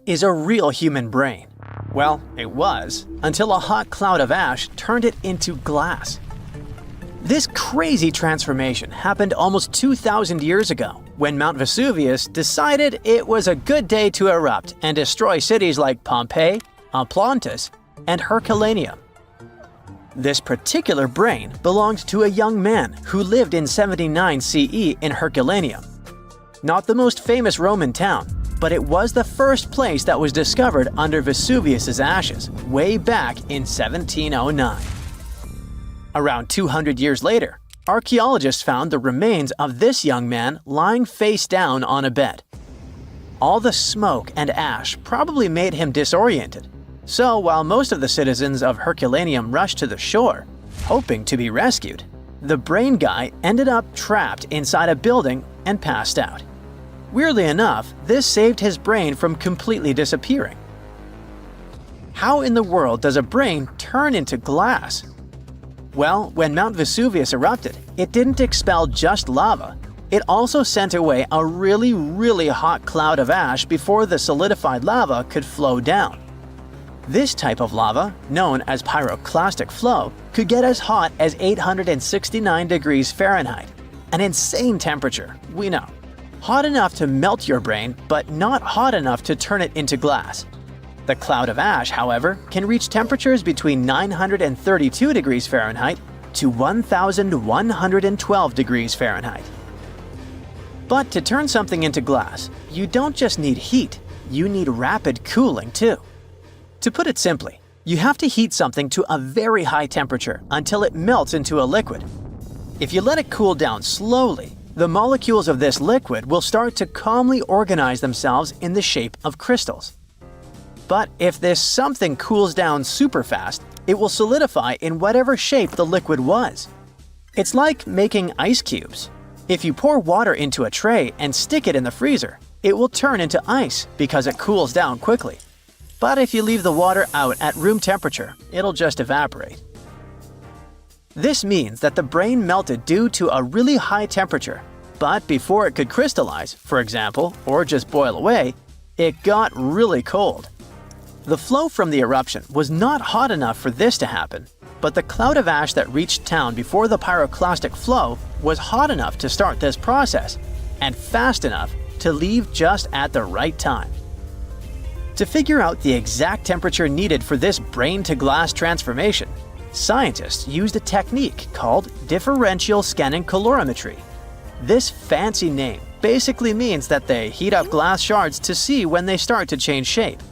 is a real human brain. Well, it was, until a hot cloud of ash turned it into glass. This crazy transformation happened almost 2,000 years ago, when Mount Vesuvius decided it was a good day to erupt and destroy cities like Pompeii, Atlantis, and Herculaneum. This particular brain belonged to a young man who lived in 79 CE in Herculaneum. Not the most famous Roman town, but it was the first place that was discovered under Vesuvius's ashes way back in 1709. Around 200 years later, archaeologists found the remains of this young man lying face down on a bed. All the smoke and ash probably made him disoriented, so while most of the citizens of Herculaneum rushed to the shore, hoping to be rescued, the brain guy ended up trapped inside a building and passed out. Weirdly enough, this saved his brain from completely disappearing. How in the world does a brain turn into glass? Well, when Mount Vesuvius erupted, it didn't expel just lava. It also sent away a really hot cloud of ash before the solidified lava could flow down. This type of lava, known as pyroclastic flow, could get as hot as 869 degrees Fahrenheit. An insane temperature, we know. Hot enough to melt your brain, but not hot enough to turn it into glass. The cloud of ash, however, can reach temperatures between 932 degrees Fahrenheit to 1,112 degrees Fahrenheit. But to turn something into glass, you don't just need heat, you need rapid cooling too. To put it simply, you have to heat something to a very high temperature until it melts into a liquid. If you let it cool down slowly, the molecules of this liquid will start to calmly organize themselves in the shape of crystals. But if this something cools down super fast, it will solidify in whatever shape the liquid was. It's like making ice cubes. If you pour water into a tray and stick it in the freezer, it will turn into ice because it cools down quickly. But if you leave the water out at room temperature, it'll just evaporate. This means that the brain melted due to a really high temperature, but before it could crystallize, for example, or just boil away, it got really cold. The flow from the eruption was not hot enough for this to happen, but the cloud of ash that reached town before the pyroclastic flow was hot enough to start this process, and fast enough to leave just at the right time. To figure out the exact temperature needed for this brain-to-glass transformation, scientists used a technique called differential scanning calorimetry. This fancy name basically means that they heat up glass shards to see when they start to change shape.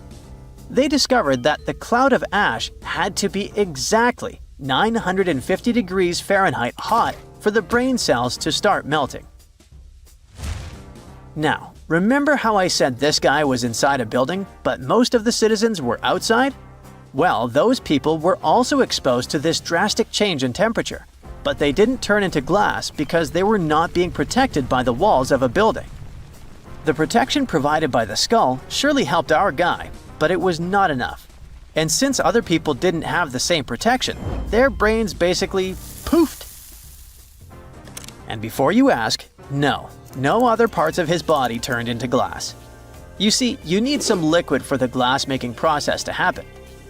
They discovered that the cloud of ash had to be exactly 950 degrees Fahrenheit hot for the brain cells to start melting. Now, remember how I said this guy was inside a building, but most of the citizens were outside? Well, those people were also exposed to this drastic change in temperature, but they didn't turn into glass because they were not being protected by the walls of a building. The protection provided by the skull surely helped our guy, but it was not enough. And since other people didn't have the same protection, their brains basically poofed. And before you ask, no other parts of his body turned into glass. You see, you need some liquid for the glass-making process to happen.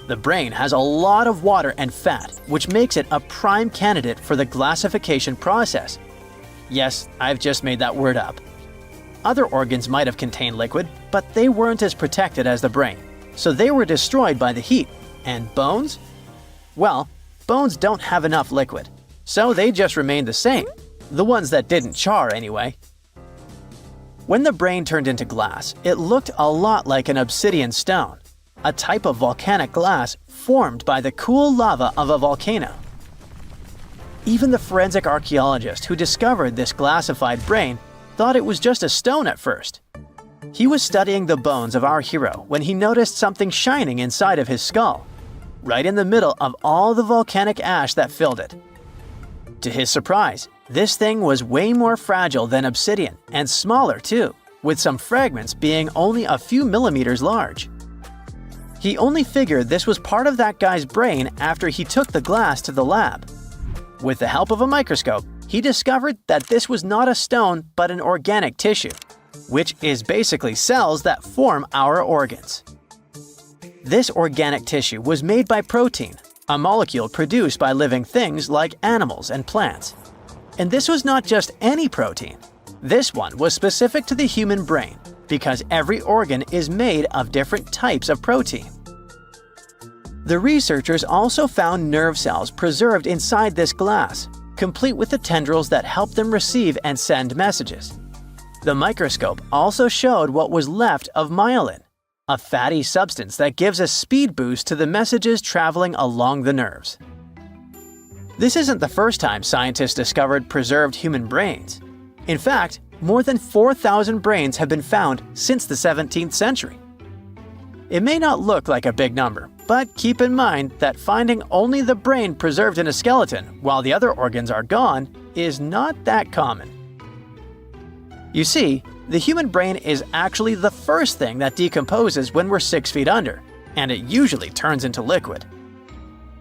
The brain has a lot of water and fat, which makes it a prime candidate for the glassification process. Yes, I've just made that word up. Other organs might have contained liquid, but they weren't as protected as the brain, so they were destroyed by the heat. And bones? Well, bones don't have enough liquid, so they just remained the same. The ones that didn't char, anyway. When the brain turned into glass, it looked a lot like an obsidian stone, a type of volcanic glass formed by the cool lava of a volcano. Even the forensic archaeologist who discovered this glassified brain thought it was just a stone at first. He was studying the bones of our hero when he noticed something shining inside of his skull, right in the middle of all the volcanic ash that filled it. To his surprise, this thing was way more fragile than obsidian and smaller too, with some fragments being only a few millimeters large. He only figured this was part of that guy's brain after he took the glass to the lab. With the help of a microscope, he discovered that this was not a stone but an organic tissue, which is basically cells that form our organs. This organic tissue was made by protein, a molecule produced by living things like animals and plants. And this was not just any protein. This one was specific to the human brain because every organ is made of different types of protein. The researchers also found nerve cells preserved inside this glass, complete with the tendrils that help them receive and send messages. The microscope also showed what was left of myelin, a fatty substance that gives a speed boost to the messages traveling along the nerves. This isn't the first time scientists discovered preserved human brains. In fact, more than 4,000 brains have been found since the 17th century. It may not look like a big number, but keep in mind that finding only the brain preserved in a skeleton while the other organs are gone is not that common. You see, the human brain is actually the first thing that decomposes when we're 6 feet under, and it usually turns into liquid.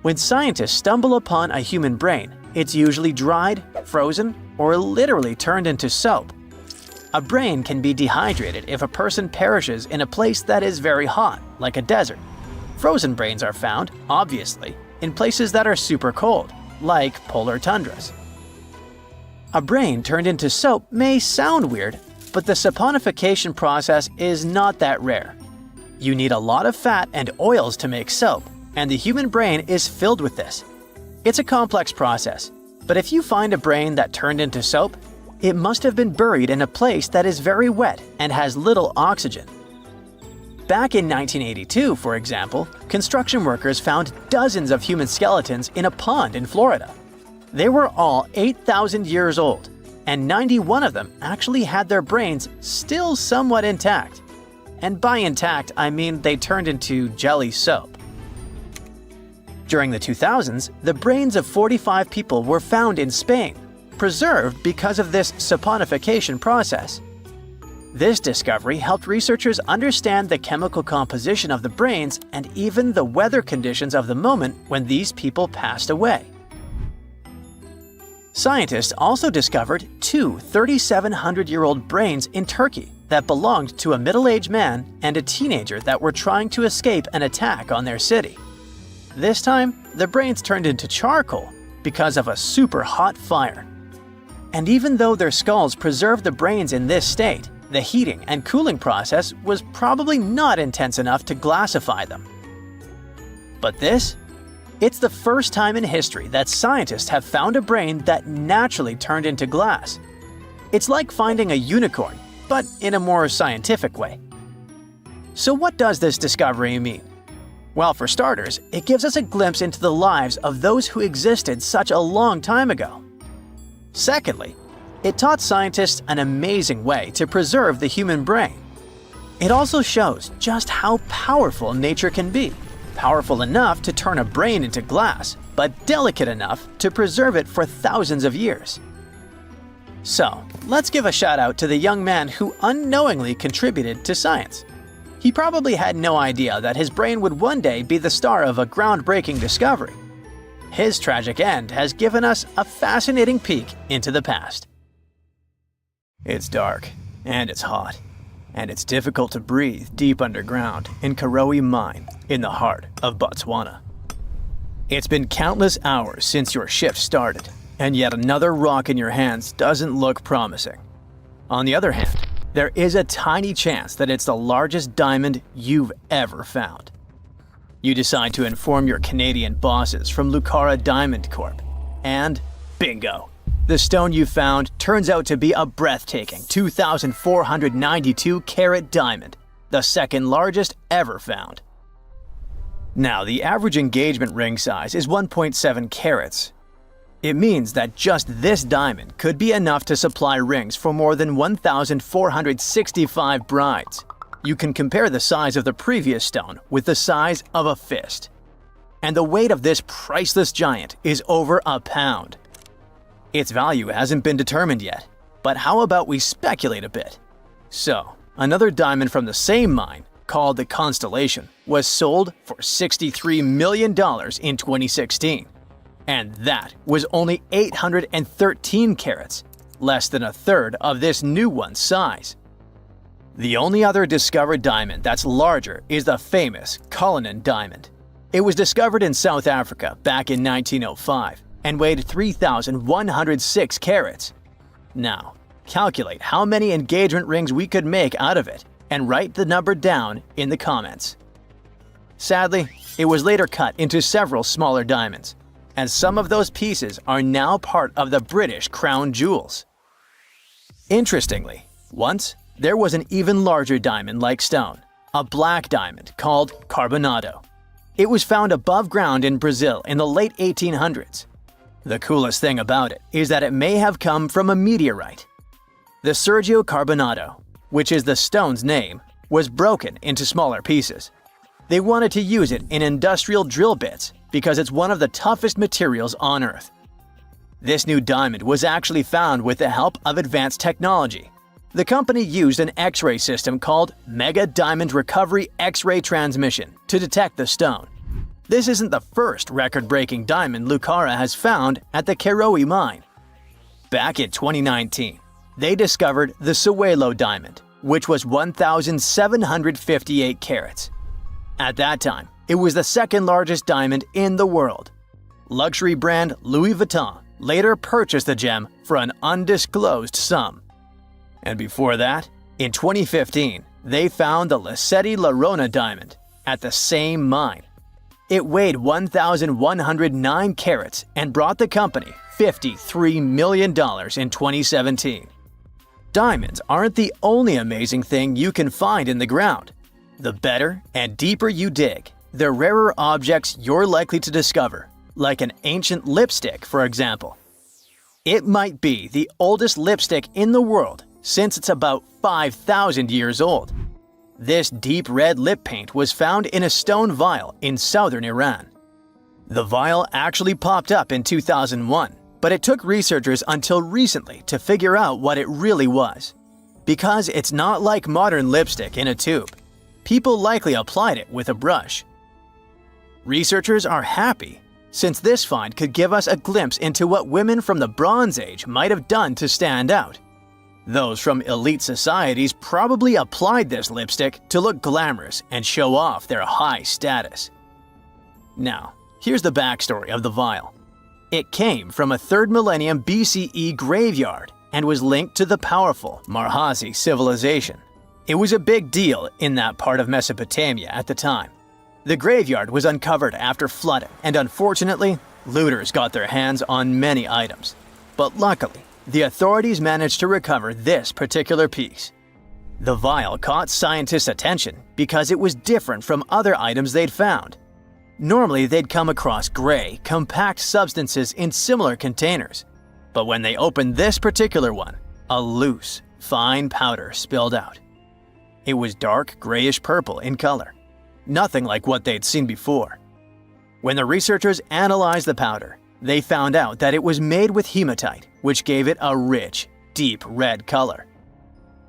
When scientists stumble upon a human brain, it's usually dried, frozen, or literally turned into soap. A brain can be dehydrated if a person perishes in a place that is very hot, like a desert. Frozen brains are found, obviously, in places that are super cold, like polar tundras. A brain turned into soap may sound weird, but the saponification process is not that rare. You need a lot of fat and oils to make soap, and the human brain is filled with this. It's a complex process, but if you find a brain that turned into soap, it must have been buried in a place that is very wet and has little oxygen. Back in 1982, for example, construction workers found dozens of human skeletons in a pond in Florida. They were all 8,000 years old, and 91 of them actually had their brains still somewhat intact. And by intact, I mean they turned into jelly soap. During the 2000s, the brains of 45 people were found in Spain, preserved because of this saponification process. This discovery helped researchers understand the chemical composition of the brains and even the weather conditions of the moment when these people passed away. Scientists also discovered two 3,700-year-old brains in Turkey that belonged to a middle-aged man and a teenager that were trying to escape an attack on their city. This time, the brains turned into charcoal because of a super hot fire. And even though their skulls preserved the brains in this state, the heating and cooling process was probably not intense enough to glassify them. But this? It's the first time in history that scientists have found a brain that naturally turned into glass. It's like finding a unicorn, but in a more scientific way. So what does this discovery mean? Well, for starters, it gives us a glimpse into the lives of those who existed such a long time ago. Secondly, it taught scientists an amazing way to preserve the human brain. It also shows just how powerful nature can be. Powerful enough to turn a brain into glass, but delicate enough to preserve it for thousands of years. So, let's give a shout out to the young man who unknowingly contributed to science. He probably had no idea that his brain would one day be the star of a groundbreaking discovery. His tragic end has given us a fascinating peek into the past. It's dark, and it's hot, and it's difficult to breathe deep underground in Karowe Mine in the heart of Botswana. It's been countless hours since your shift started, and yet another rock in your hands doesn't look promising. On the other hand, there is a tiny chance that it's the largest diamond you've ever found. You decide to inform your Canadian bosses from Lucara Diamond Corp. And bingo! The stone you found turns out to be a breathtaking 2,492 carat diamond, the second largest ever found. Now, the average engagement ring size is 1.7 carats. It means that just this diamond could be enough to supply rings for more than 1,465 brides. You can compare the size of the previous stone with the size of a fist. And the weight of this priceless giant is over a pound. Its value hasn't been determined yet, but how about we speculate a bit? So, another diamond from the same mine, called the Constellation, was sold for $63 million in 2016. And that was only 813 carats, less than a third of this new one's size. The only other discovered diamond that's larger is the famous Cullinan diamond. It was discovered in South Africa back in 1905 and weighed 3,106 carats. Now, calculate how many engagement rings we could make out of it and write the number down in the comments. Sadly, it was later cut into several smaller diamonds, and some of those pieces are now part of the British crown jewels. Interestingly, once there was an even larger diamond-like stone, a black diamond called carbonado. It was found above ground in Brazil in the late 1800s. The coolest thing about it is that it may have come from a meteorite. The Sergio Carbonado, which is the stone's name, was broken into smaller pieces. They wanted to use it in industrial drill bits because it's one of the toughest materials on Earth. This new diamond was actually found with the help of advanced technology. The company used an X-ray system called Mega Diamond Recovery X-ray Transmission to detect the stone. This isn't the first record-breaking diamond Lucara has found at the Karowe mine. Back in 2019, they discovered the Sewelo diamond, which was 1,758 carats. At that time, it was the second largest diamond in the world. Luxury brand Louis Vuitton later purchased the gem for an undisclosed sum. And before that, in 2015, they found the Lasceti La Rona diamond at the same mine. It weighed 1,109 carats and brought the company $53 million in 2017. Diamonds aren't the only amazing thing you can find in the ground. The better and deeper you dig, the rarer objects you're likely to discover, like an ancient lipstick, for example. It might be the oldest lipstick in the world since it's about 5,000 years old. This deep red lip paint was found in a stone vial in southern Iran. The vial actually popped up in 2001, but it took researchers until recently to figure out what it really was. Because it's not like modern lipstick in a tube. People likely applied it with a brush. Researchers are happy, since this find could give us a glimpse into what women from the Bronze Age might have done to stand out. Those from elite societies probably applied this lipstick to look glamorous and show off their high status. Now, here's the backstory of the vial. It came from a 3rd millennium BCE graveyard and was linked to the powerful Marhazi civilization. It was a big deal in that part of Mesopotamia at the time. The graveyard was uncovered after flooding, and unfortunately, looters got their hands on many items. But luckily, the authorities managed to recover this particular piece. The vial caught scientists' attention because it was different from other items they'd found. Normally, they'd come across gray, compact substances in similar containers. But when they opened this particular one, a loose, fine powder spilled out. It was dark grayish purple in color, nothing like what they'd seen before. When the researchers analyzed the powder, they found out that it was made with hematite, which gave it a rich, deep red color.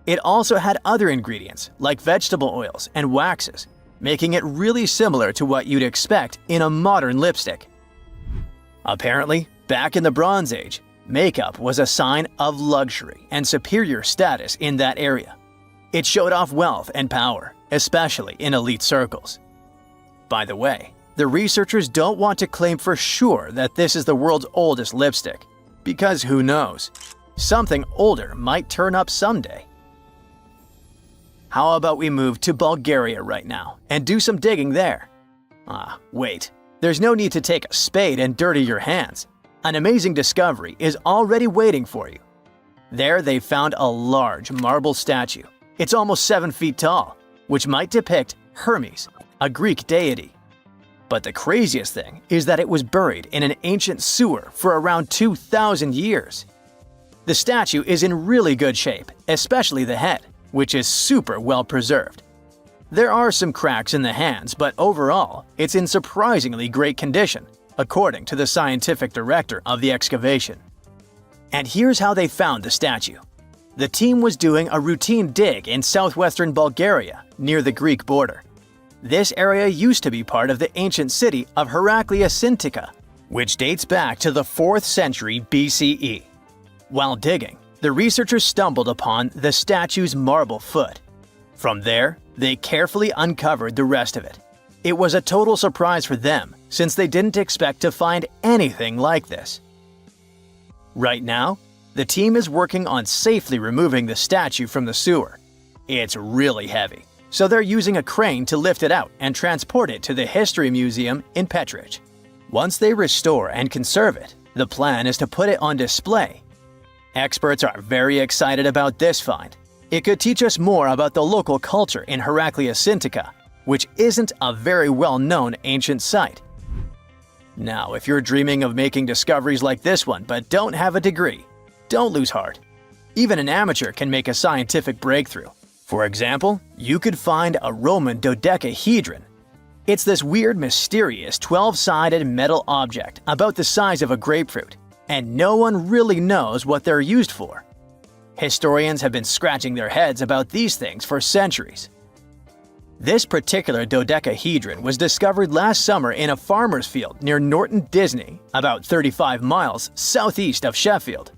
It also had other ingredients like vegetable oils and waxes, making it really similar to what you'd expect in a modern lipstick. Apparently, back in the Bronze Age, makeup was a sign of luxury and superior status in that area. It showed off wealth and power, especially in elite circles. By the way, the researchers don't want to claim for sure that this is the world's oldest lipstick, because who knows? Something older might turn up someday. How about we move to Bulgaria right now and do some digging there? Wait, there's no need to take a spade and dirty your hands. An amazing discovery is already waiting for you. There they found a large marble statue. It's almost 7 feet tall, which might depict Hermes, a Greek deity. But the craziest thing is that it was buried in an ancient sewer for around 2,000 years. The statue is in really good shape, especially the head, which is super well preserved. There are some cracks in the hands, but overall, it's in surprisingly great condition, according to the scientific director of the excavation. And here's how they found the statue. The team was doing a routine dig in southwestern Bulgaria, near the Greek border. This area used to be part of the ancient city of Heraclea, which dates back to the 4th century BCE. While digging, the researchers stumbled upon the statue's marble foot. From there, they carefully uncovered the rest of it. It was a total surprise for them, since they didn't expect to find anything like this. Right now, the team is working on safely removing the statue from the sewer. It's really heavy, so they're using a crane to lift it out and transport it to the History Museum in Petrich. Once they restore and conserve it, the plan is to put it on display. Experts are very excited about this find. It could teach us more about the local culture in Heraclea, which isn't a very well-known ancient site. Now, if you're dreaming of making discoveries like this one but don't have a degree, don't lose heart. Even an amateur can make a scientific breakthrough. For example, you could find a Roman dodecahedron. It's this weird, mysterious 12-sided metal object about the size of a grapefruit, and no one really knows what they're used for. Historians have been scratching their heads about these things for centuries. This particular dodecahedron was discovered last summer in a farmer's field near Norton Disney, about 35 miles southeast of Sheffield.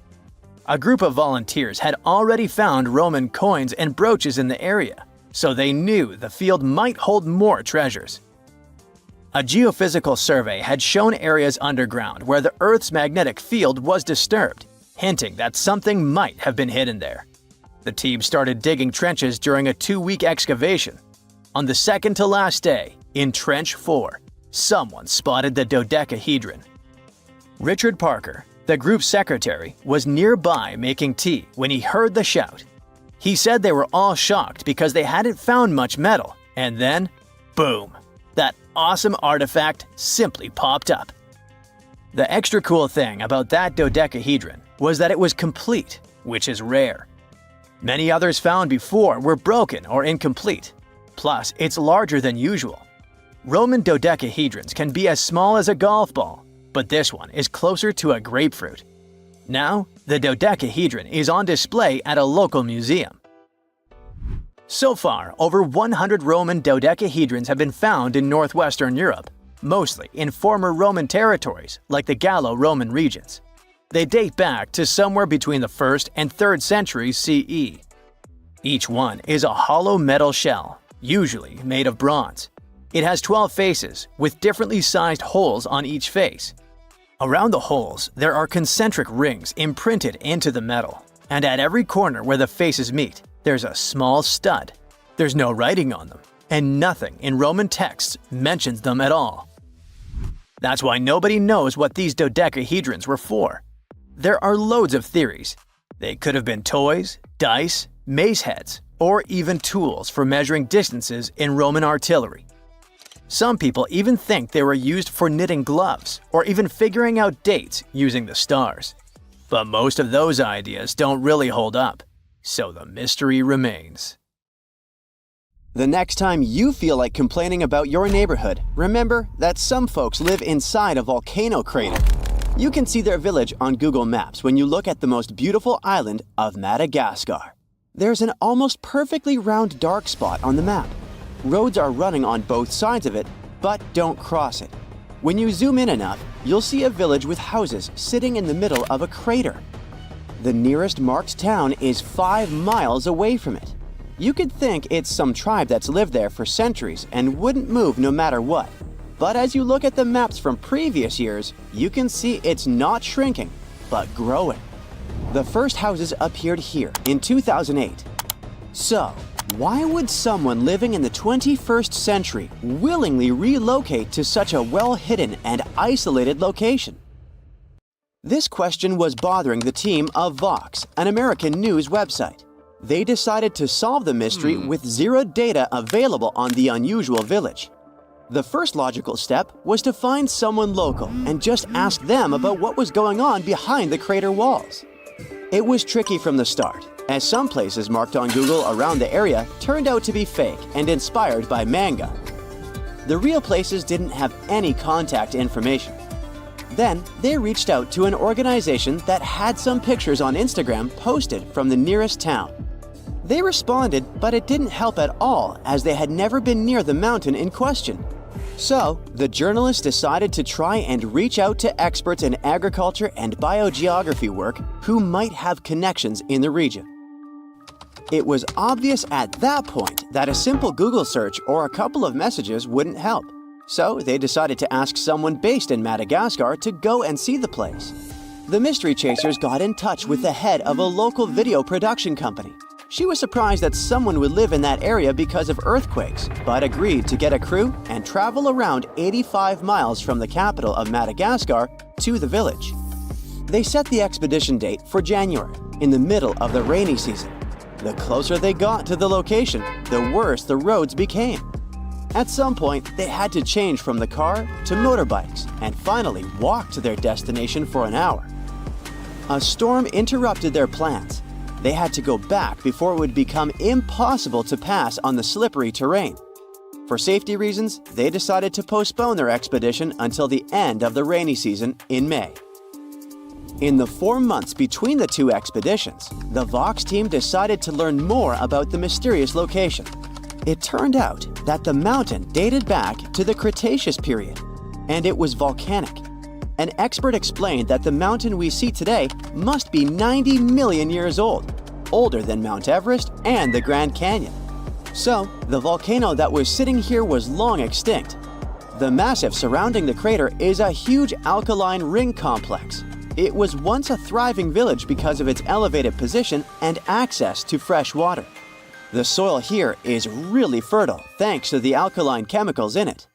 A group of volunteers had already found Roman coins and brooches in the area, so they knew the field might hold more treasures. A geophysical survey had shown areas underground where the Earth's magnetic field was disturbed, hinting that something might have been hidden there. The team started digging trenches during a 2-week excavation. On the second to last day, in Trench 4, someone spotted the dodecahedron. Richard Parker, the group's secretary, was nearby making tea when he heard the shout. He said they were all shocked because they hadn't found much metal, and then, boom, that awesome artifact simply popped up. The extra cool thing about that dodecahedron was that it was complete, which is rare. Many others found before were broken or incomplete. Plus, it's larger than usual. Roman dodecahedrons can be as small as a golf ball, but this one is closer to a grapefruit. Now, the dodecahedron is on display at a local museum. So far, over 100 Roman dodecahedrons have been found in northwestern Europe, mostly in former Roman territories like the Gallo-Roman regions. They date back to somewhere between the 1st and 3rd centuries CE. Each one is a hollow metal shell, usually made of bronze. It has 12 faces, with differently sized holes on each face. Around the holes, there are concentric rings imprinted into the metal, and at every corner where the faces meet, there's a small stud. There's no writing on them, and nothing in Roman texts mentions them at all. That's why nobody knows what these dodecahedrons were for. There are loads of theories. They could have been toys, dice, mace heads, or even tools for measuring distances in Roman artillery. Some people even think they were used for knitting gloves or even figuring out dates using the stars. But most of those ideas don't really hold up, so the mystery remains. The next time you feel like complaining about your neighborhood, remember that some folks live inside a volcano crater. You can see their village on Google Maps when you look at the most beautiful island of Madagascar. There's an almost perfectly round dark spot on the map. Roads are running on both sides of it, but don't cross it. When you zoom in enough, you'll see a village with houses sitting in the middle of a crater. The nearest marked town is 5 miles away from it. You could think it's some tribe that's lived there for centuries and wouldn't move no matter what. But as you look at the maps from previous years, you can see it's not shrinking, but growing. The first houses appeared here in 2008. So, why would someone living in the 21st century willingly relocate to such a well-hidden and isolated location? This question was bothering the team of Vox, an American news website. They decided to solve the mystery with zero data available on the unusual village. The first logical step was to find someone local and just ask them about what was going on behind the crater walls. It was tricky from the start, as some places marked on Google around the area turned out to be fake and inspired by manga. The real places didn't have any contact information. Then, they reached out to an organization that had some pictures on Instagram posted from the nearest town. They responded, but it didn't help at all as they had never been near the mountain in question. So, the journalists decided to try and reach out to experts in agriculture and biogeography work who might have connections in the region. It was obvious at that point that a simple Google search or a couple of messages wouldn't help. So they decided to ask someone based in Madagascar to go and see the place. The mystery chasers got in touch with the head of a local video production company. She was surprised that someone would live in that area because of earthquakes, but agreed to get a crew and travel around 85 miles from the capital of Madagascar to the village. They set the expedition date for January, in the middle of the rainy season. The closer they got to the location, the worse the roads became. At some point, they had to change from the car to motorbikes and finally walk to their destination for an hour. A storm interrupted their plans. They had to go back before it would become impossible to pass on the slippery terrain. For safety reasons, they decided to postpone their expedition until the end of the rainy season in May. In the 4 months between the two expeditions, the Vox team decided to learn more about the mysterious location. It turned out that the mountain dated back to the Cretaceous period, and it was volcanic. An expert explained that the mountain we see today must be 90 million years old, older than Mount Everest and the Grand Canyon. So, the volcano that was sitting here was long extinct. The massif surrounding the crater is a huge alkaline ring complex. It was once a thriving village because of its elevated position and access to fresh water. The soil here is really fertile thanks to the alkaline chemicals in it.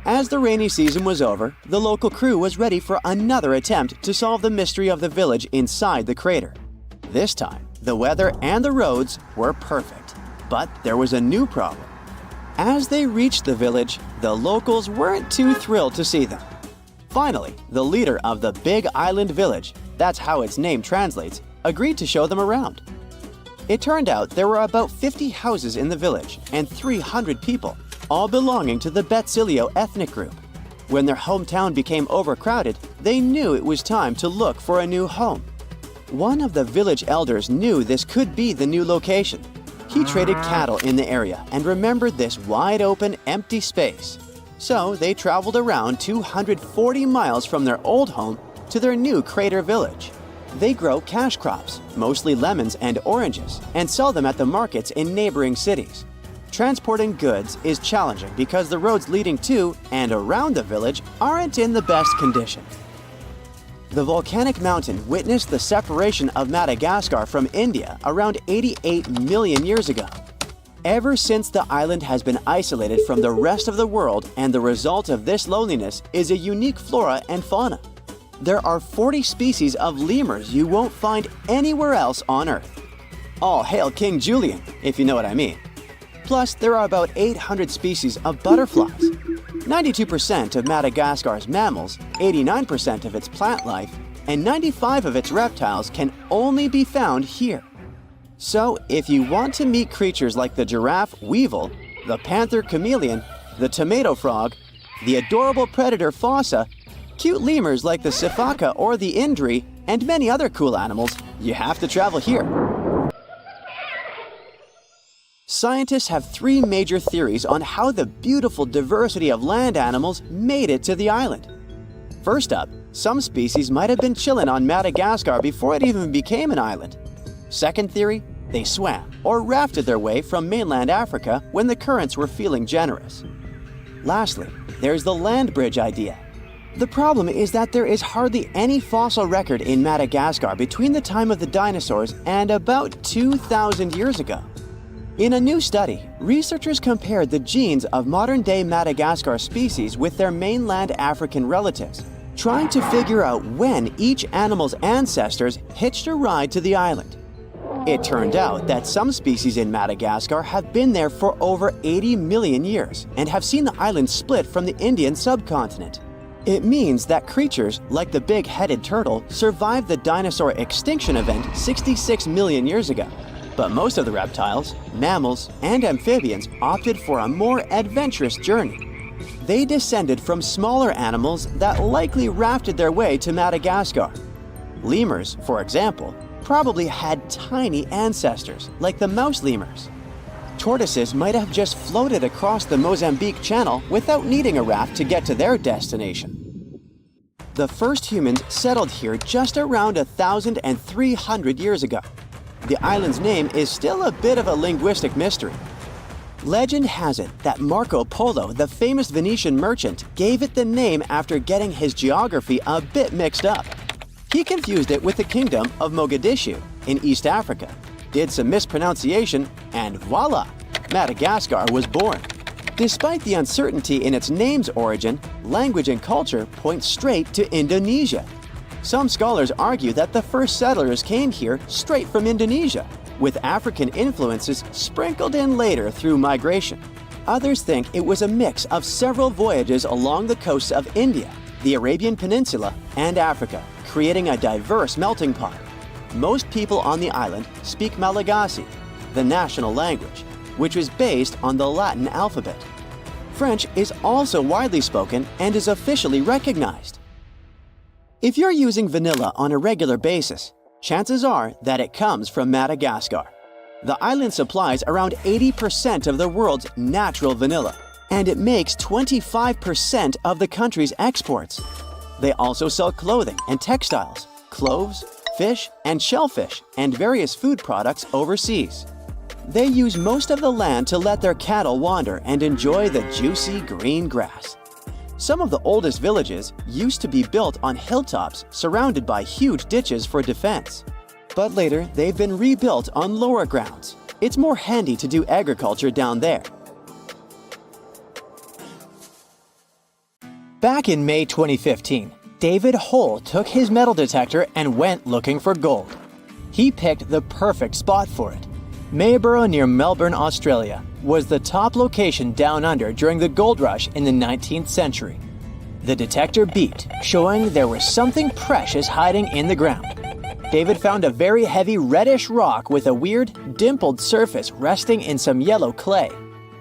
As the rainy season was over, the local crew was ready for another attempt to solve the mystery of the village inside the crater. This time, the weather and the roads were perfect. But there was a new problem. As they reached the village, the locals weren't too thrilled to see them. Finally, the leader of the Big Island Village, that's how its name translates, agreed to show them around. It turned out there were about 50 houses in the village and 300 people, all belonging to the Betsilio ethnic group. When their hometown became overcrowded, they knew it was time to look for a new home. One of the village elders knew this could be the new location. He traded cattle in the area and remembered this wide-open, empty space. So they traveled around 240 miles from their old home to their new crater village. They grow cash crops, mostly lemons and oranges, and sell them at the markets in neighboring cities. Transporting goods is challenging because the roads leading to and around the village aren't in the best condition. The volcanic mountain witnessed the separation of Madagascar from India around 88 million years ago. Ever since the island has been isolated from the rest of the world, and the result of this loneliness is a unique flora and fauna. There are 40 species of lemurs you won't find anywhere else on Earth. All hail King Julian, if you know what I mean. Plus, there are about 800 species of butterflies. 92% of Madagascar's mammals, 89% of its plant life, and 95% of its reptiles can only be found here. So, if you want to meet creatures like the giraffe weevil, the panther chameleon, the tomato frog, the adorable predator fossa, cute lemurs like the sifaka or the indri, and many other cool animals, you have to travel here. Scientists have 3 major theories on how the beautiful diversity of land animals made it to the island. First up, some species might have been chilling on Madagascar before it even became an island. Second theory, they swam or rafted their way from mainland Africa when the currents were feeling generous. Lastly, there's the land bridge idea. The problem is that there is hardly any fossil record in Madagascar between the time of the dinosaurs and about 2,000 years ago. In a new study, researchers compared the genes of modern-day Madagascar species with their mainland African relatives, trying to figure out when each animal's ancestors hitched a ride to the island. It turned out that some species in Madagascar have been there for over 80 million years and have seen the island split from the Indian subcontinent. It means that creatures like the big-headed turtle survived the dinosaur extinction event 66 million years ago. But most of the reptiles, mammals, and amphibians opted for a more adventurous journey. They descended from smaller animals that likely rafted their way to Madagascar. Lemurs, for example, probably had tiny ancestors, like the mouse lemurs. Tortoises might have just floated across the Mozambique Channel without needing a raft to get to their destination. The first humans settled here just around 1,300 years ago. The island's name is still a bit of a linguistic mystery. Legend has it that Marco Polo, the famous Venetian merchant, gave it the name after getting his geography a bit mixed up. He confused it with the kingdom of Mogadishu in East Africa, did some mispronunciation, and voila, Madagascar was born. Despite the uncertainty in its name's origin, language and culture point straight to Indonesia. Some scholars argue that the first settlers came here straight from Indonesia, with African influences sprinkled in later through migration. Others think it was a mix of several voyages along the coasts of India, the Arabian Peninsula, and Africa, creating a diverse melting pot. Most people on the island speak Malagasy, the national language, which is based on the Latin alphabet. French is also widely spoken and is officially recognized. If you're using vanilla on a regular basis, chances are that it comes from Madagascar. The island supplies around 80% of the world's natural vanilla, and it makes 25% of the country's exports. They also sell clothing and textiles, cloves, fish and shellfish, and various food products overseas. They use most of the land to let their cattle wander and enjoy the juicy green grass. Some of the oldest villages used to be built on hilltops surrounded by huge ditches for defense. But later, they've been rebuilt on lower grounds. It's more handy to do agriculture down there. Back in May 2015, David Hole took his metal detector and went looking for gold. He picked the perfect spot for it. Mayburrow near Melbourne, Australia, was the top location down under during the gold rush in the 19th century. The detector beeped, showing there was something precious hiding in the ground. David found a very heavy reddish rock with a weird, dimpled surface resting in some yellow clay.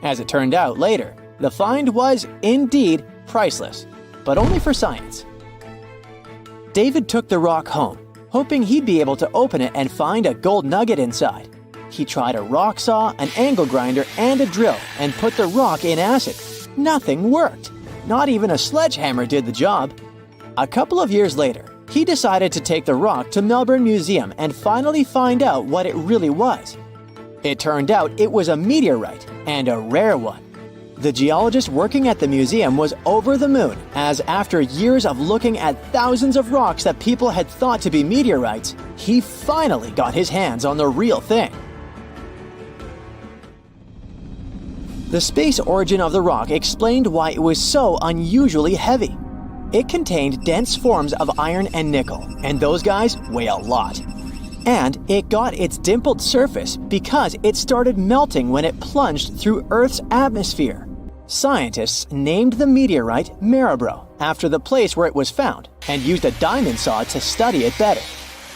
As it turned out later, the find was indeed priceless, but only for science. David took the rock home, hoping he'd be able to open it and find a gold nugget inside. He tried a rock saw, an angle grinder, and a drill, and put the rock in acid. Nothing worked. Not even a sledgehammer did the job. A couple of years later, he decided to take the rock to Melbourne Museum and finally find out what it really was. It turned out it was a meteorite, and a rare one. The geologist working at the museum was over the moon, as after years of looking at thousands of rocks that people had thought to be meteorites, he finally got his hands on the real thing. The space origin of the rock explained why it was so unusually heavy. It contained dense forms of iron and nickel, and those guys weigh a lot. And it got its dimpled surface because it started melting when it plunged through Earth's atmosphere. Scientists named the meteorite Maribro after the place where it was found and used a diamond saw to study it better.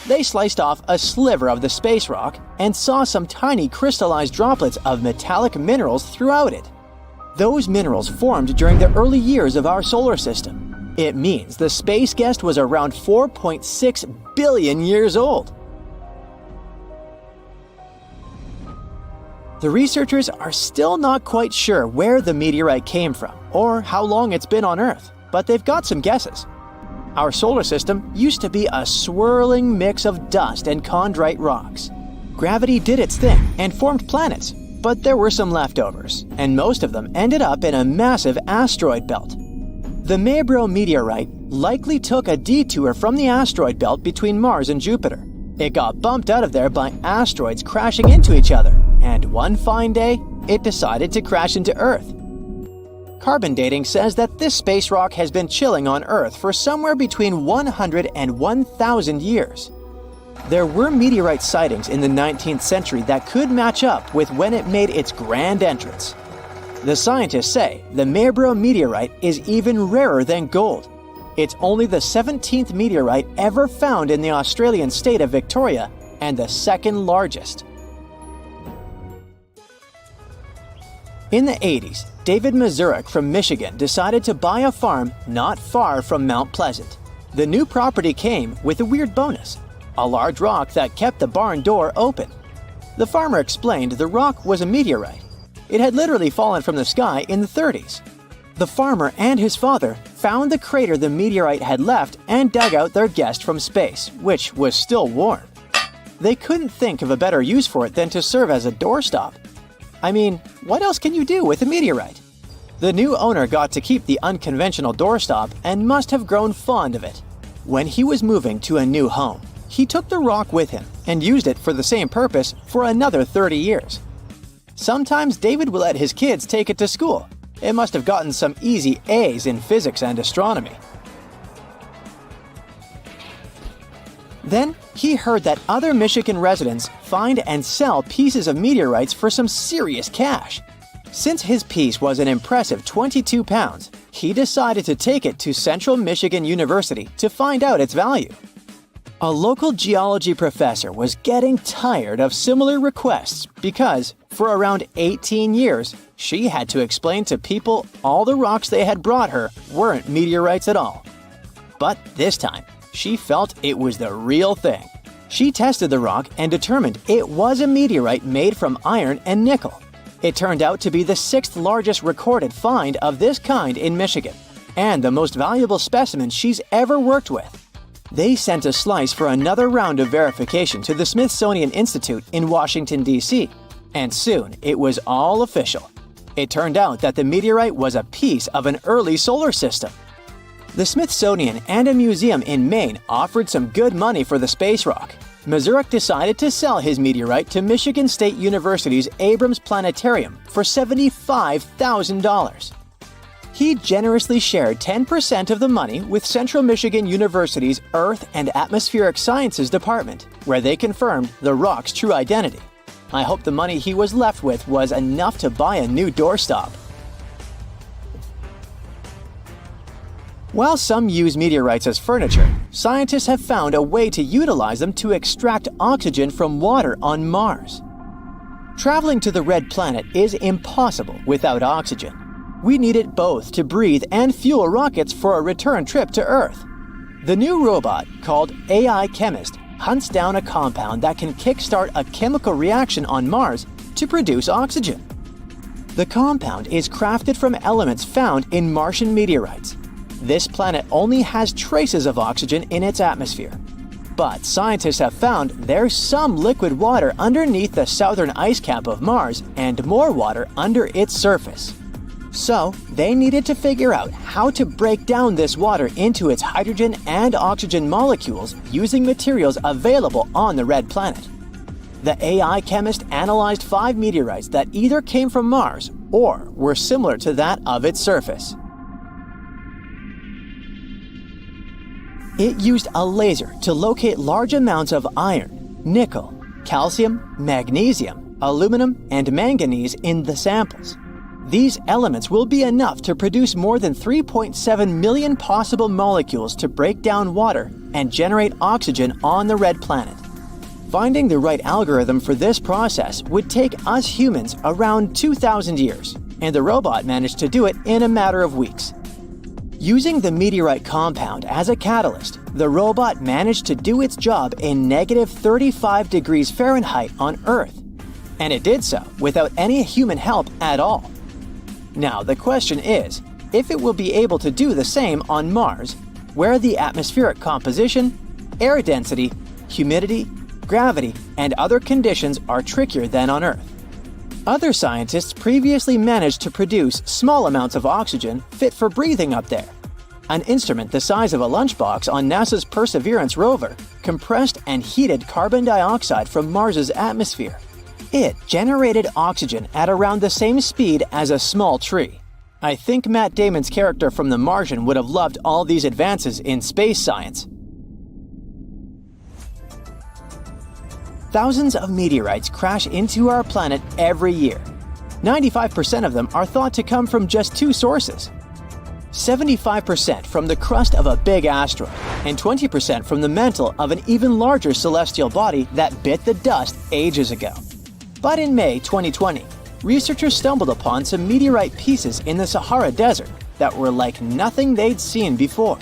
They sliced off a sliver of the space rock and saw some tiny crystallized droplets of metallic minerals throughout it. Those minerals formed during the early years of our solar system. It means the space guest was around 4.6 billion years old. The researchers are still not quite sure where the meteorite came from or how long it's been on Earth, but they've got some guesses. Our solar system used to be a swirling mix of dust and chondrite rocks. Gravity did its thing and formed planets, but there were some leftovers, and most of them ended up in a massive asteroid belt. The Mayburrow meteorite likely took a detour from the asteroid belt between Mars and Jupiter. It got bumped out of there by asteroids crashing into each other, and one fine day, it decided to crash into Earth. Carbon dating says that this space rock has been chilling on Earth for somewhere between 100 and 1,000 years. There were meteorite sightings in the 19th century that could match up with when it made its grand entrance. The scientists say the Mayburrow meteorite is even rarer than gold. It's only the 17th meteorite ever found in the Australian state of Victoria and the second largest. In the 80s, David Mazurek from Michigan decided to buy a farm not far from Mount Pleasant. The new property came with a weird bonus, a large rock that kept the barn door open. The farmer explained the rock was a meteorite. It had literally fallen from the sky in the 30s. The farmer and his father found the crater the meteorite had left and dug out their guest from space, which was still warm. They couldn't think of a better use for it than to serve as a doorstop. I mean, what else can you do with a meteorite? The new owner got to keep the unconventional doorstop and must have grown fond of it. When he was moving to a new home, he took the rock with him and used it for the same purpose for another 30 years. Sometimes David would let his kids take it to school. It must have gotten some easy A's in physics and astronomy. Then, he heard that other Michigan residents find and sell pieces of meteorites for some serious cash. Since his piece was an impressive 22 pounds, he decided to take it to Central Michigan University to find out its value. A local geology professor was getting tired of similar requests because, for around 18 years, she had to explain to people all the rocks they had brought her weren't meteorites at all. But this time, she felt it was the real thing. She tested the rock and determined it was a meteorite made from iron and nickel. It turned out to be the 6th largest recorded find of this kind in Michigan, and the most valuable specimen she's ever worked with. They sent a slice for another round of verification to the Smithsonian Institute in Washington, D.C., and soon it was all official. It turned out that the meteorite was a piece of an early solar system. The Smithsonian and a museum in Maine offered some good money for the space rock. Mazurek decided to sell his meteorite to Michigan State University's Abrams Planetarium for $75,000. He generously shared 10% of the money with Central Michigan University's Earth and Atmospheric Sciences Department, where they confirmed the rock's true identity. I hope the money he was left with was enough to buy a new doorstop. While some use meteorites as furniture, scientists have found a way to utilize them to extract oxygen from water on Mars. Traveling to the red planet is impossible without oxygen. We need it both to breathe and fuel rockets for a return trip to Earth. The new robot, called AI Chemist, hunts down a compound that can kickstart a chemical reaction on Mars to produce oxygen. The compound is crafted from elements found in Martian meteorites. This planet only has traces of oxygen in its atmosphere. But scientists have found there's some liquid water underneath the southern ice cap of Mars and more water under its surface. So, they needed to figure out how to break down this water into its hydrogen and oxygen molecules using materials available on the red planet. The AI chemist analyzed 5 meteorites that either came from Mars or were similar to that of its surface. It used a laser to locate large amounts of iron, nickel, calcium, magnesium, aluminum, and manganese in the samples. These elements will be enough to produce more than 3.7 million possible molecules to break down water and generate oxygen on the red planet. Finding the right algorithm for this process would take us humans around 2,000 years, and the robot managed to do it in a matter of weeks. Using the meteorite compound as a catalyst, the robot managed to do its job in -35 degrees Fahrenheit on Earth, and it did so without any human help at all. Now the question is, if it will be able to do the same on Mars, where the atmospheric composition, air density, humidity, gravity, and other conditions are trickier than on Earth. Other scientists previously managed to produce small amounts of oxygen fit for breathing up there. An instrument the size of a lunchbox on NASA's Perseverance rover compressed and heated carbon dioxide from Mars's atmosphere. It generated oxygen at around the same speed as a small tree. I think Matt Damon's character from The Martian would have loved all these advances in space science. Thousands of meteorites crash into our planet every year. 95% of them are thought to come from just 2 sources. 75% from the crust of a big asteroid, and 20% from the mantle of an even larger celestial body that bit the dust ages ago. But in May 2020, researchers stumbled upon some meteorite pieces in the Sahara Desert that were like nothing they'd seen before.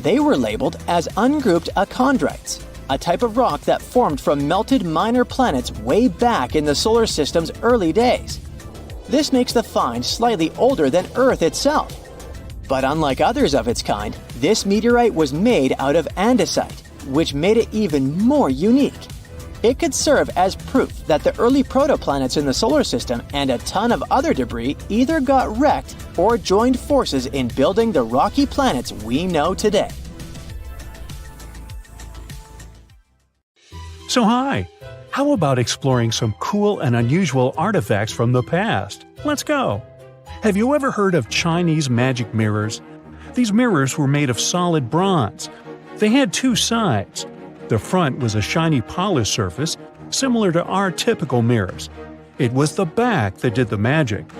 They were labeled as ungrouped chondrites, a type of rock that formed from melted minor planets way back in the solar system's early days. This makes the find slightly older than Earth itself. But unlike others of its kind, this meteorite was made out of andesite, which made it even more unique. It could serve as proof that the early protoplanets in the solar system and a ton of other debris either got wrecked or joined forces in building the rocky planets we know today. So hi, how about exploring some cool and unusual artifacts from the past? Let's go! Have you ever heard of Chinese magic mirrors? These mirrors were made of solid bronze. They had two sides. The front was a shiny polished surface, similar to our typical mirrors. It was the back that did the magic.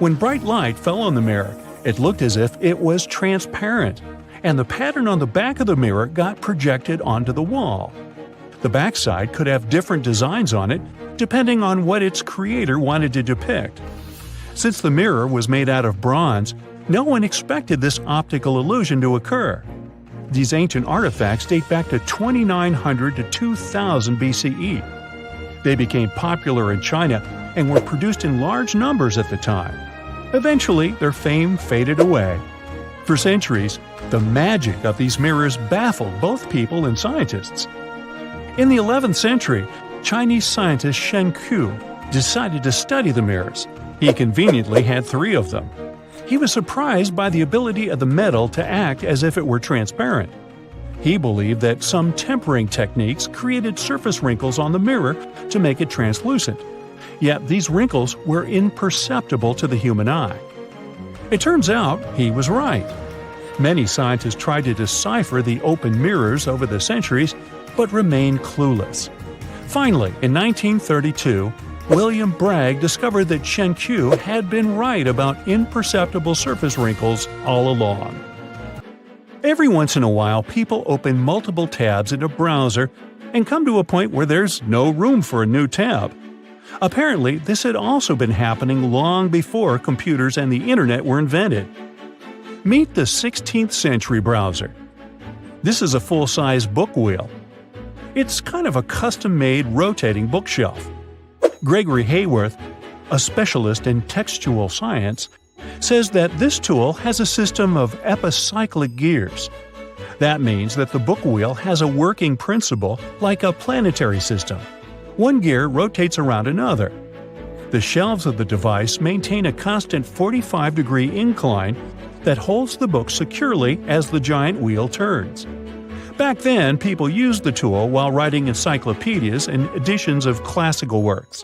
When bright light fell on the mirror, it looked as if it was transparent, and the pattern on the back of the mirror got projected onto the wall. The backside could have different designs on it, depending on what its creator wanted to depict. Since the mirror was made out of bronze, no one expected this optical illusion to occur. These ancient artifacts date back to 2900 to 2000 BCE. They became popular in China and were produced in large numbers at the time. Eventually, their fame faded away. For centuries, the magic of these mirrors baffled both people and scientists. In the 11th century, Chinese scientist Shen Ku decided to study the mirrors. He conveniently had 3 of them. He was surprised by the ability of the metal to act as if it were transparent. He believed that some tempering techniques created surface wrinkles on the mirror to make it translucent. Yet these wrinkles were imperceptible to the human eye. It turns out he was right. Many scientists tried to decipher the open mirrors over the centuries, but remained clueless. Finally, in 1932, William Bragg discovered that Shen Ku had been right about imperceptible surface wrinkles all along. Every once in a while, people open multiple tabs in a browser and come to a point where there's no room for a new tab. Apparently, this had also been happening long before computers and the internet were invented. Meet the 16th century browser. This is a full-size book wheel. It's kind of a custom-made rotating bookshelf. Gregory Hayworth, a specialist in textual science, says that this tool has a system of epicyclic gears. That means that the book wheel has a working principle like a planetary system. One gear rotates around another. The shelves of the device maintain a constant 45-degree incline that holds the book securely as the giant wheel turns. Back then, people used the tool while writing encyclopedias and editions of classical works.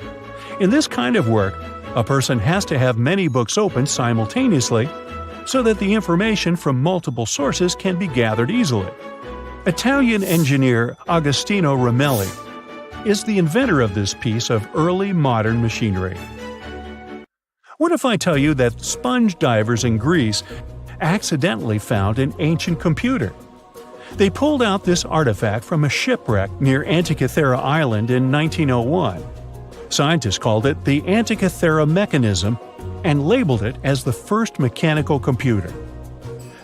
In this kind of work, a person has to have many books open simultaneously so that the information from multiple sources can be gathered easily. Italian engineer Agostino Ramelli is the inventor of this piece of early modern machinery. What if I tell you that sponge divers in Greece accidentally found an ancient computer? They pulled out this artifact from a shipwreck near Antiquity Island in 1901. Scientists called it the Antiquity mechanism and labeled it as the first mechanical computer.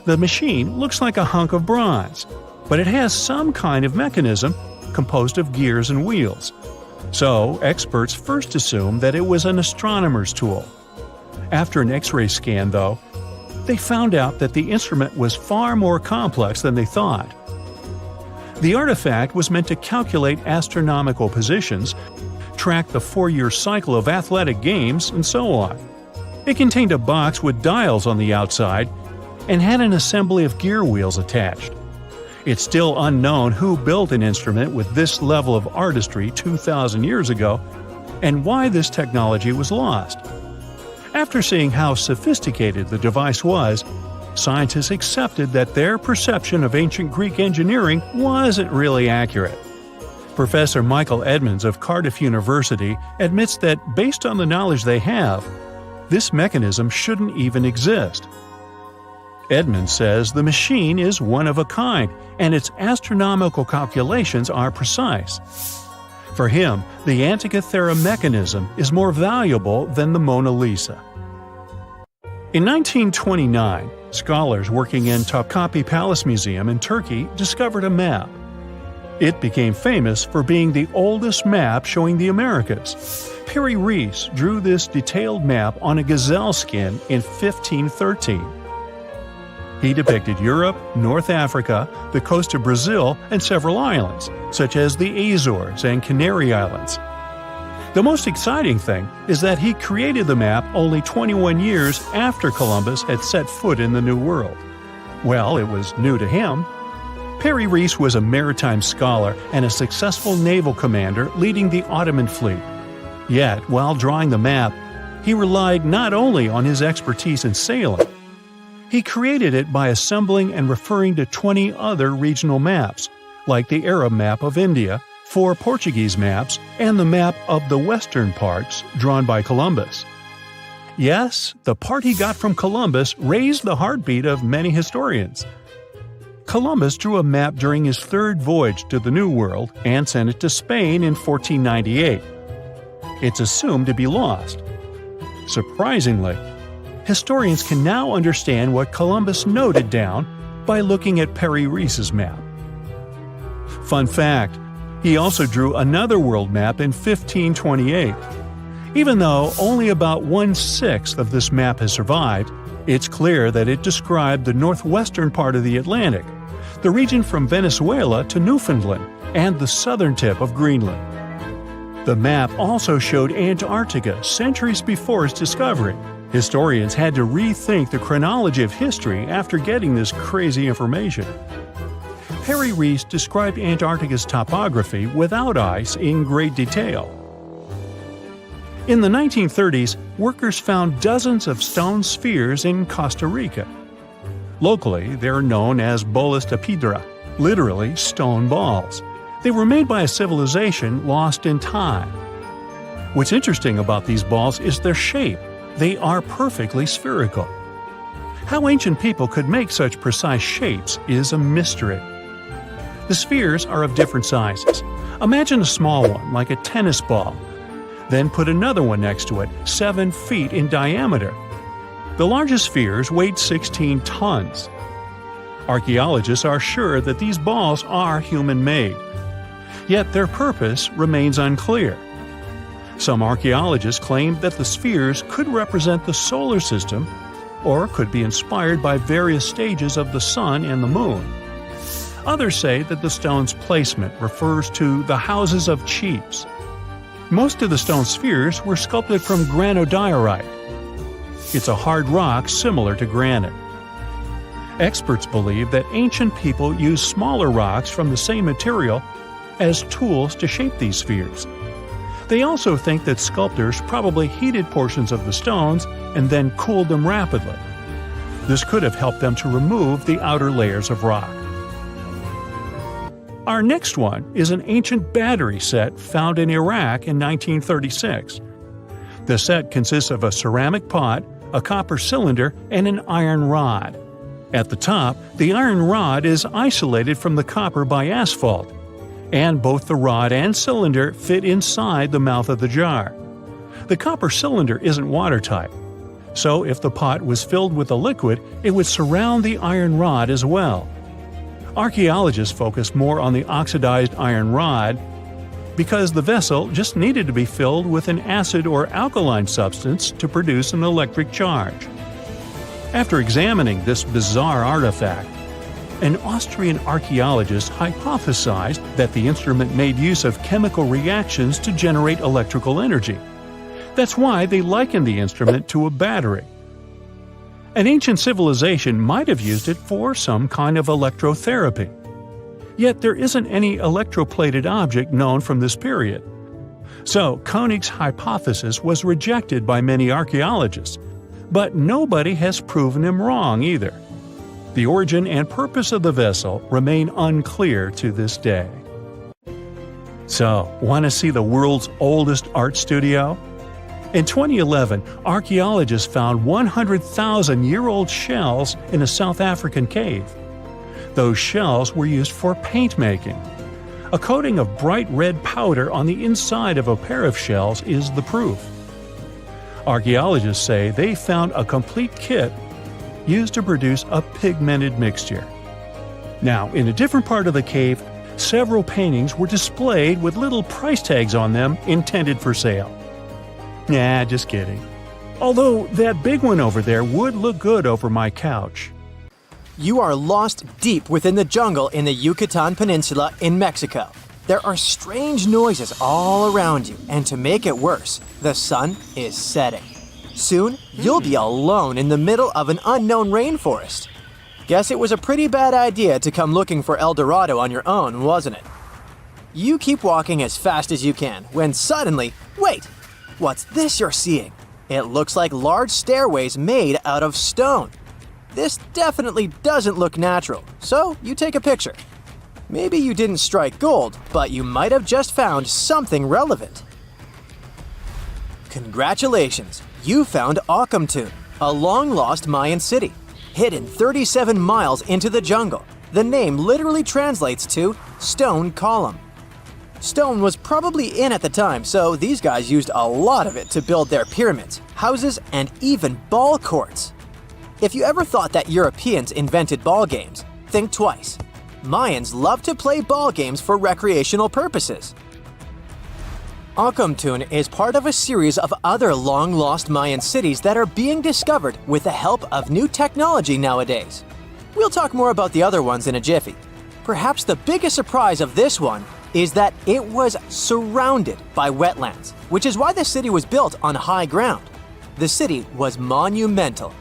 The machine looks like a hunk of bronze, but it has some kind of mechanism composed of gears and wheels. So, experts first assumed that it was an astronomer's tool. After an X-ray scan, though, they found out that the instrument was far more complex than they thought. The artifact was meant to calculate astronomical positions, track the 4-year cycle of athletic games, and so on. It contained a box with dials on the outside and had an assembly of gear wheels attached. It's still unknown who built an instrument with this level of artistry 2,000 years ago and why this technology was lost. After seeing how sophisticated the device was, scientists accepted that their perception of ancient Greek engineering wasn't really accurate. Professor Michael Edmonds of Cardiff University admits that based on the knowledge they have, this mechanism shouldn't even exist. Edmonds says the machine is one of a kind and its astronomical calculations are precise. For him, the Antiquity mechanism is more valuable than the Mona Lisa. In 1929, scholars working in Topkapi Palace Museum in Turkey discovered a map. It became famous for being the oldest map showing the Americas. Piri Reis drew this detailed map on a gazelle skin in 1513. He depicted Europe, North Africa, the coast of Brazil, and several islands, such as the Azores and Canary Islands. The most exciting thing is that he created the map only 21 years after Columbus had set foot in the New World. Well, it was new to him. Piri Reis was a maritime scholar and a successful naval commander leading the Ottoman fleet. Yet, while drawing the map, he relied not only on his expertise in sailing. He created it by assembling and referring to 20 other regional maps, like the Arab map of India, 4 Portuguese maps, and the map of the western parts drawn by Columbus. Yes, the part he got from Columbus raised the heartbeat of many historians. Columbus drew a map during his 3rd voyage to the New World and sent it to Spain in 1498. It's assumed to be lost. Surprisingly, historians can now understand what Columbus noted down by looking at Piri Reis's map. Fun fact, he also drew another world map in 1528. Even though only about 1/6 of this map has survived, it's clear that it described the northwestern part of the Atlantic, the region from Venezuela to Newfoundland, and the southern tip of Greenland. The map also showed Antarctica centuries before its discovery. Historians had to rethink the chronology of history after getting this crazy information. Piri Reis described Antarctica's topography without ice in great detail. In the 1930s, workers found dozens of stone spheres in Costa Rica. Locally, they're known as bolas de piedra, literally stone balls. They were made by a civilization lost in time. What's interesting about these balls is their shape. They are perfectly spherical. How ancient people could make such precise shapes is a mystery. The spheres are of different sizes. Imagine a small one, like a tennis ball. Then put another one next to it, 7 feet in diameter. The largest spheres weighed 16 tons. Archaeologists are sure that these balls are human-made. Yet their purpose remains unclear. Some archaeologists claim that the spheres could represent the solar system or could be inspired by various stages of the sun and the moon. Others say that the stone's placement refers to the houses of chiefs. Most of the stone spheres were sculpted from granodiorite. It's a hard rock similar to granite. Experts believe that ancient people used smaller rocks from the same material as tools to shape these spheres. They also think that sculptors probably heated portions of the stones and then cooled them rapidly. This could have helped them to remove the outer layers of rock. Our next one is an ancient battery set found in Iraq in 1936. The set consists of a ceramic pot, a copper cylinder, and an iron rod. At the top, the iron rod is isolated from the copper by asphalt, and both the rod and cylinder fit inside the mouth of the jar. The copper cylinder isn't watertight, so if the pot was filled with a liquid, it would surround the iron rod as well. Archaeologists focus more on the oxidized iron rod because the vessel just needed to be filled with an acid or alkaline substance to produce an electric charge. After examining this bizarre artifact, an Austrian archaeologist hypothesized that the instrument made use of chemical reactions to generate electrical energy. That's why they likened the instrument to a battery. An ancient civilization might have used it for some kind of electrotherapy. Yet there isn't any electroplated object known from this period. So Koenig's hypothesis was rejected by many archaeologists, but nobody has proven him wrong either. The origin and purpose of the vessel remain unclear to this day. So, want to see the world's oldest art studio? In 2011, archaeologists found 100,000-year-old shells in a South African cave. Those shells were used for paint making. A coating of bright red powder on the inside of a pair of shells is the proof. Archaeologists say they found a complete kit used to produce a pigmented mixture. Now, in a different part of the cave, several paintings were displayed with little price tags on them intended for sale. Nah, just kidding. Although that big one over there would look good over my couch. You are lost deep within the jungle in the Yucatan Peninsula in Mexico. There are strange noises all around you, and to make it worse, the sun is setting. Soon, you'll be alone in the middle of an unknown rainforest. Guess it was a pretty bad idea to come looking for El Dorado on your own, wasn't it? You keep walking as fast as you can, when suddenly, wait! What's this you're seeing? It looks like large stairways made out of stone. This definitely doesn't look natural, so you take a picture. Maybe you didn't strike gold, but you might have just found something relevant. Congratulations, you found Akamtun, a long-lost Mayan city, hidden 37 miles into the jungle. The name literally translates to stone column. Stone was probably in at the time, so these guys used a lot of it to build their pyramids, houses, and even ball courts. If you ever thought that Europeans invented ball games, think twice. Mayans love to play ball games for recreational purposes. Akamtun is part of a series of other long-lost Mayan cities that are being discovered with the help of new technology nowadays. We'll talk more about the other ones in a jiffy. Perhaps the biggest surprise of this one is that it was surrounded by wetlands, which is why the city was built on high ground. The city was monumental,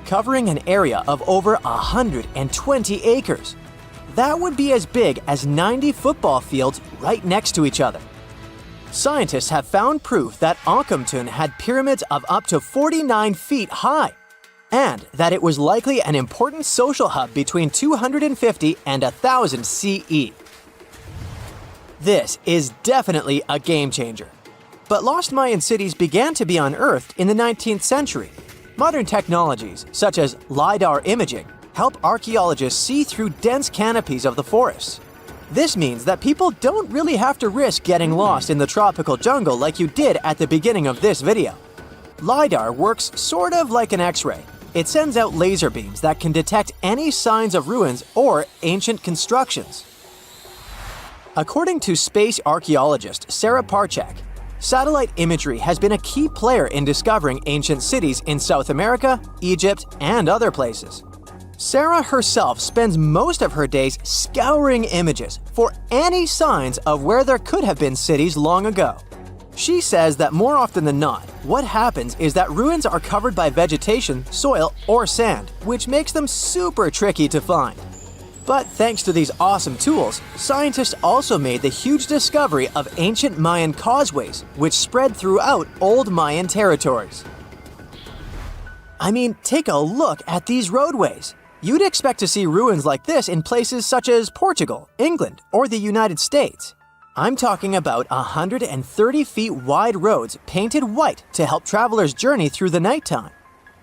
covering an area of over 120 acres. That would be as big as 90 football fields right next to each other. Scientists have found proof that Akamtun had pyramids of up to 49 feet high, and that it was likely an important social hub between 250 and 1000 CE. This is definitely a game changer. But lost Mayan cities began to be unearthed in the 19th century. Modern technologies, such as LiDAR imaging, help archaeologists see through dense canopies of the forests. This means that people don't really have to risk getting lost in the tropical jungle like you did at the beginning of this video. LiDAR works sort of like an X-ray. It sends out laser beams that can detect any signs of ruins or ancient constructions. According to space archaeologist Sarah Parchak, satellite imagery has been a key player in discovering ancient cities in South America, Egypt, and other places. Sarah herself spends most of her days scouring images for any signs of where there could have been cities long ago. She says that more often than not, what happens is that ruins are covered by vegetation, soil, or sand, which makes them super tricky to find. But thanks to these awesome tools, scientists also made the huge discovery of ancient Mayan causeways, which spread throughout old Mayan territories. I mean, take a look at these roadways. You'd expect to see ruins like this in places such as Portugal, England, or the United States. I'm talking about 130 feet wide roads painted white to help travelers journey through the nighttime.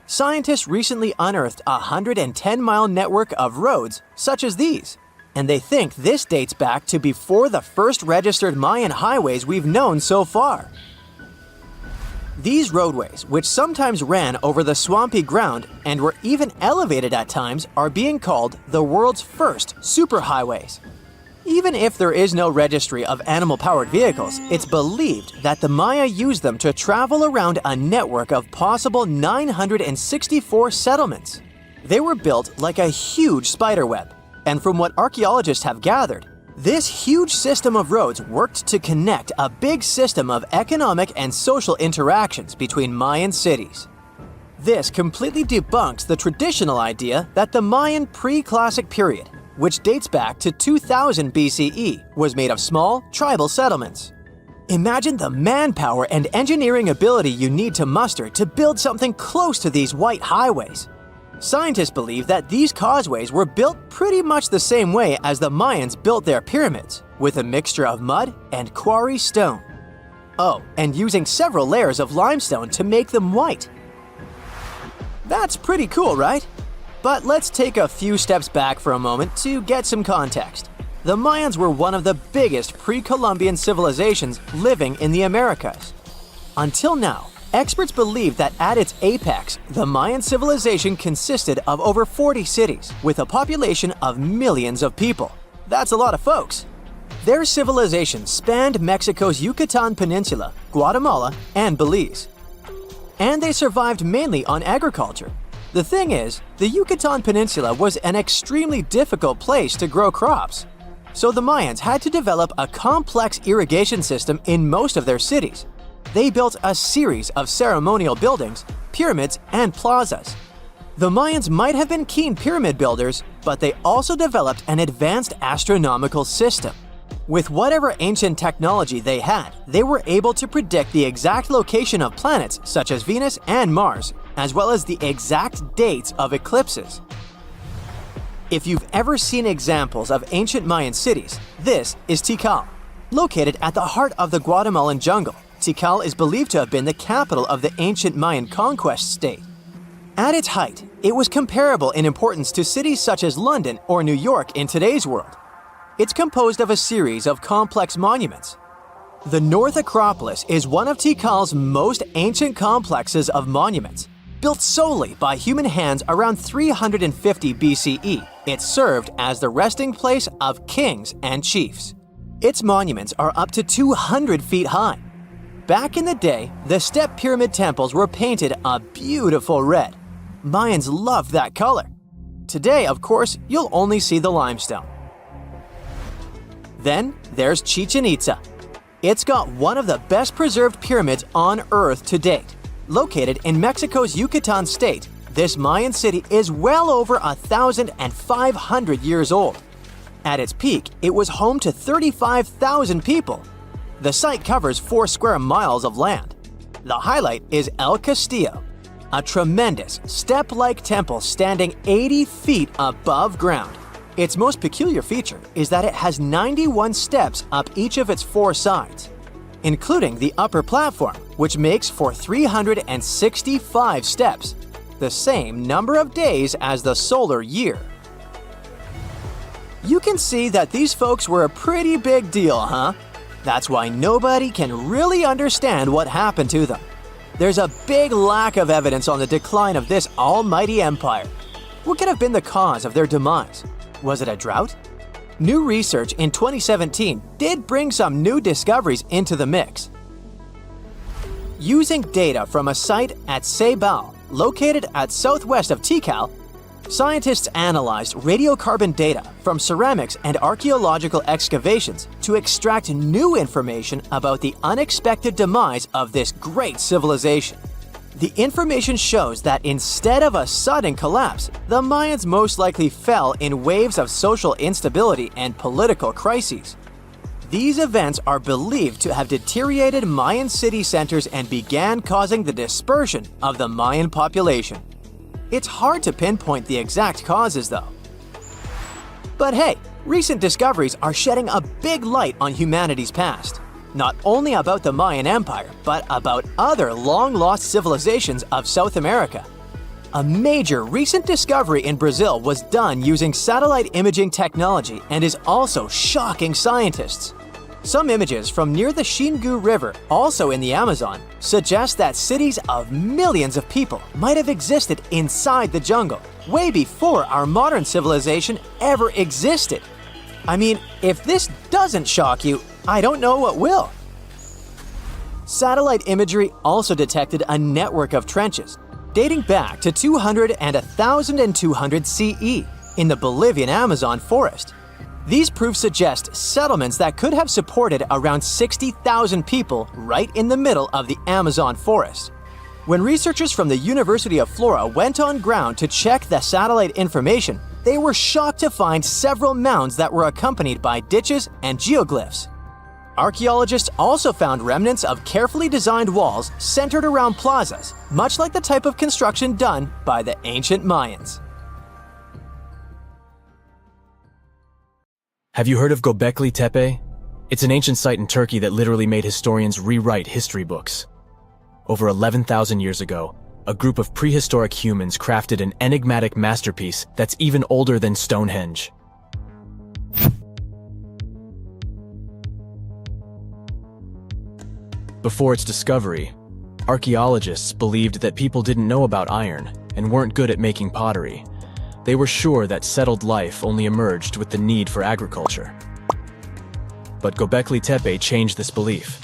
Scientists recently unearthed a 110-mile network of roads such as these, and they think this dates back to before the first registered Mayan highways we've known so far. These roadways, which sometimes ran over the swampy ground and were even elevated at times, are being called the world's first superhighways. Even if there is no registry of animal-powered vehicles, it's believed that the Maya used them to travel around a network of possible 964 settlements. They were built like a huge spiderweb, and from what archaeologists have gathered, this huge system of roads worked to connect a big system of economic and social interactions between Mayan cities. This completely debunks the traditional idea that the Mayan pre-classic period, which dates back to 2000 BCE, was made of small, tribal settlements. Imagine the manpower and engineering ability you need to muster to build something close to these white highways. Scientists believe that these causeways were built pretty much the same way as the Mayans built their pyramids, with a mixture of mud and quarry stone. Oh, and using several layers of limestone to make them white. That's pretty cool, right? But let's take a few steps back for a moment to get some context. The Mayans were one of the biggest pre-Columbian civilizations living in the Americas. Until now, experts believe that at its apex, the Mayan civilization consisted of over 40 cities with a population of millions of people. That's a lot of folks. Their civilization spanned Mexico's Yucatan Peninsula, Guatemala, and Belize. And they survived mainly on agriculture. The thing is, the Yucatan Peninsula was an extremely difficult place to grow crops. So the Mayans had to develop a complex irrigation system in most of their cities. They built a series of ceremonial buildings, pyramids, and plazas. The Mayans might have been keen pyramid builders, but they also developed an advanced astronomical system. With whatever ancient technology they had, they were able to predict the exact location of planets such as Venus and Mars, as well as the exact dates of eclipses. If you've ever seen examples of ancient Mayan cities, this is Tikal. Located at the heart of the Guatemalan jungle, Tikal is believed to have been the capital of the ancient Mayan conquest state. At its height, it was comparable in importance to cities such as London or New York in today's world. It's composed of a series of complex monuments. The North Acropolis is one of Tikal's most ancient complexes of monuments. Built solely by human hands around 350 BCE, it served as the resting place of kings and chiefs. Its monuments are up to 200 feet high. Back in the day, the step pyramid temples were painted a beautiful red. Mayans loved that color. Today, of course, you'll only see the limestone. Then there's Chichen Itza. It's got one of the best preserved pyramids on Earth to date. Located in Mexico's Yucatan state, this Mayan city is well over 1,500 years old. At its peak, it was home to 35,000 people. The site covers 4 square miles of land. The highlight is El Castillo, a tremendous step-like temple standing 80 feet above ground. Its most peculiar feature is that it has 91 steps up each of its 4 sides, including the upper platform, which makes for 365 steps, the same number of days as the solar year. You can see that these folks were a pretty big deal, huh? That's why nobody can really understand what happened to them. There's a big lack of evidence on the decline of this almighty empire. What could have been the cause of their demise? Was it a drought? New research in 2017 did bring some new discoveries into the mix. Using data from a site at Ceibal, located at southwest of Tikal, scientists analyzed radiocarbon data from ceramics and archaeological excavations to extract new information about the unexpected demise of this great civilization. The information shows that instead of a sudden collapse, the Mayans most likely fell in waves of social instability and political crises. These events are believed to have deteriorated Mayan city centers and began causing the dispersion of the Mayan population. It's hard to pinpoint the exact causes, though. But hey, recent discoveries are shedding a big light on humanity's past. Not only about the Mayan Empire, but about other long-lost civilizations of South America. A major recent discovery in Brazil was done using satellite imaging technology and is also shocking scientists. Some images from near the Xingu River, also in the Amazon, suggest that cities of millions of people might have existed inside the jungle, way before our modern civilization ever existed. I mean, if this doesn't shock you, I don't know what will. Satellite imagery also detected a network of trenches dating back to 200 and 1200 CE in the Bolivian Amazon forest. These proofs suggest settlements that could have supported around 60,000 people right in the middle of the Amazon forest. When researchers from the University of Florida went on ground to check the satellite information, they were shocked to find several mounds that were accompanied by ditches and geoglyphs. Archaeologists also found remnants of carefully designed walls centered around plazas, much like the type of construction done by the ancient Mayans. Have you heard of Gobecletepe? It's an ancient site in Turkey that literally made historians rewrite history books. Over 11,000 years ago, a group of prehistoric humans crafted an enigmatic masterpiece that's even older than Stonehenge. Before its discovery, archaeologists believed that people didn't know about iron and weren't good at making pottery. They were sure that settled life only emerged with the need for agriculture. But Gobekli changed this belief.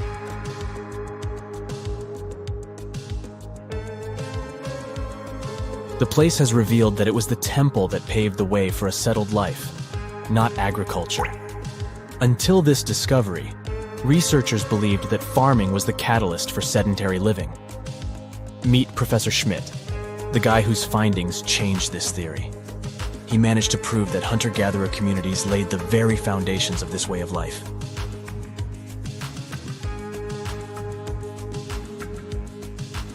The place has revealed that it was the temple that paved the way for a settled life, not agriculture. Until this discovery, researchers believed that farming was the catalyst for sedentary living. Meet Professor Schmidt, the guy whose findings changed this theory. He managed to prove that hunter-gatherer communities laid the very foundations of this way of life.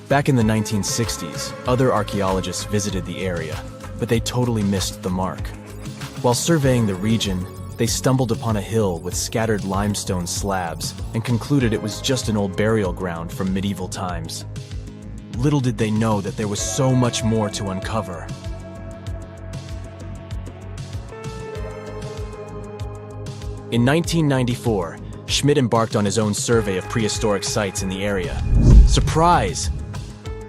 Back in the 1960s, other archaeologists visited the area, but they totally missed the mark. While surveying the region, they stumbled upon a hill with scattered limestone slabs and concluded it was just an old burial ground from medieval times. Little did they know that there was so much more to uncover. In 1994, Schmidt embarked on his own survey of prehistoric sites in the area. Surprise!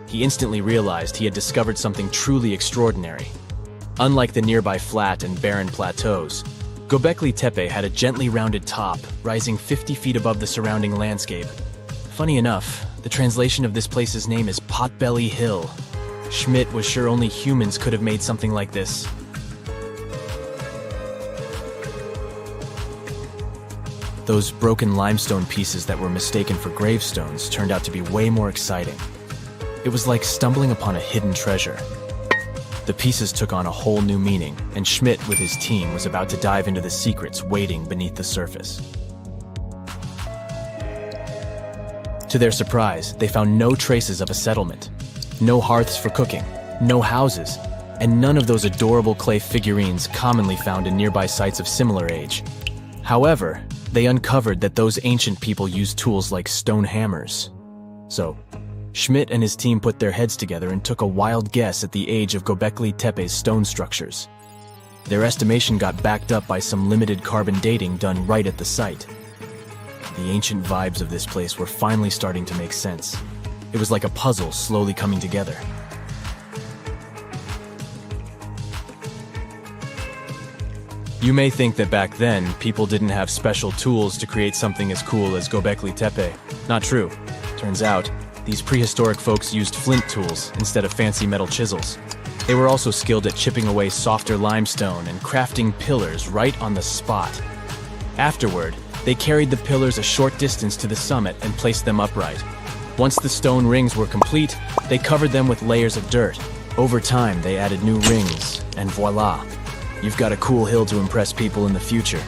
He instantly realized he had discovered something truly extraordinary. Unlike the nearby flat and barren plateaus, Gobecletepe had a gently rounded top, rising 50 feet above the surrounding landscape. Funny enough, the translation of this place's name is Potbelly Hill. Schmidt was sure only humans could have made something like this. Those broken limestone pieces that were mistaken for gravestones turned out to be way more exciting. It was like stumbling upon a hidden treasure. The pieces took on a whole new meaning, and Schmidt with his team was about to dive into the secrets waiting beneath the surface. To their surprise, they found no traces of a settlement. No hearths for cooking, no houses, and none of those adorable clay figurines commonly found in nearby sites of similar age. However, they uncovered that those ancient people used tools like stone hammers. So, Schmidt and his team put their heads together and took a wild guess at the age of Gobekli-Tepe's stone structures. Their estimation got backed up by some limited carbon dating done right at the site. The ancient vibes of this place were finally starting to make sense. It was like a puzzle slowly coming together. You may think that back then, people didn't have special tools to create something as cool as Gobekli Tepe. Not true. Turns out, these prehistoric folks used flint tools instead of fancy metal chisels. They were also skilled at chipping away softer limestone and crafting pillars right on the spot. Afterward, they carried the pillars a short distance to the summit and placed them upright. Once the stone rings were complete, they covered them with layers of dirt. Over time, they added new rings, and voila! You've got a cool hill to impress people in the future.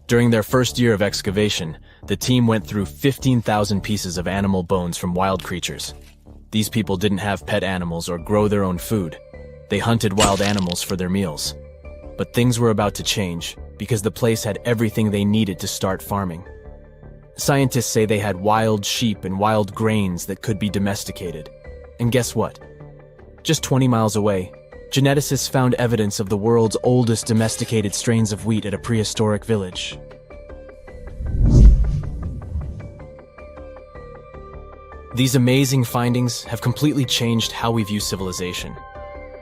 During their first year of excavation, the team went through 15,000 pieces of animal bones from wild creatures. These people didn't have pet animals or grow their own food. They hunted wild animals for their meals. But things were about to change, because the place had everything they needed to start farming. Scientists say they had wild sheep and wild grains that could be domesticated. And guess what? Just 20 miles away, geneticists found evidence of the world's oldest domesticated strains of wheat at a prehistoric village. These amazing findings have completely changed how we view civilization.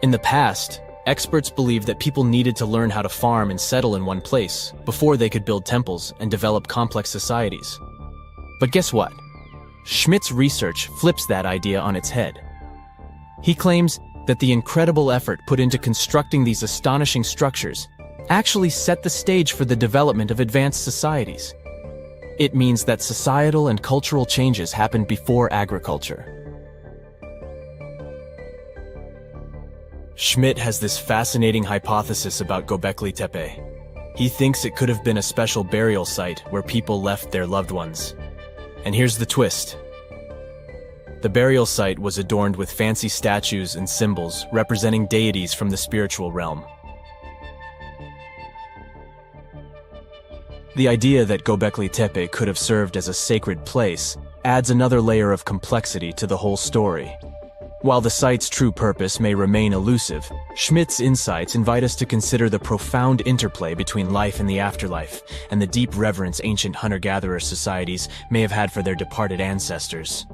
In the past, experts believed that people needed to learn how to farm and settle in one place before they could build temples and develop complex societies. But guess what? Schmidt's research flips that idea on its head. He claims that the incredible effort put into constructing these astonishing structures actually set the stage for the development of advanced societies. It means that societal and cultural changes happened before agriculture. Schmidt has this fascinating hypothesis about Gobekli Tepe. He thinks it could have been a special burial site where people left their loved ones. And here's the twist. The burial site was adorned with fancy statues and symbols representing deities from the spiritual realm. The idea that Gobekli Tepe could have served as a sacred place adds another layer of complexity to the whole story. While the site's true purpose may remain elusive, Schmidt's insights invite us to consider the profound interplay between life and the afterlife, and the deep reverence ancient hunter-gatherer societies may have had for their departed ancestors.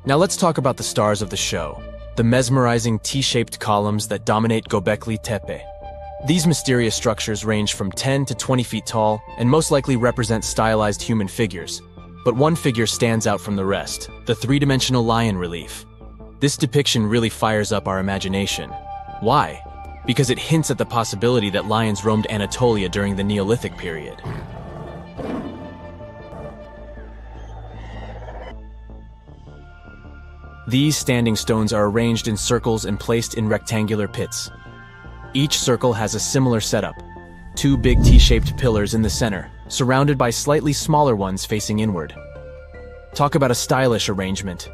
Now let's talk about the stars of the show, the mesmerizing T-shaped columns that dominate Gobekli Tepe. These mysterious structures range from 10 to 20 feet tall and most likely represent stylized human figures. But one figure stands out from the rest, the three-dimensional lion relief. This depiction really fires up our imagination. Why? Because it hints at the possibility that lions roamed Anatolia during the Neolithic period. These standing stones are arranged in circles and placed in rectangular pits. Each circle has a similar setup. Two big T-shaped pillars in the center, surrounded by slightly smaller ones facing inward. Talk about a stylish arrangement.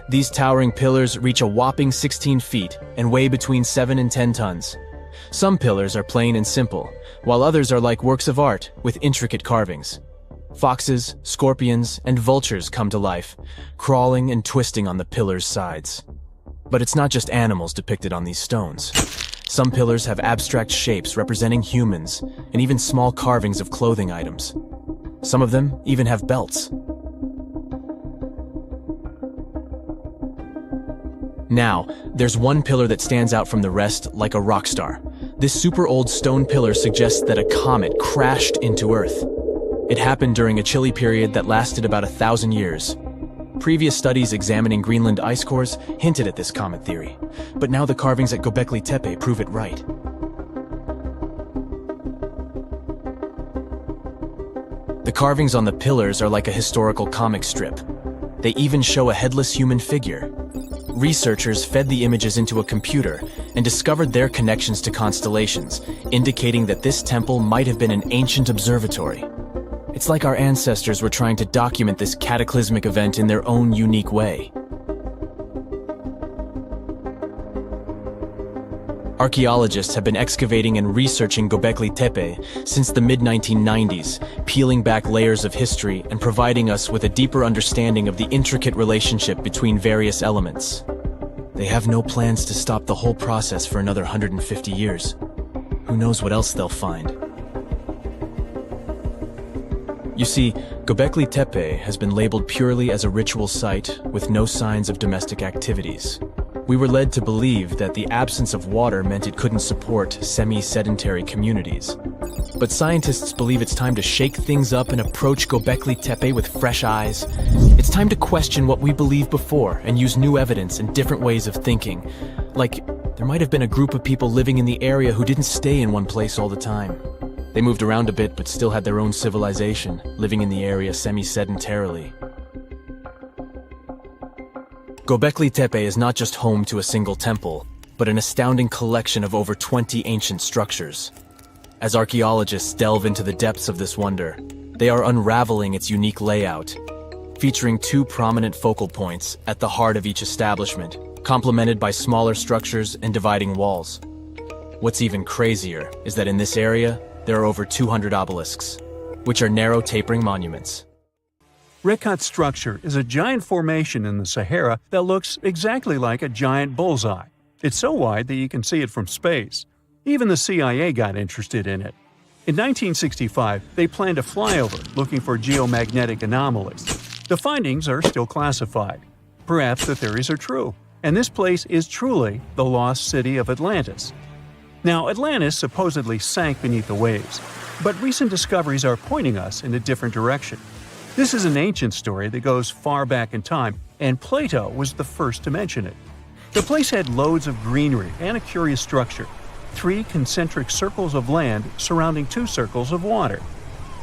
These towering pillars reach a whopping 16 feet and weigh between 7 and 10 tons. Some pillars are plain and simple, while others are like works of art with intricate carvings. Foxes, scorpions, and vultures come to life, crawling and twisting on the pillars' sides. But it's not just animals depicted on these stones. Some pillars have abstract shapes representing humans, and even small carvings of clothing items. Some of them even have belts. Now, there's one pillar that stands out from the rest like a rock star. This super old stone pillar suggests that a comet crashed into Earth. It happened during a chilly period that lasted about 1,000 years. Previous studies examining Greenland ice cores hinted at this comet theory, but now the carvings at Gobecletepe prove it right. The carvings on the pillars are like a historical comic strip. They even show a headless human figure. Researchers fed the images into a computer and discovered their connections to constellations, indicating that this temple might have been an ancient observatory. It's like our ancestors were trying to document this cataclysmic event in their own unique way. Archaeologists have been excavating and researching Gobecletepe since the mid-1990s, peeling back layers of history and providing us with a deeper understanding of the intricate relationship between various elements. They have no plans to stop the whole process for another 150 years. Who knows what else they'll find? You see, Gobekli has been labeled purely as a ritual site with no signs of domestic activities. We were led to believe that the absence of water meant it couldn't support semi-sedentary communities. But scientists believe it's time to shake things up and approach Gobekli with fresh eyes. It's time to question what we believed before and use new evidence and different ways of thinking. Like, there might have been a group of people living in the area who didn't stay in one place all the time. They moved around a bit but still had their own civilization, living in the area semi-sedentarily. Gobekli is not just home to a single temple, but an astounding collection of over 20 ancient structures. As archaeologists delve into the depths of this wonder, they are unraveling its unique layout, featuring two prominent focal points at the heart of each establishment, complemented by smaller structures and dividing walls. What's even crazier is that in this area, there are over 200 obelisks, which are narrow tapering monuments. Rekat structure is a giant formation in the Sahara that looks exactly like a giant bullseye. It's so wide that you can see it from space. Even the CIA got interested in it. In 1965, they planned a flyover looking for geomagnetic anomalies. The findings are still classified. Perhaps the theories are true, and this place is truly the lost city of Atlantis. Now, Atlantis supposedly sank beneath the waves, but recent discoveries are pointing us in a different direction. This is an ancient story that goes far back in time, and Plato was the first to mention it. The place had loads of greenery and a curious structure: 3 concentric circles of land surrounding 2 circles of water.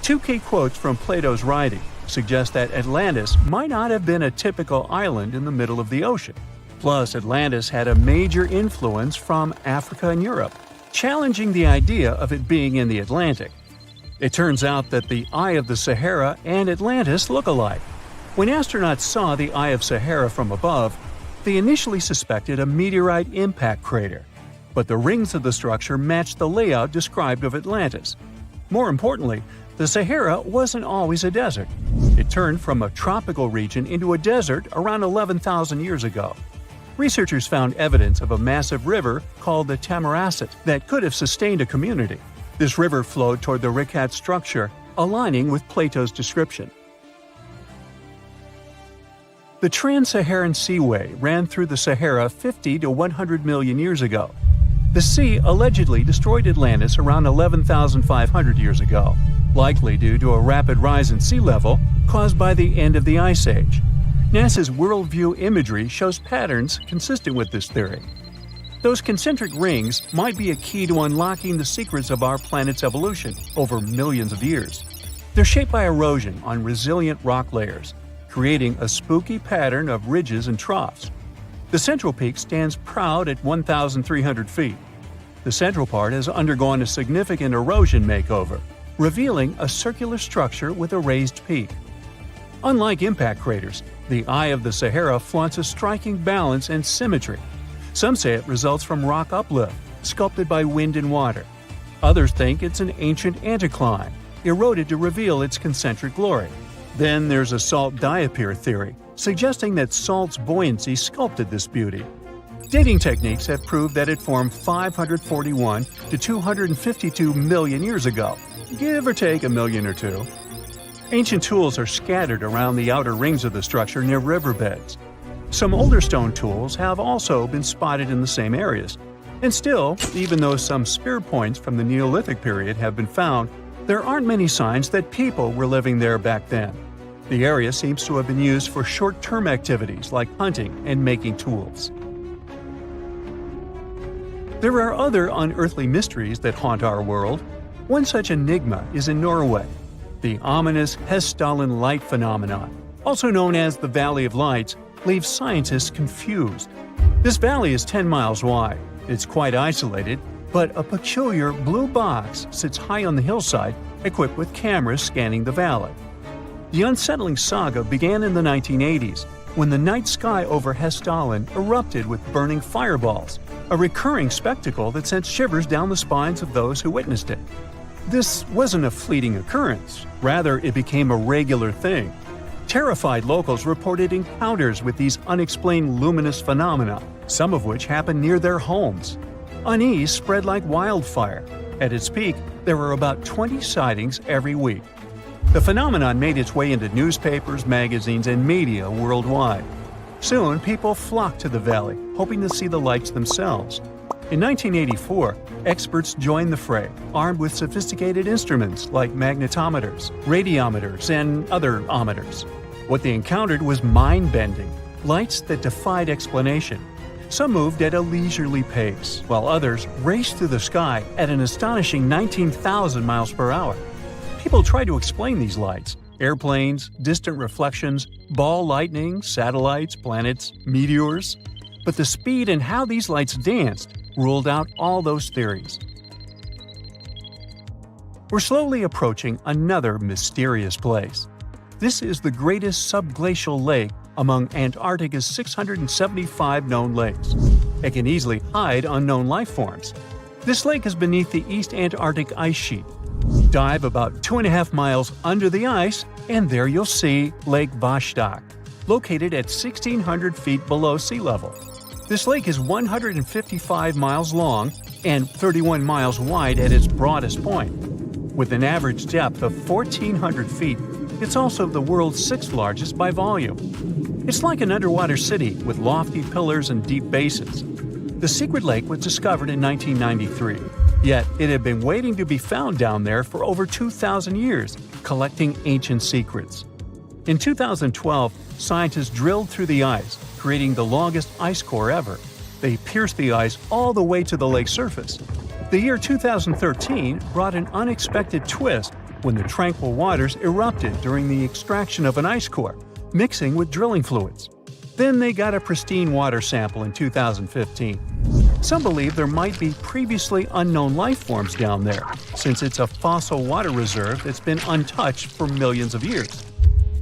2 key quotes from Plato's writing suggest that Atlantis might not have been a typical island in the middle of the ocean. Plus, Atlantis had a major influence from Africa and Europe, challenging the idea of it being in the Atlantic. It turns out that the Eye of the Sahara and Atlantis look alike. When astronauts saw the Eye of Sahara from above, they initially suspected a meteorite impact crater, but the rings of the structure matched the layout described of Atlantis. More importantly, the Sahara wasn't always a desert. It turned from a tropical region into a desert around 11,000 years ago. Researchers found evidence of a massive river called the Tamaracet that could have sustained a community. This river flowed toward the Rekat structure, aligning with Plato's description. The Trans-Saharan Seaway ran through the Sahara 50 to 100 million years ago. The sea allegedly destroyed Atlantis around 11,500 years ago, likely due to a rapid rise in sea level caused by the end of the Ice Age. NASA's worldview imagery shows patterns consistent with this theory. Those concentric rings might be a key to unlocking the secrets of our planet's evolution over millions of years. They're shaped by erosion on resilient rock layers, creating a spooky pattern of ridges and troughs. The central peak stands proud at 1,300 feet. The central part has undergone a significant erosion makeover, revealing a circular structure with a raised peak. Unlike impact craters, the Eye of the Sahara flaunts a striking balance and symmetry. Some say it results from rock uplift, sculpted by wind and water. Others think it's an ancient anticline, eroded to reveal its concentric glory. Then there's a salt diapir theory, suggesting that salt's buoyancy sculpted this beauty. Dating techniques have proved that it formed 541 to 252 million years ago, give or take a million or two. Ancient tools are scattered around the outer rings of the structure near riverbeds. Some older stone tools have also been spotted in the same areas. And still, even though some spear points from the Neolithic period have been found, there aren't many signs that people were living there back then. The area seems to have been used for short-term activities like hunting and making tools. There are other unearthly mysteries that haunt our world. One such enigma is in Norway, the ominous Hessdalen light phenomenon, also known as the Valley of Lights, leaves scientists confused. This valley is 10 miles wide. It's quite isolated, but a peculiar blue box sits high on the hillside, equipped with cameras scanning the valley. The unsettling saga began in the 1980s, when the night sky over Hessdalen erupted with burning fireballs, a recurring spectacle that sent shivers down the spines of those who witnessed it. This wasn't a fleeting occurrence, rather it became a regular thing. Terrified locals reported encounters with these unexplained luminous phenomena, some of which happened near their homes. Unease spread like wildfire. At its peak, there were about 20 sightings every week. The phenomenon made its way into newspapers, magazines, and media worldwide. Soon, people flocked to the valley, hoping to see the lights themselves. In 1984, experts joined the fray, armed with sophisticated instruments like magnetometers, radiometers, and other ometers. What they encountered was mind-bending, lights that defied explanation. Some moved at a leisurely pace, while others raced through the sky at an astonishing 19,000 miles per hour. People tried to explain these lights: airplanes, distant reflections, ball lightning, satellites, planets, meteors. But the speed and how these lights danced ruled out all those theories. We're slowly approaching another mysterious place. This is the greatest subglacial lake among Antarctica's 675 known lakes. It can easily hide unknown life forms. This lake is beneath the East Antarctic ice sheet. Dive about 2.5 miles under the ice, and there you'll see Lake Vostok, located at 1,600 feet below sea level. This lake is 155 miles long and 31 miles wide at its broadest point. With an average depth of 1,400 feet, it's also the world's sixth largest by volume. It's like an underwater city with lofty pillars and deep basins. The secret lake was discovered in 1993, yet it had been waiting to be found down there for over 2,000 years, collecting ancient secrets. In 2012, scientists drilled through the ice, creating the longest ice core ever. They pierced the ice all the way to the lake's surface. The year 2013 brought an unexpected twist when the tranquil waters erupted during the extraction of an ice core, mixing with drilling fluids. Then they got a pristine water sample in 2015. Some believe there might be previously unknown life forms down there, since it's a fossil water reserve that's been untouched for millions of years.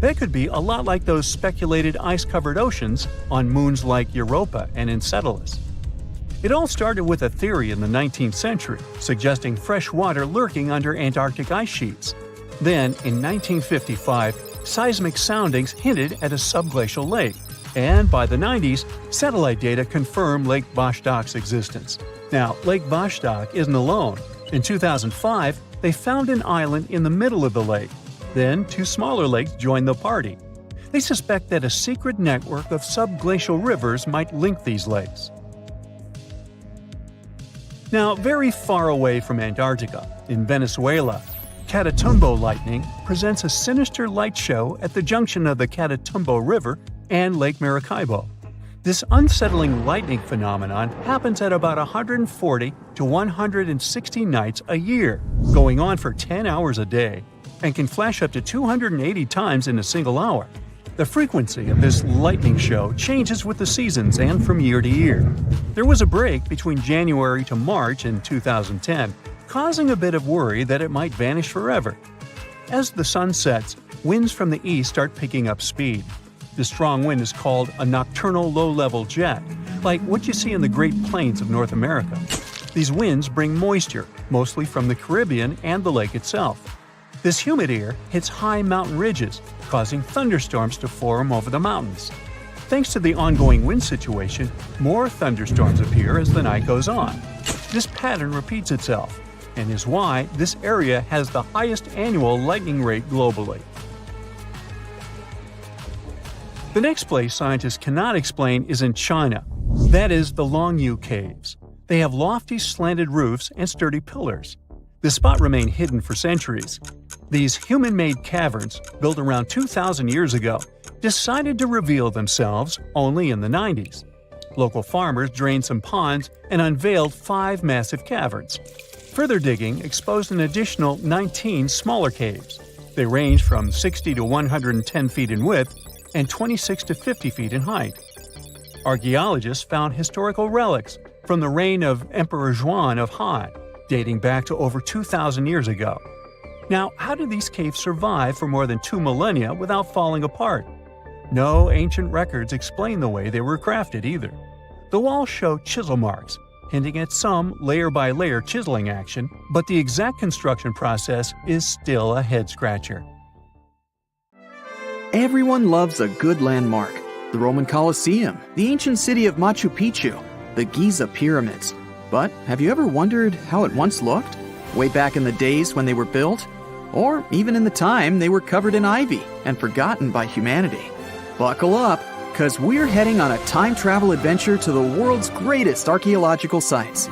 That could be a lot like those speculated ice-covered oceans on moons like Europa and Enceladus. It all started with a theory in the 19th century, suggesting fresh water lurking under Antarctic ice sheets. Then, in 1955, seismic soundings hinted at a subglacial lake, and by the 90s, satellite data confirmed Lake Vostok's existence. Now, Lake Vostok isn't alone. In 2005, they found an island in the middle of the lake. Then, two smaller lakes joined the party. They suspect that a secret network of subglacial rivers might link these lakes. Now, very far away from Antarctica, in Venezuela, Katatumbo lightning presents a sinister light show at the junction of the Katatumbo River and Lake Maracaibo. This unsettling lightning phenomenon happens at about 140 to 160 nights a year, going on for 10 hours a day, and can flash up to 280 times in a single hour. The frequency of this lightning show changes with the seasons and from year to year. There was a break between January to March in 2010, causing a bit of worry that it might vanish forever. As the sun sets, winds from the east start picking up speed. The strong wind is called a nocturnal low-level jet, like what you see in the Great Plains of North America. These winds bring moisture, mostly from the Caribbean and the lake itself. This humid air hits high mountain ridges, causing thunderstorms to form over the mountains. Thanks to the ongoing wind situation, more thunderstorms appear as the night goes on. This pattern repeats itself, and is why this area has the highest annual lightning rate globally. The next place scientists cannot explain is in China. That is the Longyu Caves. They have lofty slanted roofs and sturdy pillars. The spot remained hidden for centuries. These human-made caverns, built around 2,000 years ago, decided to reveal themselves only in the 90s. Local farmers drained some ponds and unveiled 5 massive caverns. Further digging exposed an additional 19 smaller caves. They range from 60 to 110 feet in width and 26 to 50 feet in height. Archaeologists found historical relics from the reign of Emperor Zhuan of Han, dating back to over 2,000 years ago. Now, how did these caves survive for more than 2 millennia without falling apart? No ancient records explain the way they were crafted either. The walls show chisel marks, hinting at some layer-by-layer chiseling action, but the exact construction process is still a head-scratcher. Everyone loves a good landmark. The Roman Colosseum, the ancient city of Machu Picchu, the Giza pyramids. But have you ever wondered how it once looked? Way back in the days when they were built? Or even in the time they were covered in ivy and forgotten by humanity? Buckle up, because we're heading on a time travel adventure to the world's greatest archaeological sites.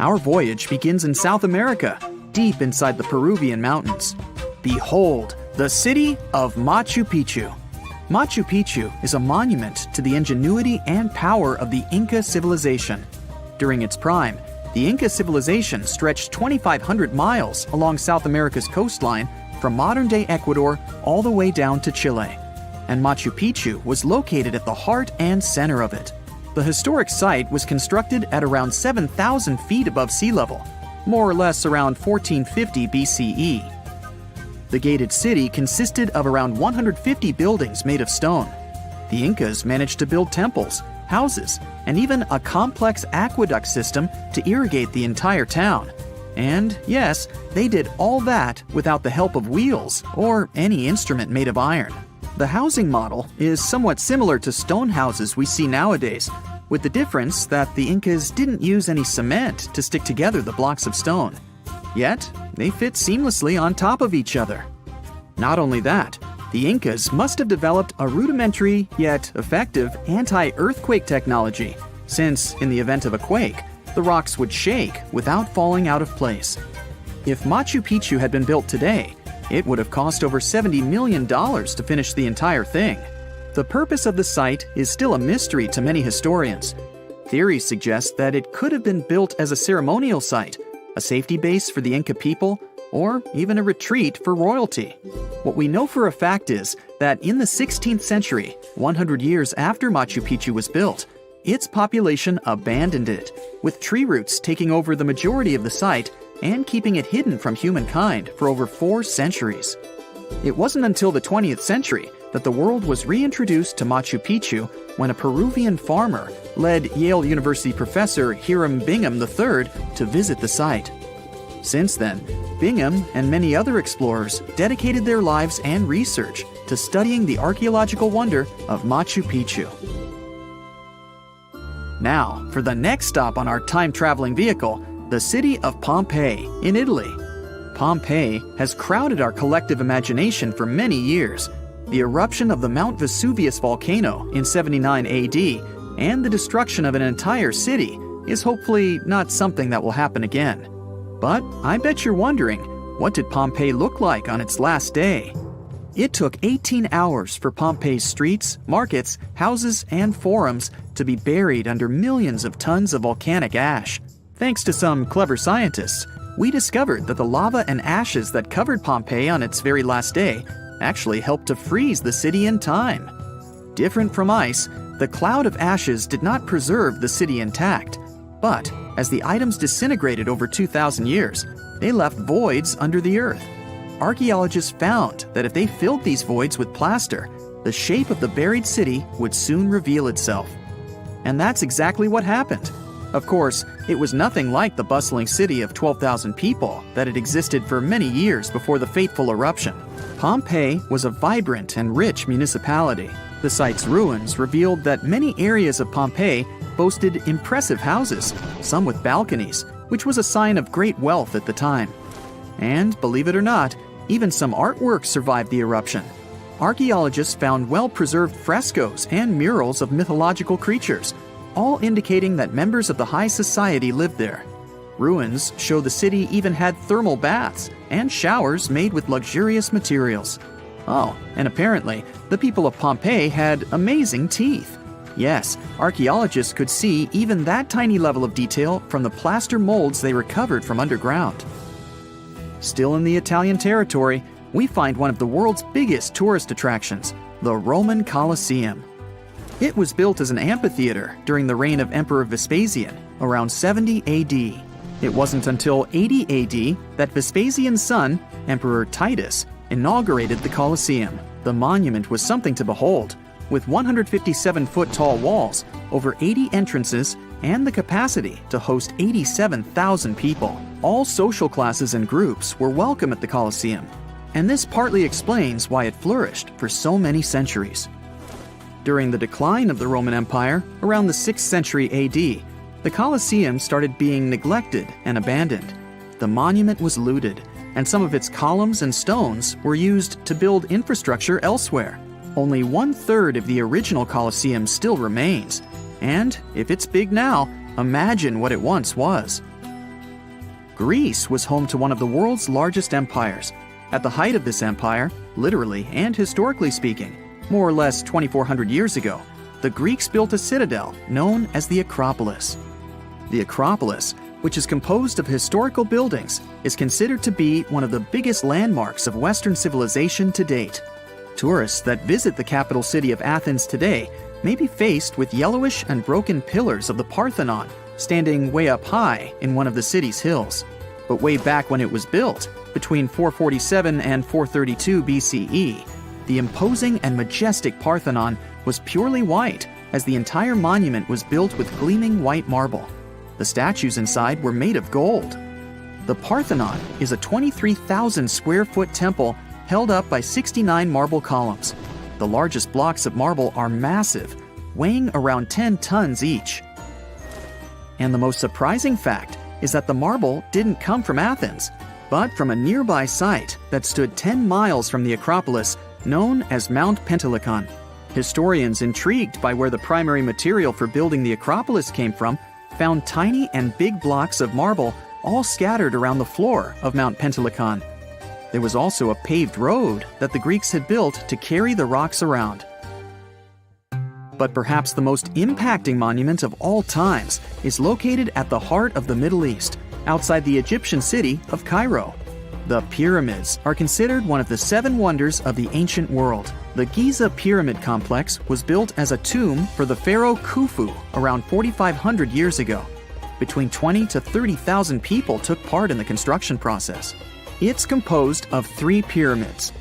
Our voyage begins in South America, deep inside the Peruvian mountains. Behold, the city of Machu Picchu. Machu Picchu is a monument to the ingenuity and power of the Inca civilization. During its prime, the Inca civilization stretched 2,500 miles along South America's coastline from modern-day Ecuador all the way down to Chile. And Machu Picchu was located at the heart and center of it. The historic site was constructed at around 7,000 feet above sea level, more or less around 1450 BCE. The gated city consisted of around 150 buildings made of stone. The Incas managed to build temples, houses, and even a complex aqueduct system to irrigate the entire town. And yes, they did all that without the help of wheels or any instrument made of iron. The housing model is somewhat similar to stone houses we see nowadays, with the difference that the Incas didn't use any cement to stick together the blocks of stone. Yet, they fit seamlessly on top of each other. Not only that, the Incas must have developed a rudimentary yet effective anti-earthquake technology, since, in the event of a quake, the rocks would shake without falling out of place. If Machu Picchu had been built today, it would have cost over $70 million to finish the entire thing. The purpose of the site is still a mystery to many historians. Theories suggest that it could have been built as a ceremonial site, a safety base for the Inca people, or even a retreat for royalty. What we know for a fact is that in the 16th century, 100 years after Machu Picchu was built, its population abandoned it, with tree roots taking over the majority of the site and keeping it hidden from humankind for over 4 centuries. It wasn't until the 20th century that the world was reintroduced to Machu Picchu when a Peruvian farmer led Yale University professor Hiram Bingham III to visit the site. Since then, Bingham and many other explorers dedicated their lives and research to studying the archaeological wonder of Machu Picchu. Now, for the next stop on our time-traveling vehicle, the city of Pompeii in Italy. Pompeii has crowded our collective imagination for many years. The eruption of the Mount Vesuvius volcano in 79 AD and the destruction of an entire city is hopefully not something that will happen again. But I bet you're wondering, what did Pompeii look like on its last day? It took 18 hours for Pompeii's streets, markets, houses, and forums to be buried under millions of tons of volcanic ash. Thanks to some clever scientists, we discovered that the lava and ashes that covered Pompeii on its very last day actually helped to freeze the city in time. Different from ice, the cloud of ashes did not preserve the city intact, but as the items disintegrated over 2,000 years, they left voids under the earth. Archaeologists found that if they filled these voids with plaster, the shape of the buried city would soon reveal itself. And that's exactly what happened. Of course, it was nothing like the bustling city of 12,000 people that had existed for many years before the fateful eruption. Pompeii was a vibrant and rich municipality. The site's ruins revealed that many areas of Pompeii boasted impressive houses, some with balconies, which was a sign of great wealth at the time. And, believe it or not, even some artwork survived the eruption. Archaeologists found well-preserved frescoes and murals of mythological creatures, all indicating that members of the high society lived there. Ruins show the city even had thermal baths and showers made with luxurious materials. Oh, and apparently, the people of Pompeii had amazing teeth. Yes, archaeologists could see even that tiny level of detail from the plaster molds they recovered from underground. Still in the Italian territory, we find one of the world's biggest tourist attractions, the Roman Colosseum. It was built as an amphitheater during the reign of Emperor Vespasian, around 70 AD. It wasn't until 80 AD that Vespasian's son, Emperor Titus, inaugurated the Colosseum. The monument was something to behold, with 157-foot-tall walls, over 80 entrances, and the capacity to host 87,000 people. All social classes and groups were welcome at the Colosseum, and this partly explains why it flourished for so many centuries. During the decline of the Roman Empire, around the 6th century AD, the Colosseum started being neglected and abandoned. The monument was looted, and some of its columns and stones were used to build infrastructure elsewhere. Only 1/3 of the original Colosseum still remains, and if it's big now, imagine what it once was. Greece was home to one of the world's largest empires. At the height of this empire, literally and historically speaking, more or less 2,400 years ago, the Greeks built a citadel known as the Acropolis. The Acropolis, which is composed of historical buildings, is considered to be one of the biggest landmarks of Western civilization to date. Tourists that visit the capital city of Athens today may be faced with yellowish and broken pillars of the Parthenon standing way up high in one of the city's hills. But way back when it was built, between 447 and 432 BCE, the imposing and majestic Parthenon was purely white, as the entire monument was built with gleaming white marble. The statues inside were made of gold. The Parthenon is a 23,000 square foot temple held up by 69 marble columns. The largest blocks of marble are massive, weighing around 10 tons each. And the most surprising fact is that the marble didn't come from Athens, but from a nearby site that stood 10 miles from the Acropolis, known as Mount Pentelicon. Historians intrigued by where the primary material for building the Acropolis came from found tiny and big blocks of marble all scattered around the floor of Mount Pentelicon. There was also a paved road that the Greeks had built to carry the rocks around. But perhaps the most impacting monument of all times is located at the heart of the Middle East, outside the Egyptian city of Cairo. The pyramids are considered one of the 7 wonders of the ancient world. The Giza Pyramid Complex was built as a tomb for the pharaoh Khufu around 4,500 years ago. Between 20 to 30,000 people took part in the construction process. It's composed of 3 pyramids.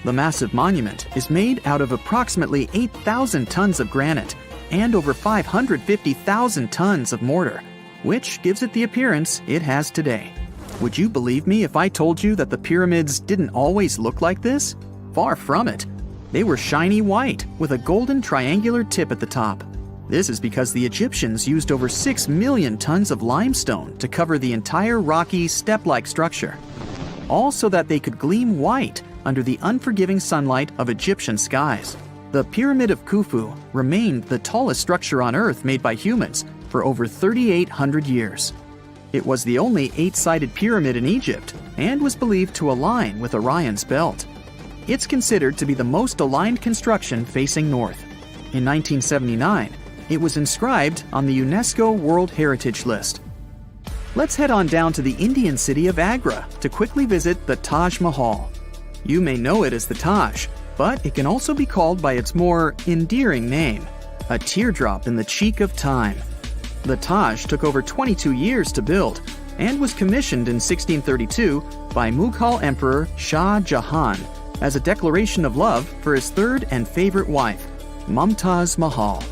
The massive monument is made out of approximately 8,000 tons of granite and over 550,000 tons of mortar, which gives it the appearance it has today. Would you believe me if I told you that the pyramids didn't always look like this? Far from it. They were shiny white with a golden triangular tip at the top. This is because the Egyptians used over 6 million tons of limestone to cover the entire rocky, step-like structure, all so that they could gleam white under the unforgiving sunlight of Egyptian skies. The Pyramid of Khufu remained the tallest structure on Earth made by humans for over 3,800 years. It was the only 8-sided pyramid in Egypt and was believed to align with Orion's belt. It's considered to be the most aligned construction facing north. In 1979, it was inscribed on the UNESCO World Heritage List. Let's head on down to the Indian city of Agra to quickly visit the Taj Mahal. You may know it as the Taj, but it can also be called by its more endearing name, a teardrop in the cheek of time. The Taj took over 22 years to build and was commissioned in 1632 by Mughal Emperor Shah Jahan as a declaration of love for his third and favorite wife, Mumtaz Mahal.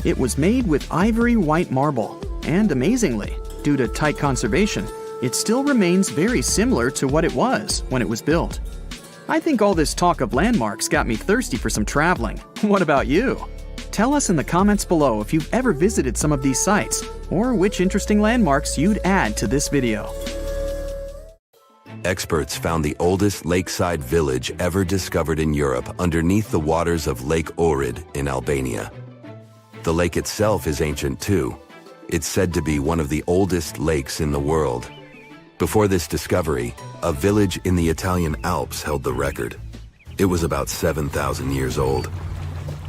It was made with ivory white marble, and amazingly, due to tight conservation, it still remains very similar to what it was when it was built. I think all this talk of landmarks got me thirsty for some traveling. What about you? Tell us in the comments below if you've ever visited some of these sites, or which interesting landmarks you'd add to this video. Experts found the oldest lakeside village ever discovered in Europe underneath the waters of Lake Ohrid in Albania. The lake itself is ancient too. It's said to be one of the oldest lakes in the world. Before this discovery, a village in the Italian Alps held the record. It was about 7,000 years old.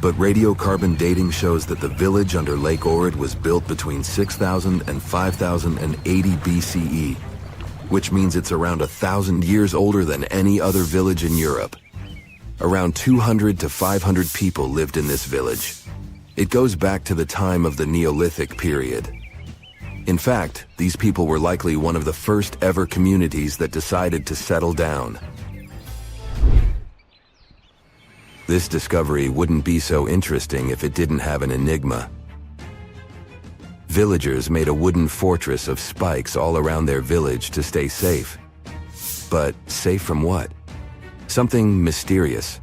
But radiocarbon dating shows that the village under Lake Ohrid was built between 6,000 and 5,080 BCE, which means it's around 1,000 years older than any other village in Europe. Around 200 to 500 people lived in this village. It goes back to the time of the Neolithic period. In fact, these people were likely one of the first ever communities that decided to settle down. This discovery wouldn't be so interesting if it didn't have an enigma. Villagers made a wooden fortress of spikes all around their village to stay safe. But safe from what? Something mysterious.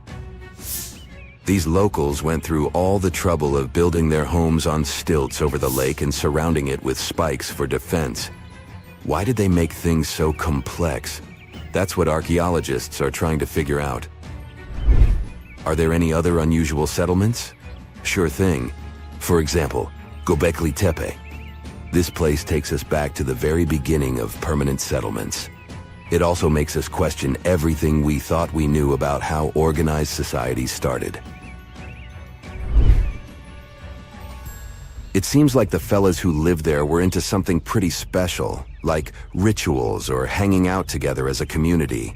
These locals went through all the trouble of building their homes on stilts over the lake and surrounding it with spikes for defense. Why did they make things so complex? That's what archaeologists are trying to figure out. Are there any other unusual settlements? Sure thing. For example, Gobecletepe. This place takes us back to the very beginning of permanent settlements. It also makes us question everything we thought we knew about how organized society started. It seems like the fellas who lived there were into something pretty special, like rituals or hanging out together as a community.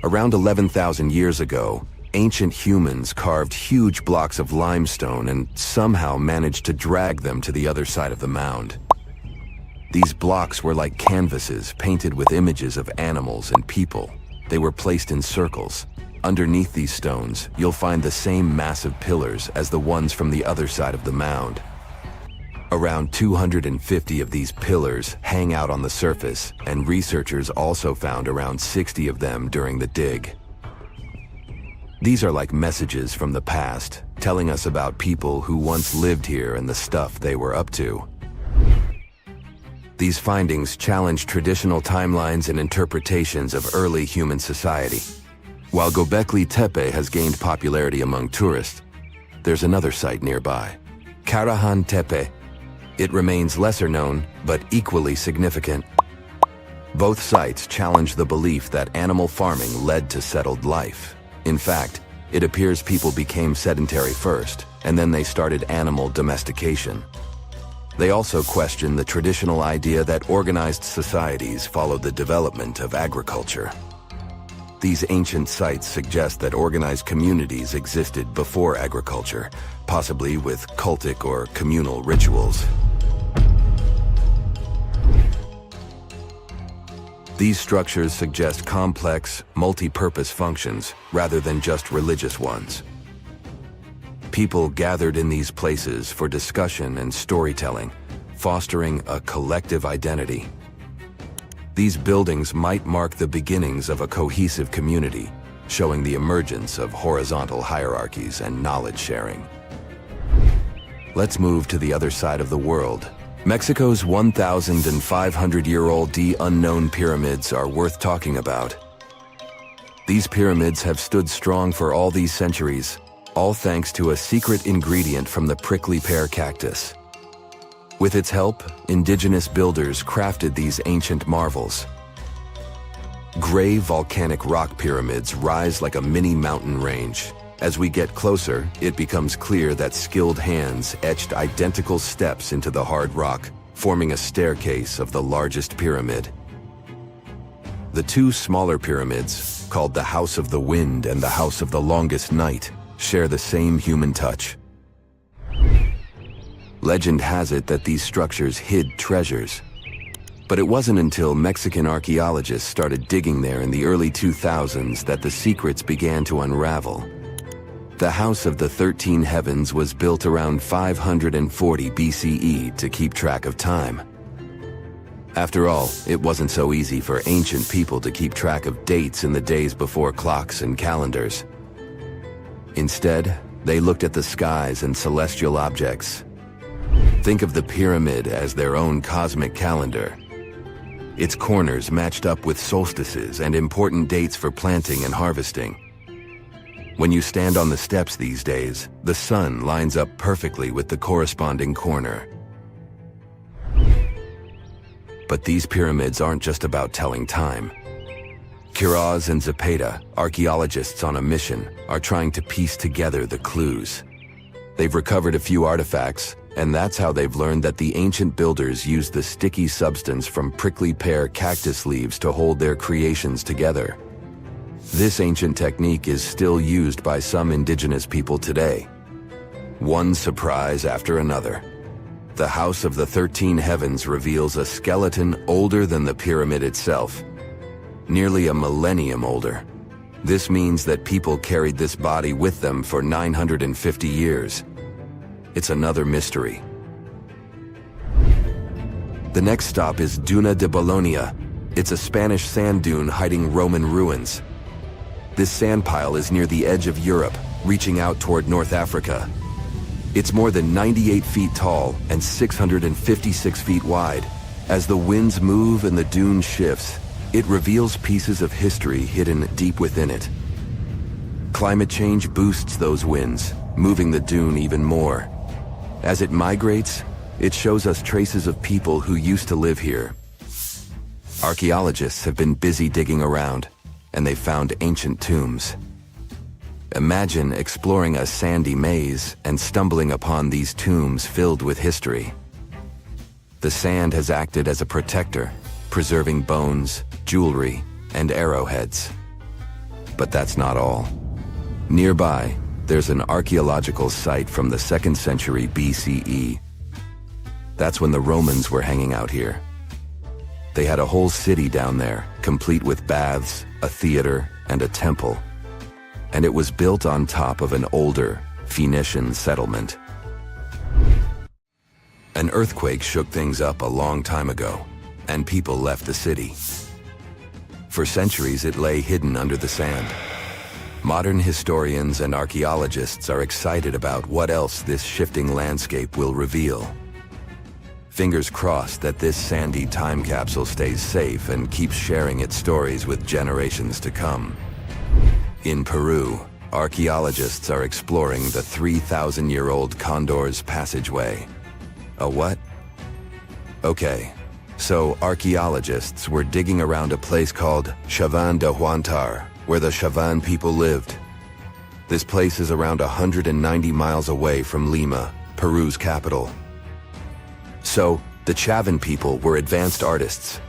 Around 11,000 years ago, ancient humans carved huge blocks of limestone and somehow managed to drag them to the other side of the mound. These blocks were like canvases painted with images of animals and people. They were placed in circles. Underneath these stones, you'll find the same massive pillars as the ones from the other side of the mound. Around 250 of these pillars hang out on the surface, and researchers also found around 60 of them during the dig. These are like messages from the past, telling us about people who once lived here and the stuff they were up to. These findings challenge traditional timelines and interpretations of early human society. While Gobekli Tepe has gained popularity among tourists, there's another site nearby, Karahan Tepe. It remains lesser known, but equally significant. Both sites challenge the belief that animal farming led to settled life. In fact, it appears people became sedentary first, and then they started animal domestication. They also question the traditional idea that organized societies followed the development of agriculture. These ancient sites suggest that organized communities existed before agriculture, possibly with cultic or communal rituals. These structures suggest complex, multi-purpose functions rather than just religious ones. People gathered in these places for discussion and storytelling, fostering a collective identity. These buildings might mark the beginnings of a cohesive community, showing the emergence of horizontal hierarchies and knowledge sharing. Let's move to the other side of the world. Mexico's 1,500-year-old unknown pyramids are worth talking about. These pyramids have stood strong for all these centuries, all thanks to a secret ingredient from the prickly pear cactus. With its help, indigenous builders crafted these ancient marvels. Gray volcanic rock pyramids rise like a mini mountain range. As we get closer, it becomes clear that skilled hands etched identical steps into the hard rock, forming a staircase of the largest pyramid. The two smaller pyramids, called the House of the Wind and the House of the Longest Night, share the same human touch. Legend has it that these structures hid treasures. But it wasn't until Mexican archaeologists started digging there in the early 2000s that the secrets began to unravel. The House of the 13 Heavens was built around 540 BCE to keep track of time. After all, it wasn't so easy for ancient people to keep track of dates in the days before clocks and calendars. Instead, they looked at the skies and celestial objects. Think of the pyramid as their own cosmic calendar. Its corners matched up with solstices and important dates for planting and harvesting. When you stand on the steps these days, the sun lines up perfectly with the corresponding corner. But these pyramids aren't just about telling time. Quiroz and Zepeda, archaeologists on a mission, are trying to piece together the clues. They've recovered a few artifacts, and that's how they've learned that the ancient builders used the sticky substance from prickly pear cactus leaves to hold their creations together. This ancient technique is still used by some indigenous people today. One surprise after another. The House of the 13 Heavens reveals a skeleton older than the pyramid itself, nearly a millennium older. This means that people carried this body with them for 950 years. It's another mystery. The next stop is Duna Dealonia. It's a Spanish sand dune hiding Roman ruins. This sand pile is near the edge of Europe, reaching out toward North Africa. It's more than 98 feet tall and 656 feet wide. As the winds move and the dune shifts, it reveals pieces of history hidden deep within it. Climate change boosts those winds, moving the dune even more. As it migrates, it shows us traces of people who used to live here. Archaeologists have been busy digging around, and they found ancient tombs. Imagine exploring a sandy maze and stumbling upon these tombs filled with history. The sand has acted as a protector, preserving bones, jewelry, and arrowheads. But that's not all. Nearby, there's an archaeological site from the 2nd century BCE. That's when the Romans were hanging out here. They had a whole city down there, complete with baths, a theater, and a temple. And it was built on top of an older Phoenician settlement. An earthquake shook things up a long time ago, and people left the city. For centuries, it lay hidden under the sand. Modern historians and archaeologists are excited about what else this shifting landscape will reveal. Fingers crossed that this sandy time capsule stays safe and keeps sharing its stories with generations to come. In Peru, archaeologists are exploring the 3,000-year-old condor's passageway. A what? Okay, so archaeologists were digging around a place called Chavan de Huantar, where the Chavan people lived. This place is around 190 miles away from Lima, Peru's capital. So, the Chavan people were advanced artists.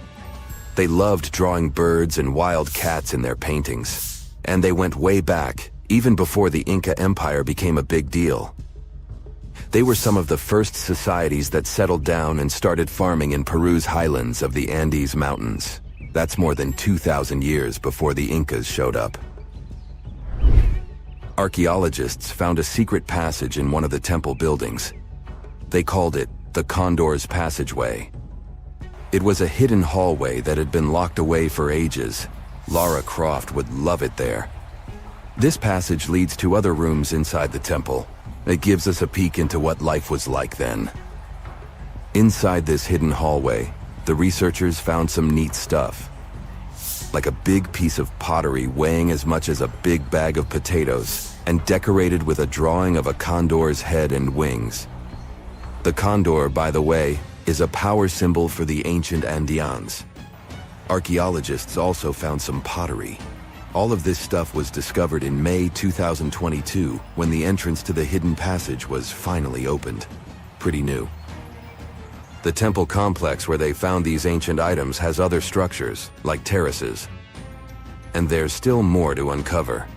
They loved drawing birds and wild cats in their paintings, and they went way back, even before the Inca Empire became a big deal. They were some of the first societies that settled down and started farming in Peru's highlands of the Andes Mountains. That's more than 2,000 years before the Incas showed up. Archaeologists found a secret passage in one of the temple buildings. They called it the Condor's Passageway. It was a hidden hallway that had been locked away for ages. Lara Croft would love it there. This passage leads to other rooms inside the temple. It gives us a peek into what life was like then. Inside this hidden hallway, the researchers found some neat stuff. Like a big piece of pottery weighing as much as a big bag of potatoes and decorated with a drawing of a condor's head and wings. The condor, by the way, is a power symbol for the ancient Andeans. Archaeologists also found some pottery. All of this stuff was discovered in May 2022 when the entrance to the hidden passage was finally opened. Pretty new. The temple complex where they found these ancient items has other structures, like terraces. And there's still more to uncover.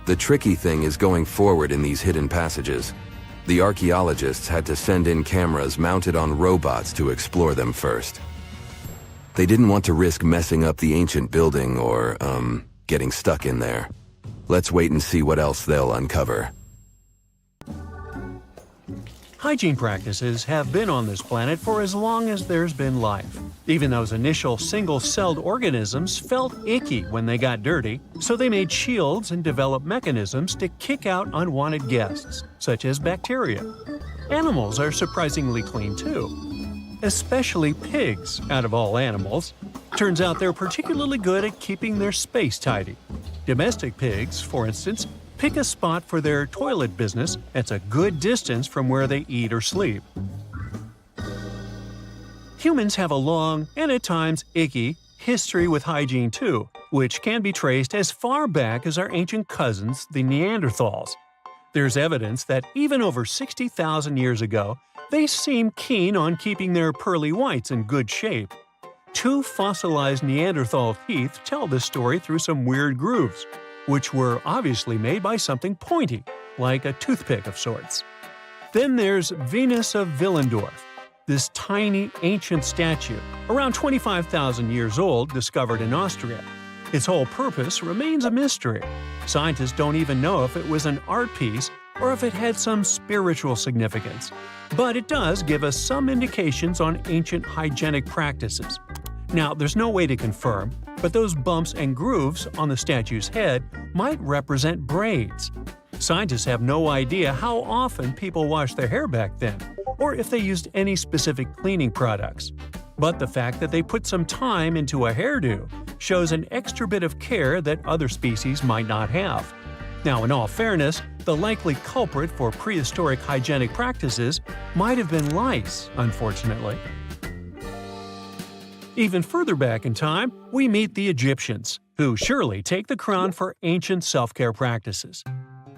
The tricky thing is going forward in these hidden passages. The archaeologists had to send in cameras mounted on robots to explore them first. They didn't want to risk messing up the ancient building or, getting stuck in there. Let's wait and see what else they'll uncover. Hygiene practices have been on this planet for as long as there's been life. Even those initial single-celled organisms felt icky when they got dirty, so they made shields and developed mechanisms to kick out unwanted guests, such as bacteria. Animals are surprisingly clean too, especially pigs, out of all animals. Turns out they're particularly good at keeping their space tidy. Domestic pigs, for instance, pick a spot for their toilet business that's a good distance from where they eat or sleep. Humans have a long, and at times icky, history with hygiene too, which can be traced as far back as our ancient cousins, the Neanderthals. There's evidence that even over 60,000 years ago, they seemed keen on keeping their pearly whites in good shape. 2 fossilized Neanderthal teeth tell this story through some weird grooves, which were obviously made by something pointy, like a toothpick of sorts. Then there's Venus of Willendorf, this tiny ancient statue, around 25,000 years old, discovered in Austria. Its whole purpose remains a mystery. Scientists don't even know if it was an art piece or if it had some spiritual significance. But it does give us some indications on ancient hygienic practices. Now, there's no way to confirm, but those bumps and grooves on the statue's head might represent braids. Scientists have no idea how often people washed their hair back then, or if they used any specific cleaning products. But the fact that they put some time into a hairdo shows an extra bit of care that other species might not have. Now, in all fairness, the likely culprit for prehistoric hygienic practices might have been lice, unfortunately. Even further back in time, we meet the Egyptians, who surely take the crown for ancient self-care practices.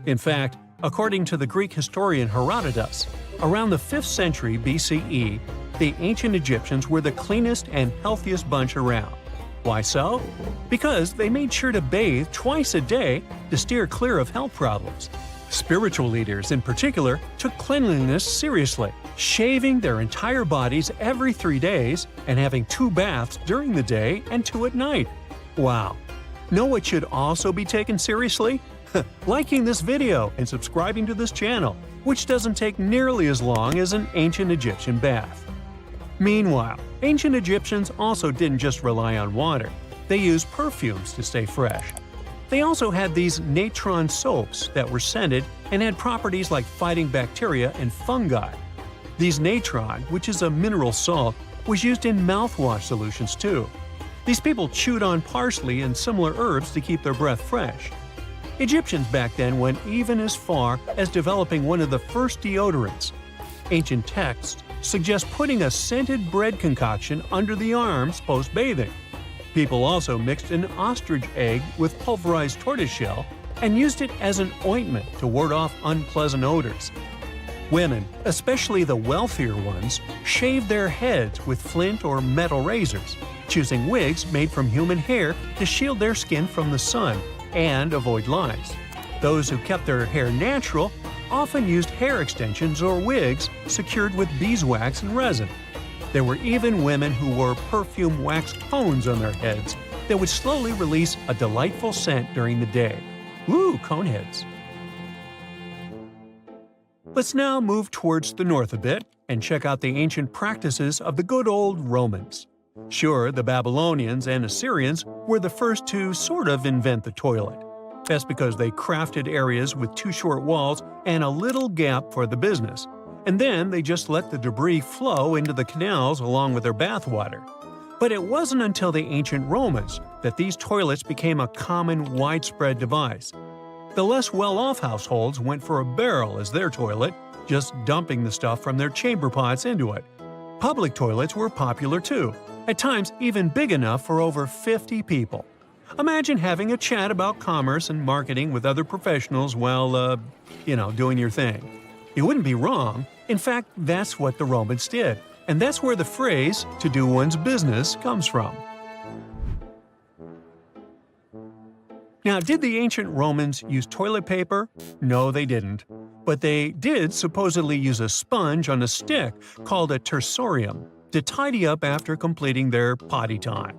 In fact, according to the Greek historian Herodotus, around the 5th century BCE, the ancient Egyptians were the cleanest and healthiest bunch around. Why so? Because they made sure to bathe twice a day to steer clear of health problems. Spiritual leaders, in particular, took cleanliness seriously, shaving their entire bodies every 3 days and having 2 baths during the day and 2 at night. Wow! Know what should also be taken seriously? Liking this video and subscribing to this channel, which doesn't take nearly as long as an ancient Egyptian bath. Meanwhile, ancient Egyptians also didn't just rely on water. They used perfumes to stay fresh. They also had these natron soaps that were scented and had properties like fighting bacteria and fungi. These natron, which is a mineral salt, was used in mouthwash solutions too. These people chewed on parsley and similar herbs to keep their breath fresh. Egyptians back then went even as far as developing one of the first deodorants. Ancient texts suggest putting a scented bread concoction under the arms post-bathing. People also mixed an ostrich egg with pulverized tortoiseshell and used it as an ointment to ward off unpleasant odors. Women, especially the wealthier ones, shaved their heads with flint or metal razors, choosing wigs made from human hair to shield their skin from the sun and avoid lice. Those who kept their hair natural often used hair extensions or wigs secured with beeswax and resin. There were even women who wore perfume wax cones on their heads that would slowly release a delightful scent during the day. Woo, coneheads! Let's now move towards the north a bit and check out the ancient practices of the good old Romans. Sure, the Babylonians and Assyrians were the first to sort of invent the toilet. That's because they crafted areas with 2 short walls and a little gap for the business. And then they just let the debris flow into the canals along with their bathwater. But it wasn't until the ancient Romans that these toilets became a common, widespread device. The less well-off households went for a barrel as their toilet, just dumping the stuff from their chamber pots into it. Public toilets were popular too, at times even big enough for over 50 people. Imagine having a chat about commerce and marketing with other professionals while, doing your thing. You wouldn't be wrong. In fact, that's what the Romans did. And that's where the phrase, to do one's business, comes from. Now, did the ancient Romans use toilet paper? No, they didn't. But they did supposedly use a sponge on a stick called a tersorium to tidy up after completing their potty time.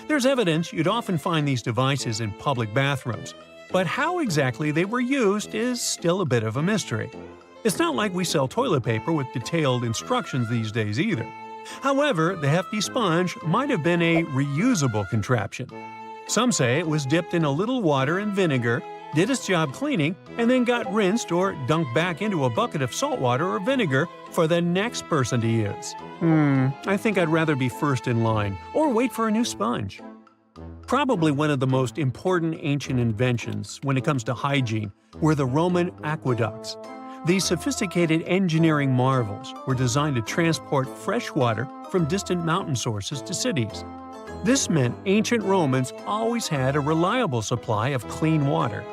There's evidence you'd often find these devices in public bathrooms, but how exactly they were used is still a bit of a mystery. It's not like we sell toilet paper with detailed instructions these days either. However, the hefty sponge might have been a reusable contraption. Some say it was dipped in a little water and vinegar, did its job cleaning, and then got rinsed or dunked back into a bucket of salt water or vinegar for the next person to use. I think I'd rather be first in line, or wait for a new sponge. Probably one of the most important ancient inventions when it comes to hygiene were the Roman aqueducts. These sophisticated engineering marvels were designed to transport fresh water from distant mountain sources to cities. This meant ancient Romans always had a reliable supply of clean water.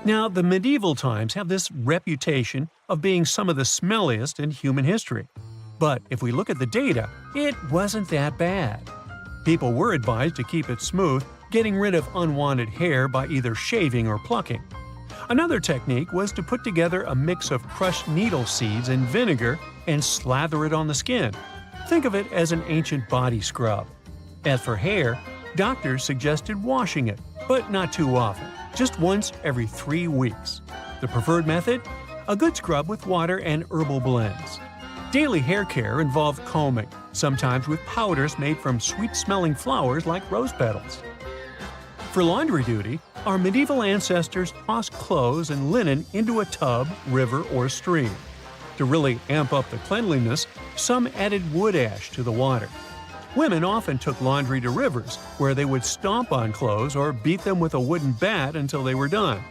Now, the medieval times have this reputation of being some of the smelliest in human history. But if we look at the data, it wasn't that bad. People were advised to keep it smooth, getting rid of unwanted hair by either shaving or plucking. Another technique was to put together a mix of crushed needle seeds and vinegar and slather it on the skin. Think of it as an ancient body scrub. As for hair, doctors suggested washing it, but not too often, just once every 3 weeks. The preferred method? A good scrub with water and herbal blends. Daily hair care involved combing, sometimes with powders made from sweet-smelling flowers like rose petals. For laundry duty, our medieval ancestors tossed clothes and linen into a tub, river, or stream. To really amp up the cleanliness, some added wood ash to the water. Women often took laundry to rivers, where they would stomp on clothes or beat them with a wooden bat until they were done.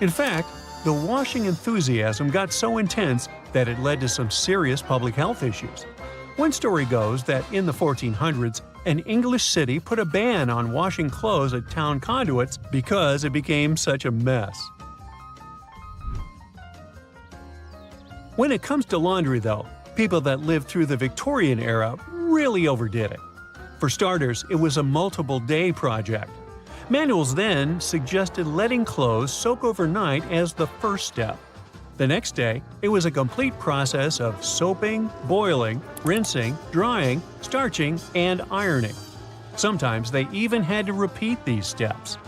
In fact, the washing enthusiasm got so intense that it led to some serious public health issues. One story goes that in the 1400s, an English city put a ban on washing clothes at town conduits because it became such a mess. When it comes to laundry, though, people that lived through the Victorian era really overdid it. For starters, it was a multiple-day project. Manuals then suggested letting clothes soak overnight as the first step. The next day, it was a complete process of soaping, boiling, rinsing, drying, starching, and ironing. Sometimes they even had to repeat these steps.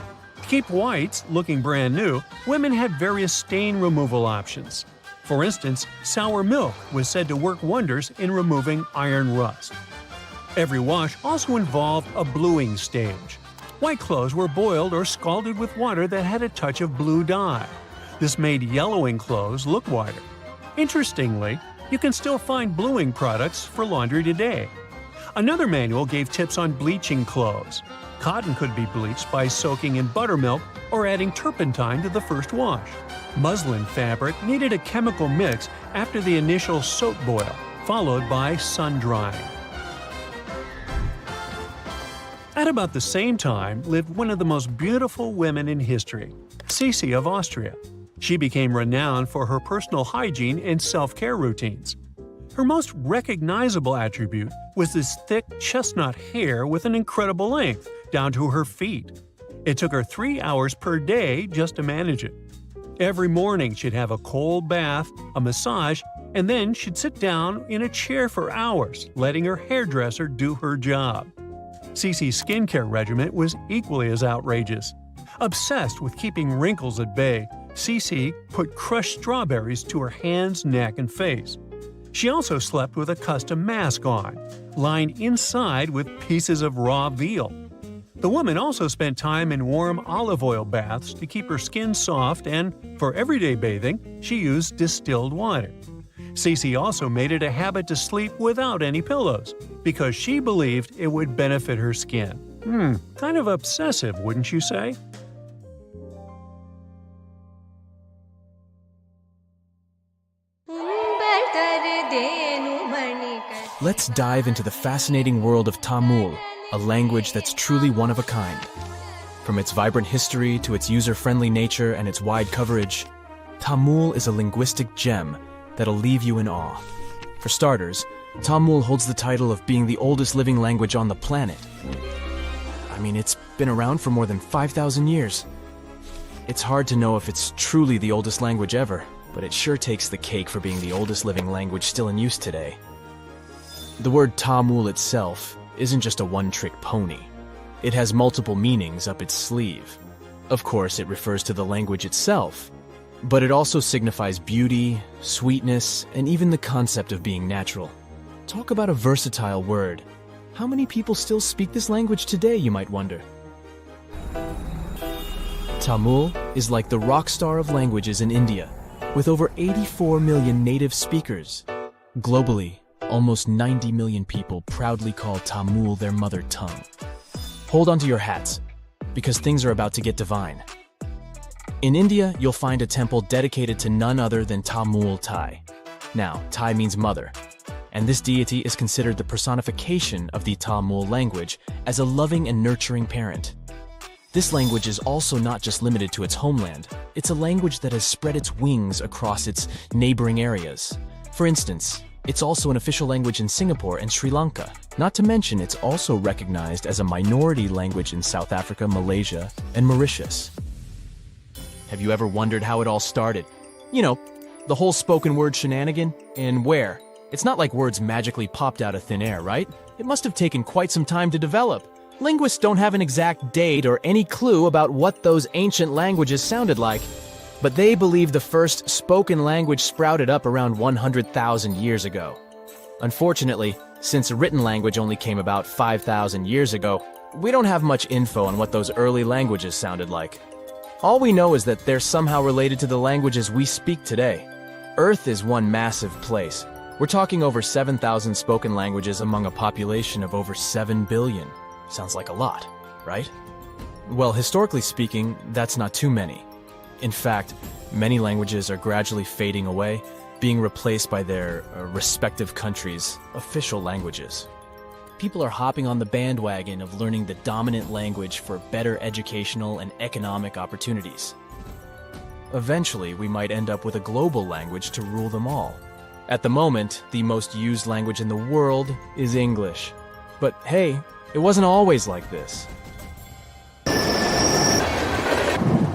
To keep whites looking brand new, women had various stain removal options. For instance, sour milk was said to work wonders in removing iron rust. Every wash also involved a bluing stage. White clothes were boiled or scalded with water that had a touch of blue dye. This made yellowing clothes look whiter. Interestingly, you can still find bluing products for laundry today. Another manual gave tips on bleaching clothes. Cotton could be bleached by soaking in buttermilk or adding turpentine to the first wash. Muslin fabric needed a chemical mix after the initial soap boil, followed by sun drying. At about the same time lived one of the most beautiful women in history, Sisi of Austria. She became renowned for her personal hygiene and self-care routines. Her most recognizable attribute was this thick chestnut hair with an incredible length, down to her feet. It took her 3 hours per day just to manage it. Every morning she'd have a cold bath, a massage, and then she'd sit down in a chair for hours, letting her hairdresser do her job. Sisi's skincare regimen was equally as outrageous. Obsessed with keeping wrinkles at bay, Sisi put crushed strawberries to her hands, neck, and face. She also slept with a custom mask on, lined inside with pieces of raw veal. The woman also spent time in warm olive oil baths to keep her skin soft, and for everyday bathing, she used distilled water. Sisi also made it a habit to sleep without any pillows, because she believed it would benefit her skin. Kind of obsessive, wouldn't you say? Let's dive into the fascinating world of Tamil, a language that's truly one of a kind. From its vibrant history to its user-friendly nature and its wide coverage, Tamil is a linguistic gem that'll leave you in awe. For starters, Tamil holds the title of being the oldest living language on the planet. I mean, it's been around for more than 5,000 years. It's hard to know if it's truly the oldest language ever, but it sure takes the cake for being the oldest living language still in use today. The word Tamil itself isn't just a one-trick pony. It has multiple meanings up its sleeve. Of course, it refers to the language itself, but it also signifies beauty, sweetness, and even the concept of being natural. Talk about a versatile word. How many people still speak this language today, you might wonder? Tamil is like the rock star of languages in India, with over 84 million native speakers. Globally, almost 90 million people proudly call Tamil their mother tongue. Hold on to your hats, because things are about to get divine. In India, you'll find a temple dedicated to none other than Tamul Tai. Now, Tai means mother, and this deity is considered the personification of the Tamil language as a loving and nurturing parent. This language is also not just limited to its homeland. It's a language that has spread its wings across its neighboring areas. For instance, it's also an official language in Singapore and Sri Lanka. Not to mention, it's also recognized as a minority language in South Africa, Malaysia, and Mauritius. Have you ever wondered how it all started? You know, the whole spoken word shenanigan? And where? It's not like words magically popped out of thin air, right? It must have taken quite some time to develop. Linguists don't have an exact date or any clue about what those ancient languages sounded like, but they believe the first spoken language sprouted up around 100,000 years ago. Unfortunately, since written language only came about 5,000 years ago, we don't have much info on what those early languages sounded like. All we know is that they're somehow related to the languages we speak today. Earth is one massive place. We're talking over 7,000 spoken languages among a population of over 7 billion. Sounds like a lot, right? Well, historically speaking, that's not too many. In fact, many languages are gradually fading away, being replaced by their respective countries' official languages. People are hopping on the bandwagon of learning the dominant language for better educational and economic opportunities. Eventually, we might end up with a global language to rule them all. At the moment, the most used language in the world is English. But hey, it wasn't always like this.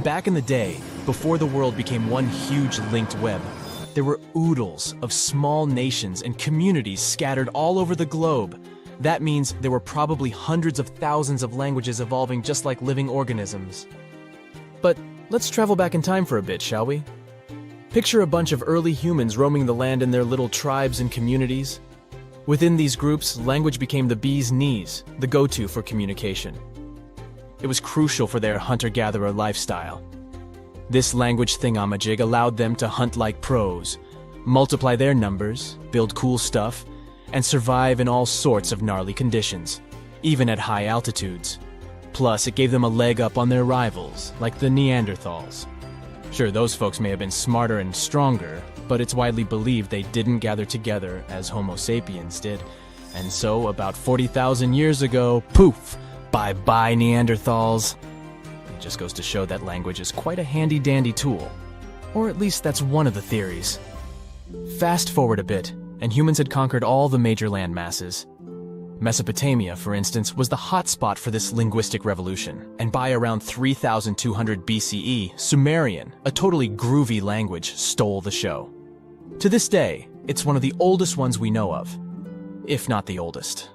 Back in the day, before the world became one huge linked web, there were oodles of small nations and communities scattered all over the globe. That means there were probably hundreds of thousands of languages evolving just like living organisms. But let's travel back in time for a bit, shall we? Picture a bunch of early humans roaming the land in their little tribes and communities. Within these groups, language became the bee's knees, the go-to for communication. It was crucial for their hunter-gatherer lifestyle. This language thingamajig allowed them to hunt like pros, multiply their numbers, build cool stuff, and survive in all sorts of gnarly conditions, even at high altitudes. Plus, it gave them a leg up on their rivals, like the Neanderthals. Sure, those folks may have been smarter and stronger, but it's widely believed they didn't gather together as Homo sapiens did. And so, about 40,000 years ago, poof, bye-bye Neanderthals. It just goes to show that language is quite a handy-dandy tool. Or at least that's one of the theories. Fast forward a bit, and humans had conquered all the major land masses. Mesopotamia, for instance, was the hotspot for this linguistic revolution, and by around 3200 BCE, Sumerian, a totally groovy language, stole the show. To this day, it's one of the oldest ones we know of, if not the oldest.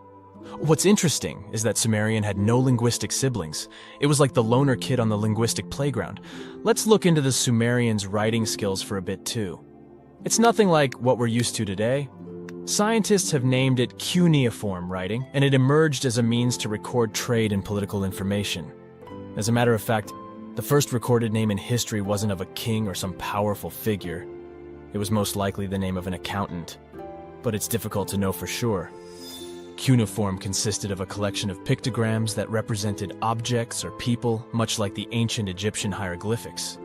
What's interesting is that Sumerian had no linguistic siblings. It was like the loner kid on the linguistic playground. Let's look into the Sumerians' writing skills for a bit too. It's nothing like what we're used to today. Scientists have named it cuneiform writing, and it emerged as a means to record trade and political information. As a matter of fact, the first recorded name in history wasn't of a king or some powerful figure. It was most likely the name of an accountant, but it's difficult to know for sure. Cuneiform consisted of a collection of pictograms that represented objects or people, much like the ancient Egyptian hieroglyphics.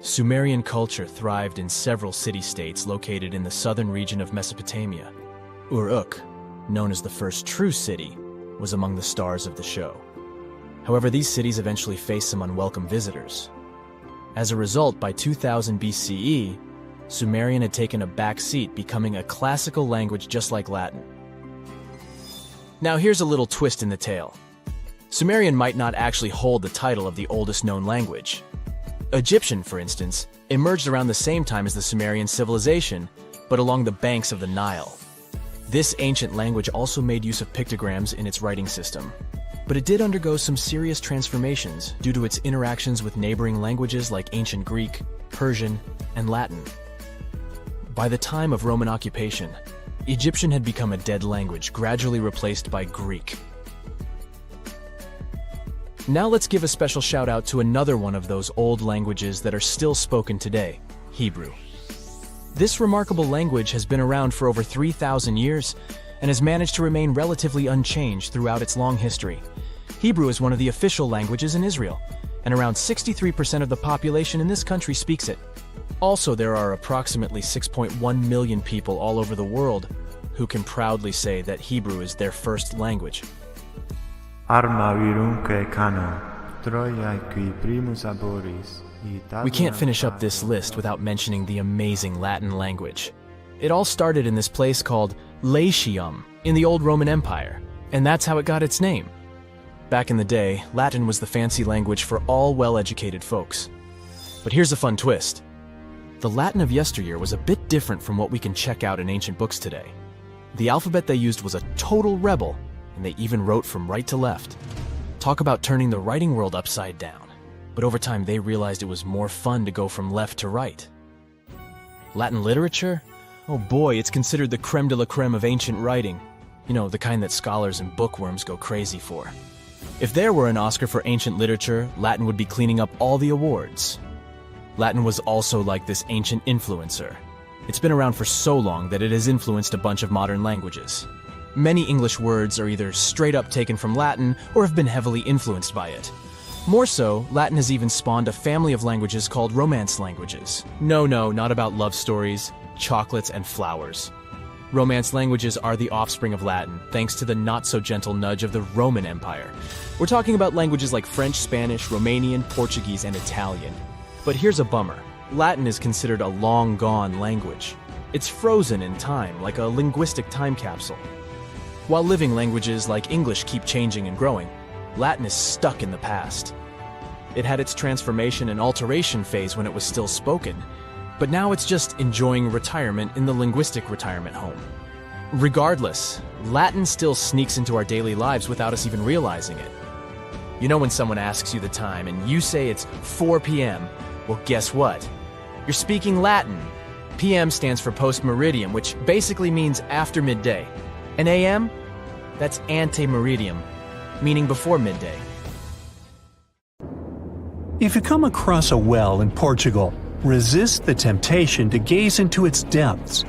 Sumerian culture thrived in several city-states located in the southern region of Mesopotamia. Uruk, known as the first true city, was among the stars of the show. However, these cities eventually faced some unwelcome visitors. As a result, by 2000 BCE, Sumerian had taken a back seat, becoming a classical language just like Latin. Now here's a little twist in the tale. Sumerian might not actually hold the title of the oldest known language. Egyptian, for instance, emerged around the same time as the Sumerian civilization, but along the banks of the Nile. This ancient language also made use of pictograms in its writing system, but it did undergo some serious transformations due to its interactions with neighboring languages like Ancient Greek, Persian, and Latin. By the time of Roman occupation, Egyptian had become a dead language, gradually replaced by Greek. Now let's give a special shout out to another one of those old languages that are still spoken today, Hebrew. This remarkable language has been around for over 3,000 years and has managed to remain relatively unchanged throughout its long history. Hebrew is one of the official languages in Israel, and around 63% of the population in this country speaks it. Also, there are approximately 6.1 million people all over the world who can proudly say that Hebrew is their first language. We can't finish up this list without mentioning the amazing Latin language. It all started in this place called Latium in the old Roman Empire, and that's how it got its name. Back in the day, Latin was the fancy language for all well-educated folks. But here's a fun twist. The Latin of yesteryear was a bit different from what we can check out in ancient books today. The alphabet they used was a total rebel, and they even wrote from right to left. Talk about turning the writing world upside down. But over time they realized it was more fun to go from left to right. Latin literature? Oh boy, it's considered the creme de la creme of ancient writing. You know, the kind that scholars and bookworms go crazy for. If there were an Oscar for ancient literature, Latin would be cleaning up all the awards. Latin was also like this ancient influencer. It's been around for so long that it has influenced a bunch of modern languages. Many English words are either straight up taken from Latin or have been heavily influenced by it. More so, Latin has even spawned a family of languages called Romance languages. No, not about love stories, chocolates, and flowers. Romance languages are the offspring of Latin, thanks to the not-so-gentle nudge of the Roman Empire. We're talking about languages like French, Spanish, Romanian, Portuguese, and Italian. But here's a bummer. Latin is considered a long-gone language. It's frozen in time, like a linguistic time capsule. While living languages like English keep changing and growing, Latin is stuck in the past. It had its transformation and alteration phase when it was still spoken, but now it's just enjoying retirement in the linguistic retirement home. Regardless, Latin still sneaks into our daily lives without us even realizing it. You know when someone asks you the time and you say it's 4 p.m., well, guess what? You're speaking Latin. PM stands for post-meridium, which basically means after midday. And AM? That's ante-meridium, meaning before midday. If you come across a well in Portugal, resist the temptation to gaze into its depths.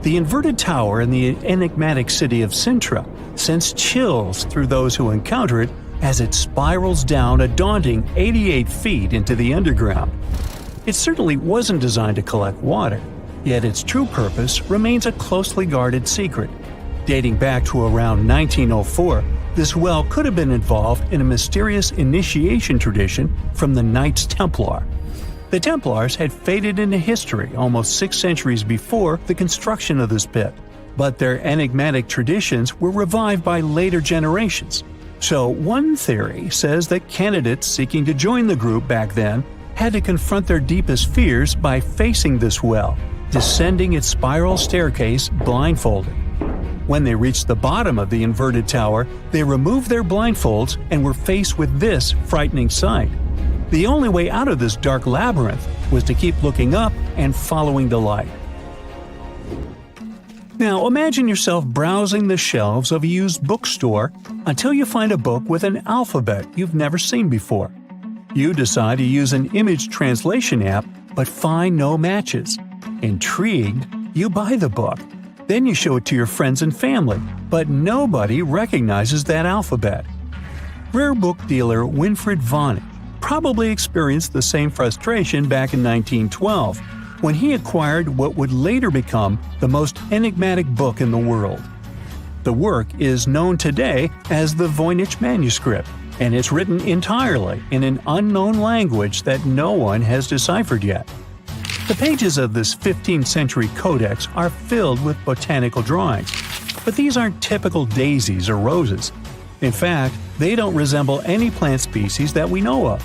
The inverted tower in the enigmatic city of Sintra sends chills through those who encounter it as it spirals down a daunting 88 feet into the underground. It certainly wasn't designed to collect water, yet its true purpose remains a closely guarded secret. Dating back to around 1904, this well could have been involved in a mysterious initiation tradition from the Knights Templar. The Templars had faded into history almost 6 centuries before the construction of this pit, but their enigmatic traditions were revived by later generations. So one theory says that candidates seeking to join the group back then had to confront their deepest fears by facing this well, descending its spiral staircase blindfolded. When they reached the bottom of the inverted tower, they removed their blindfolds and were faced with this frightening sight. The only way out of this dark labyrinth was to keep looking up and following the light. Now imagine yourself browsing the shelves of a used bookstore until you find a book with an alphabet you've never seen before. You decide to use an image translation app but find no matches. Intrigued, you buy the book. Then you show it to your friends and family, but nobody recognizes that alphabet. Rare book dealer Winfred Vonnig probably experienced the same frustration back in 1912, when he acquired what would later become the most enigmatic book in the world. The work is known today as the Voynich manuscript, and it's written entirely in an unknown language that no one has deciphered yet. The pages of this 15th century codex are filled with botanical drawings, but these aren't typical daisies or roses. In fact, they don't resemble any plant species that we know of.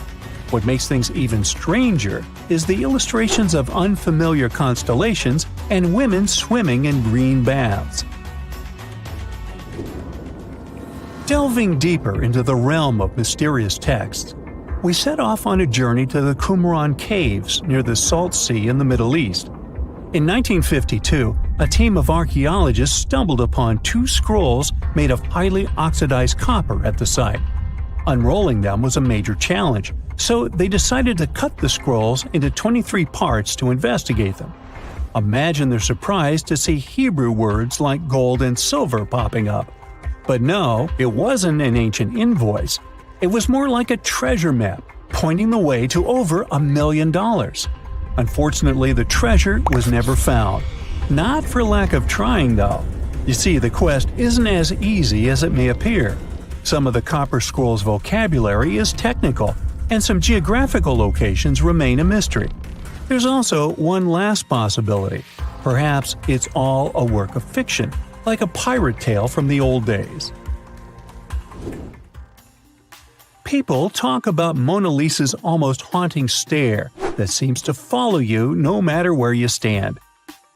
What makes things even stranger is the illustrations of unfamiliar constellations and women swimming in green baths. Delving deeper into the realm of mysterious texts, we set off on a journey to the Qumran Caves near the Salt Sea in the Middle East. In 1952, a team of archaeologists stumbled upon 2 scrolls made of highly oxidized copper at the site. Unrolling them was a major challenge, so they decided to cut the scrolls into 23 parts to investigate them. Imagine their surprise to see Hebrew words like gold and silver popping up. But no, it wasn't an ancient invoice. It was more like a treasure map, pointing the way to over $1 million. Unfortunately, the treasure was never found. Not for lack of trying, though. You see, the quest isn't as easy as it may appear. Some of the copper scroll's vocabulary is technical, and some geographical locations remain a mystery. There's also one last possibility. Perhaps it's all a work of fiction, like a pirate tale from the old days. People talk about Mona Lisa's almost haunting stare that seems to follow you no matter where you stand.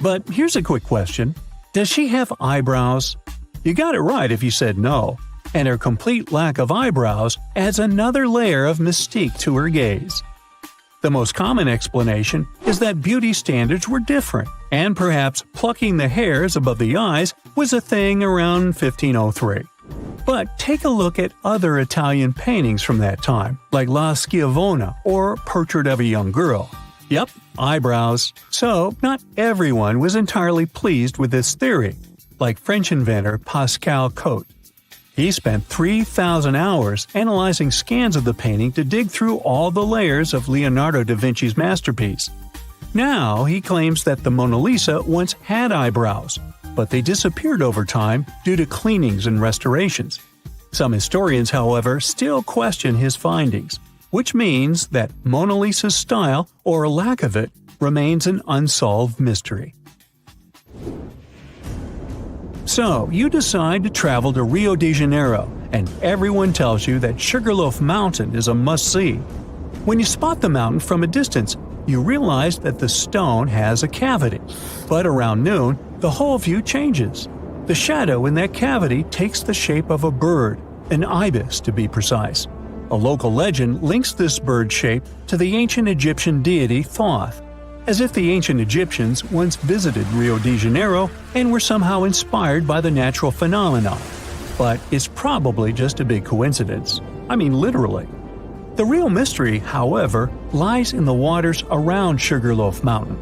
But here's a quick question. Does she have eyebrows? You got it right if you said no, and her complete lack of eyebrows adds another layer of mystique to her gaze. The most common explanation is that beauty standards were different, and perhaps plucking the hairs above the eyes was a thing around 1503. But take a look at other Italian paintings from that time, like La Schiavona or Portrait of a Young Girl. Yep, eyebrows. So, not everyone was entirely pleased with this theory, like French inventor Pascal Cotte. He spent 3,000 hours analyzing scans of the painting to dig through all the layers of Leonardo da Vinci's masterpiece. Now, he claims that the Mona Lisa once had eyebrows, but they disappeared over time due to cleanings and restorations. Some historians, however, still question his findings, which means that Mona Lisa's style, or lack of it, remains an unsolved mystery. So, you decide to travel to Rio de Janeiro, and everyone tells you that Sugarloaf Mountain is a must-see. When you spot the mountain from a distance, you realize that the stone has a cavity. But around noon, the whole view changes. The shadow in that cavity takes the shape of a bird, an ibis to be precise. A local legend links this bird shape to the ancient Egyptian deity Thoth, as if the ancient Egyptians once visited Rio de Janeiro and were somehow inspired by the natural phenomenon. But it's probably just a big coincidence. I mean, literally. The real mystery, however, lies in the waters around Sugarloaf Mountain.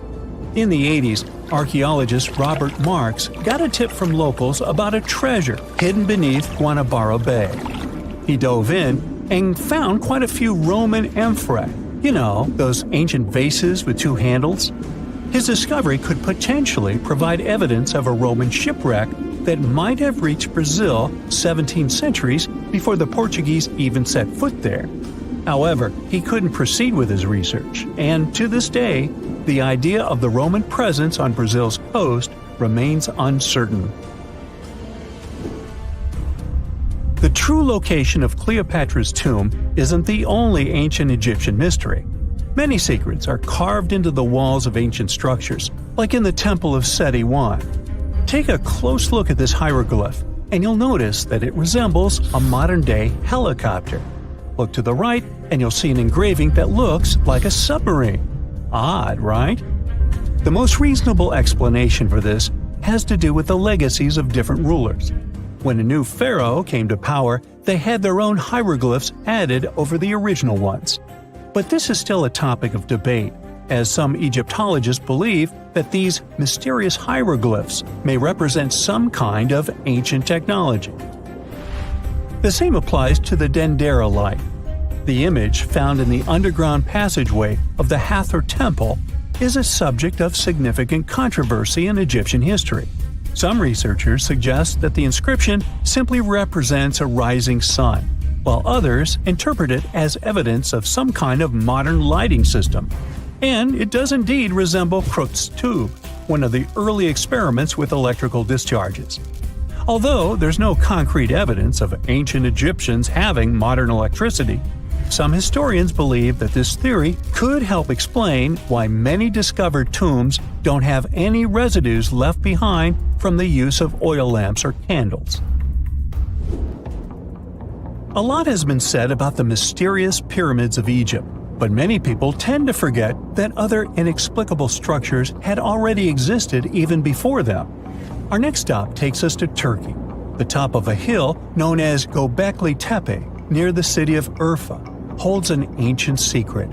In the 80s, archaeologist Robert Marks got a tip from locals about a treasure hidden beneath Guanabara Bay. He dove in and found quite a few Roman amphorae. You know, those ancient vases with 2 handles? His discovery could potentially provide evidence of a Roman shipwreck that might have reached Brazil 17 centuries before the Portuguese even set foot there. However, he couldn't proceed with his research, and to this day, the idea of the Roman presence on Brazil's coast remains uncertain. The true location of Cleopatra's tomb isn't the only ancient Egyptian mystery. Many secrets are carved into the walls of ancient structures, like in the Temple of Seti I. Take a close look at this hieroglyph, and you'll notice that it resembles a modern-day helicopter. Look to the right, and you'll see an engraving that looks like a submarine. Odd, right? The most reasonable explanation for this has to do with the legacies of different rulers. When a new pharaoh came to power, they had their own hieroglyphs added over the original ones. But this is still a topic of debate, as some Egyptologists believe that these mysterious hieroglyphs may represent some kind of ancient technology. The same applies to the Dendera light. The image found in the underground passageway of the Hathor Temple is a subject of significant controversy in Egyptian history. Some researchers suggest that the inscription simply represents a rising sun, while others interpret it as evidence of some kind of modern lighting system. And it does indeed resemble Crookes' tube, one of the early experiments with electrical discharges. Although there's no concrete evidence of ancient Egyptians having modern electricity, some historians believe that this theory could help explain why many discovered tombs don't have any residues left behind from the use of oil lamps or candles. A lot has been said about the mysterious pyramids of Egypt, but many people tend to forget that other inexplicable structures had already existed even before them. Our next stop takes us to Turkey. The top of a hill known as Gobecletepe, near the city of Urfa, holds an ancient secret.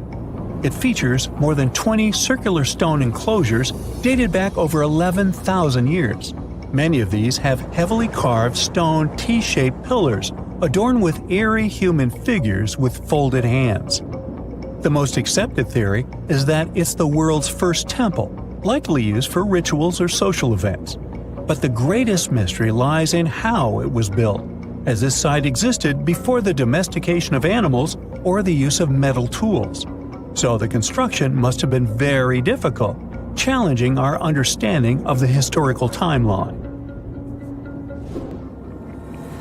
It features more than 20 circular stone enclosures dated back over 11,000 years. Many of these have heavily carved stone T-shaped pillars adorned with eerie human figures with folded hands. The most accepted theory is that it's the world's first temple, likely used for rituals or social events. But the greatest mystery lies in how it was built, as this site existed before the domestication of animals or the use of metal tools. So the construction must have been very difficult, challenging our understanding of the historical timeline.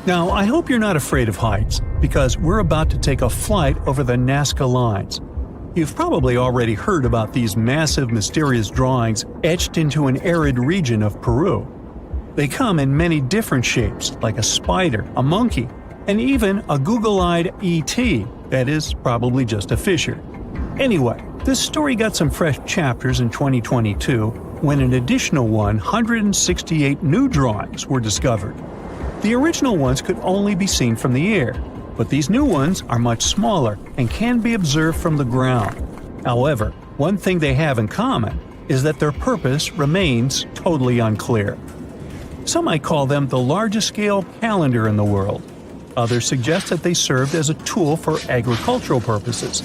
Now, I hope you're not afraid of heights, because we're about to take a flight over the Nazca Lines. You've probably already heard about these massive, mysterious drawings etched into an arid region of Peru. They come in many different shapes, like a spider, a monkey, and even a Google-eyed ET, that is probably just a fisher. Anyway, this story got some fresh chapters in 2022 when an additional 168 new drawings were discovered. The original ones could only be seen from the air, but these new ones are much smaller and can be observed from the ground. However, one thing they have in common is that their purpose remains totally unclear. Some might call them the largest-scale calendar in the world. Others suggest that they served as a tool for agricultural purposes.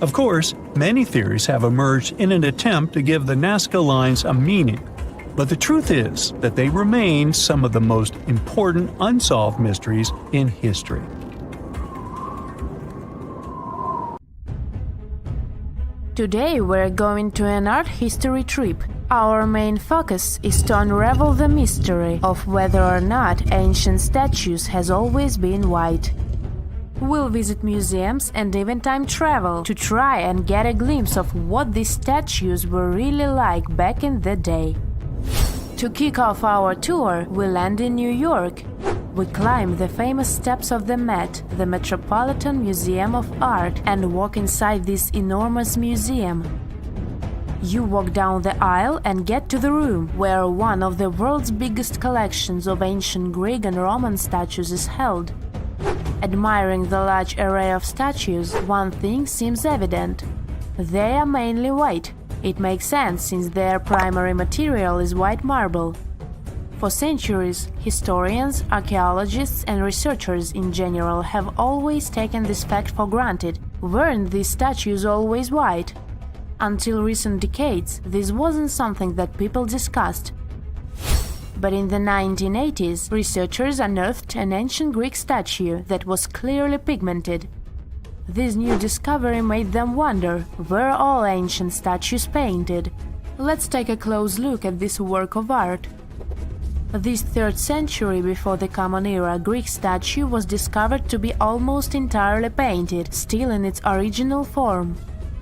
Of course, many theories have emerged in an attempt to give the Nazca Lines a meaning, but the truth is that they remain some of the most important unsolved mysteries in history. Today we're going to an art history trip. Our main focus is to unravel the mystery of whether or not ancient statues has always been white. We'll visit museums and even time travel to try and get a glimpse of what these statues were really like back in the day. To kick off our tour, we land in New York. We climb the famous steps of the Met, the Metropolitan Museum of Art, and walk inside this enormous museum. You walk down the aisle and get to the room where one of the world's biggest collections of ancient Greek and Roman statues is held. Admiring the large array of statues, one thing seems evident. They are mainly white. It makes sense since their primary material is white marble. For centuries, historians, archaeologists, and researchers in general have always taken this fact for granted. Weren't these statues always white? Until recent decades, this wasn't something that people discussed. But in the 1980s, researchers unearthed an ancient Greek statue that was clearly pigmented. This new discovery made them wonder, were all ancient statues painted? Let's take a close look at this work of art. This 3rd century before the Common Era Greek statue was discovered to be almost entirely painted, still in its original form.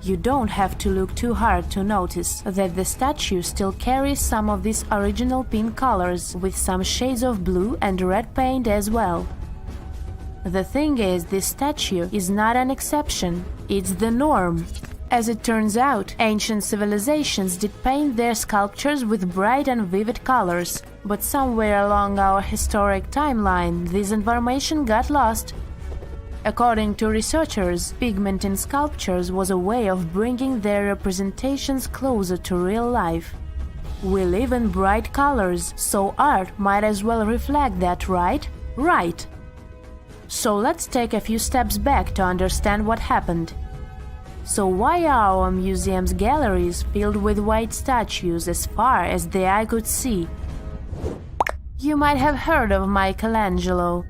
You don't have to look too hard to notice that the statue still carries some of these original pink colors, with some shades of blue and red paint as well. The thing is, this statue is not an exception, it's the norm. As it turns out, ancient civilizations did paint their sculptures with bright and vivid colors, but somewhere along our historic timeline, this information got lost. According to researchers, pigment in sculptures was a way of bringing their representations closer to real life. We live in bright colors, so art might as well reflect that, right? Right! So let's take a few steps back to understand what happened. So why are our museum's galleries filled with white statues as far as the eye could see? You might have heard of Michelangelo.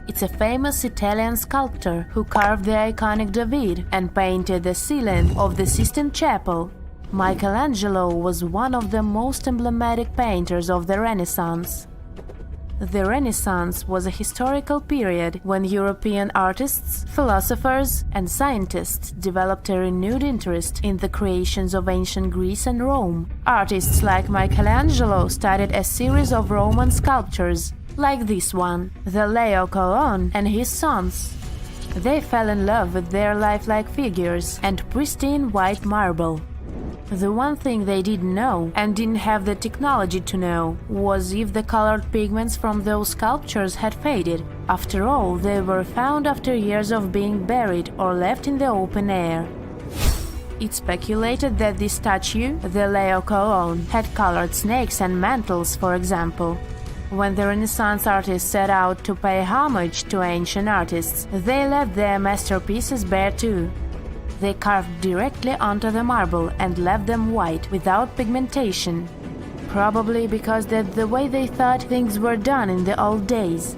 It's a famous Italian sculptor who carved the iconic David and painted the ceiling of the Sistine Chapel. Michelangelo was one of the most emblematic painters of the Renaissance. The Renaissance was a historical period when European artists, philosophers, and scientists developed a renewed interest in the creations of ancient Greece and Rome. Artists like Michelangelo studied a series of Roman sculptures, like this one, the Laocoon and his sons. They fell in love with their lifelike figures and pristine white marble. The one thing they didn't know, and didn't have the technology to know, was if the colored pigments from those sculptures had faded. After all, they were found after years of being buried or left in the open air. It's speculated that this statue, the Laocoon, had colored snakes and mantles, for example. When the Renaissance artists set out to pay homage to ancient artists, they left their masterpieces bare too. They carved directly onto the marble and left them white, without pigmentation. Probably because that's the way they thought things were done in the old days.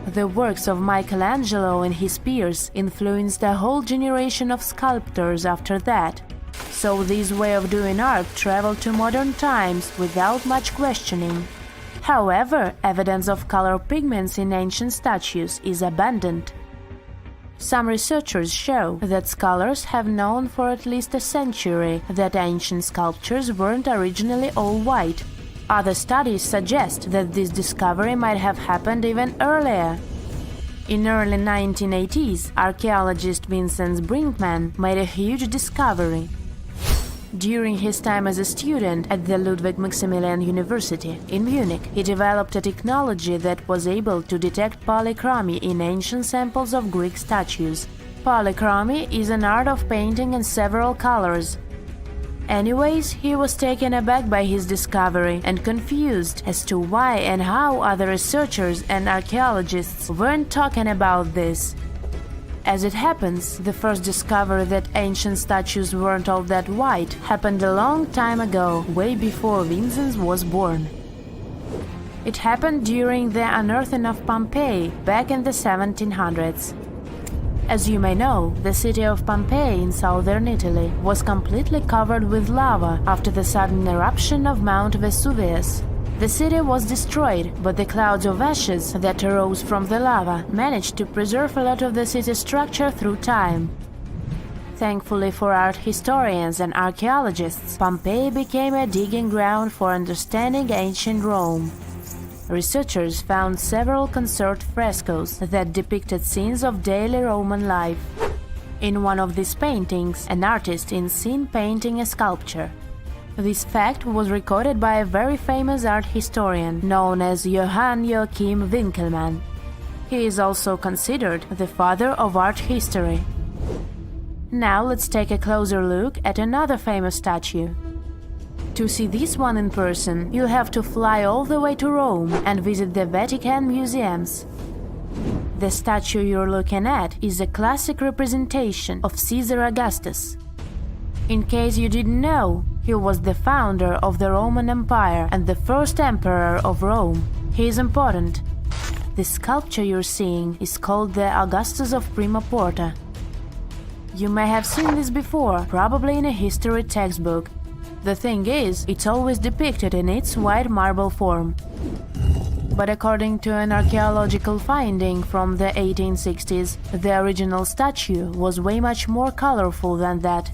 The works of Michelangelo and his peers influenced a whole generation of sculptors after that. So this way of doing art traveled to modern times without much questioning. However, evidence of color pigments in ancient statues is abundant. Some researchers show that scholars have known for at least a century that ancient sculptures weren't originally all white. Other studies suggest that this discovery might have happened even earlier. In early 1980s, archaeologist Vincent Brinkmann made a huge discovery. During his time as a student at the Ludwig Maximilian University in Munich, he developed a technology that was able to detect polychromy in ancient samples of Greek statues. Polychromy is an art of painting in several colors. Anyways, he was taken aback by his discovery and confused as to why and how other researchers and archaeologists weren't talking about this. As it happens, the first discovery that ancient statues weren't all that white happened a long time ago, way before Vincent was born. It happened during the unearthing of Pompeii back in the 1700s. As you may know, the city of Pompeii in southern Italy was completely covered with lava after the sudden eruption of Mount Vesuvius. The city was destroyed, but the clouds of ashes that arose from the lava managed to preserve a lot of the city structure through time. Thankfully for art historians and archaeologists, Pompeii became a digging ground for understanding ancient Rome. Researchers found several conserved frescoes that depicted scenes of daily Roman life. In one of these paintings, an artist is seen painting a sculpture. This fact was recorded by a very famous art historian known as Johann Joachim Winckelmann. He is also considered the father of art history. Now let's take a closer look at another famous statue. To see this one in person, you'll have to fly all the way to Rome and visit the Vatican museums. The statue you're looking at is a classic representation of Caesar Augustus. In case you didn't know, he was the founder of the Roman Empire and the first emperor of Rome. He is important. The sculpture you're seeing is called the Augustus of Prima Porta. You may have seen this before, probably in a history textbook. The thing is, it's always depicted in its white marble form. But according to an archaeological finding from the 1860s, the original statue was way much more colorful than that.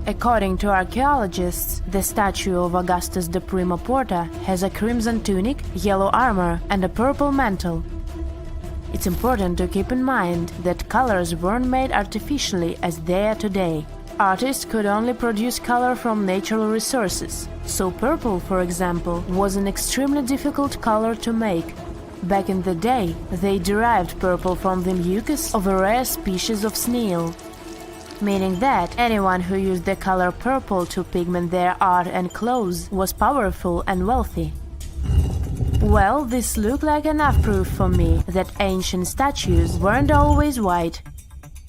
According to archaeologists, the statue of Augustus de Prima Porta has a crimson tunic, yellow armor, and a purple mantle. It's important to keep in mind that colors weren't made artificially as they are today. Artists could only produce color from natural resources, so purple, for example, was an extremely difficult color to make. Back in the day, they derived purple from the mucus of a rare species of snail, meaning that anyone who used the color purple to pigment their art and clothes was powerful and wealthy. Well, this looked like enough proof for me that ancient statues weren't always white.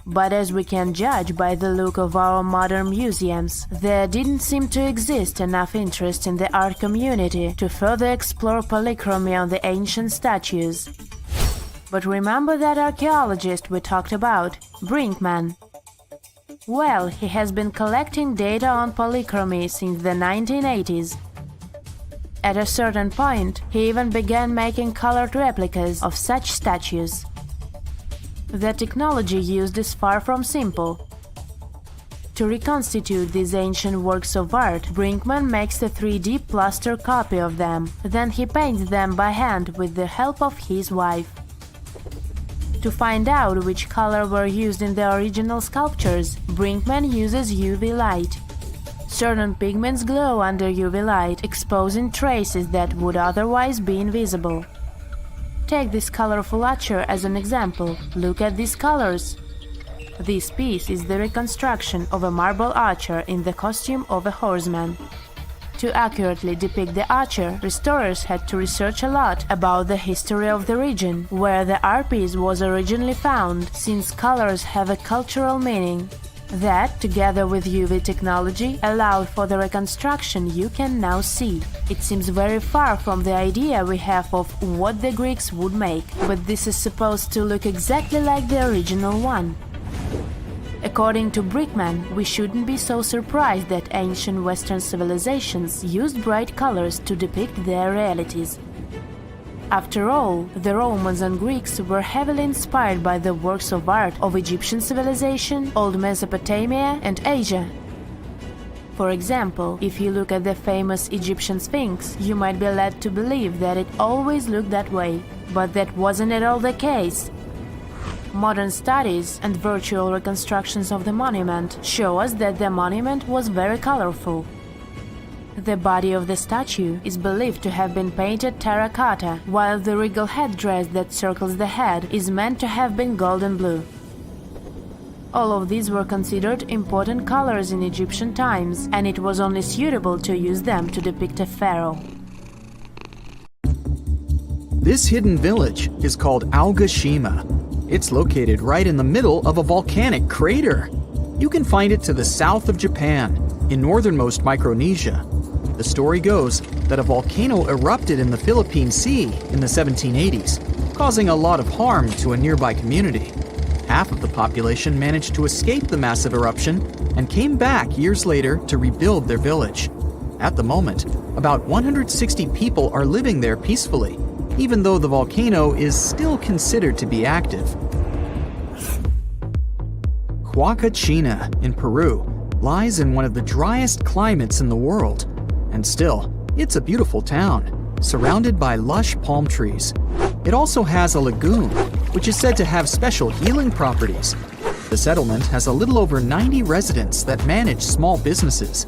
But as we can judge by the look of our modern museums, there didn't seem to exist enough interest in the art community to further explore polychromy on the ancient statues. But remember that archaeologist we talked about, Brinkman? Well, he has been collecting data on polychromy since the 1980s. At a certain point, he even began making colored replicas of such statues. The technology used is far from simple. To reconstitute these ancient works of art, Brinkman makes a 3D plaster copy of them, then he paints them by hand with the help of his wife. To find out which color were used in the original sculptures, Brinkman uses UV light. Certain pigments glow under UV light, exposing traces that would otherwise be invisible. Take this colorful archer as an example. Look at these colors. This piece is the reconstruction of a marble archer in the costume of a horseman. To accurately depict the archer, restorers had to research a lot about the history of the region where the art piece was originally found, since colors have a cultural meaning. That, together with UV technology, allowed for the reconstruction you can now see. It seems very far from the idea we have of what the Greeks would make, but this is supposed to look exactly like the original one. According to Brinkman, we shouldn't be so surprised that ancient Western civilizations used bright colors to depict their realities. After all, the Romans and Greeks were heavily inspired by the works of art of Egyptian civilization, Old Mesopotamia, and Asia. For example, if you look at the famous Egyptian Sphinx, you might be led to believe that it always looked that way, but that wasn't at all the case. Modern studies and virtual reconstructions of the monument show us that the monument was very colorful. The body of the statue is believed to have been painted terracotta, while the regal headdress that circles the head is meant to have been golden blue. All of these were considered important colors in Egyptian times, and it was only suitable to use them to depict a pharaoh. This hidden village is called Aogashima. It's located right in the middle of a volcanic crater. You can find it to the south of Japan, in northernmost Micronesia. The story goes that a volcano erupted in the Philippine Sea in the 1780s, causing a lot of harm to a nearby community. Half of the population managed to escape the massive eruption and came back years later to rebuild their village. At the moment, about 160 people are living there peacefully, even though the volcano is still considered to be active. Huacachina in Peru lies in one of the driest climates in the world, and still, it's a beautiful town, surrounded by lush palm trees. It also has a lagoon, which is said to have special healing properties. The settlement has a little over 90 residents that manage small businesses.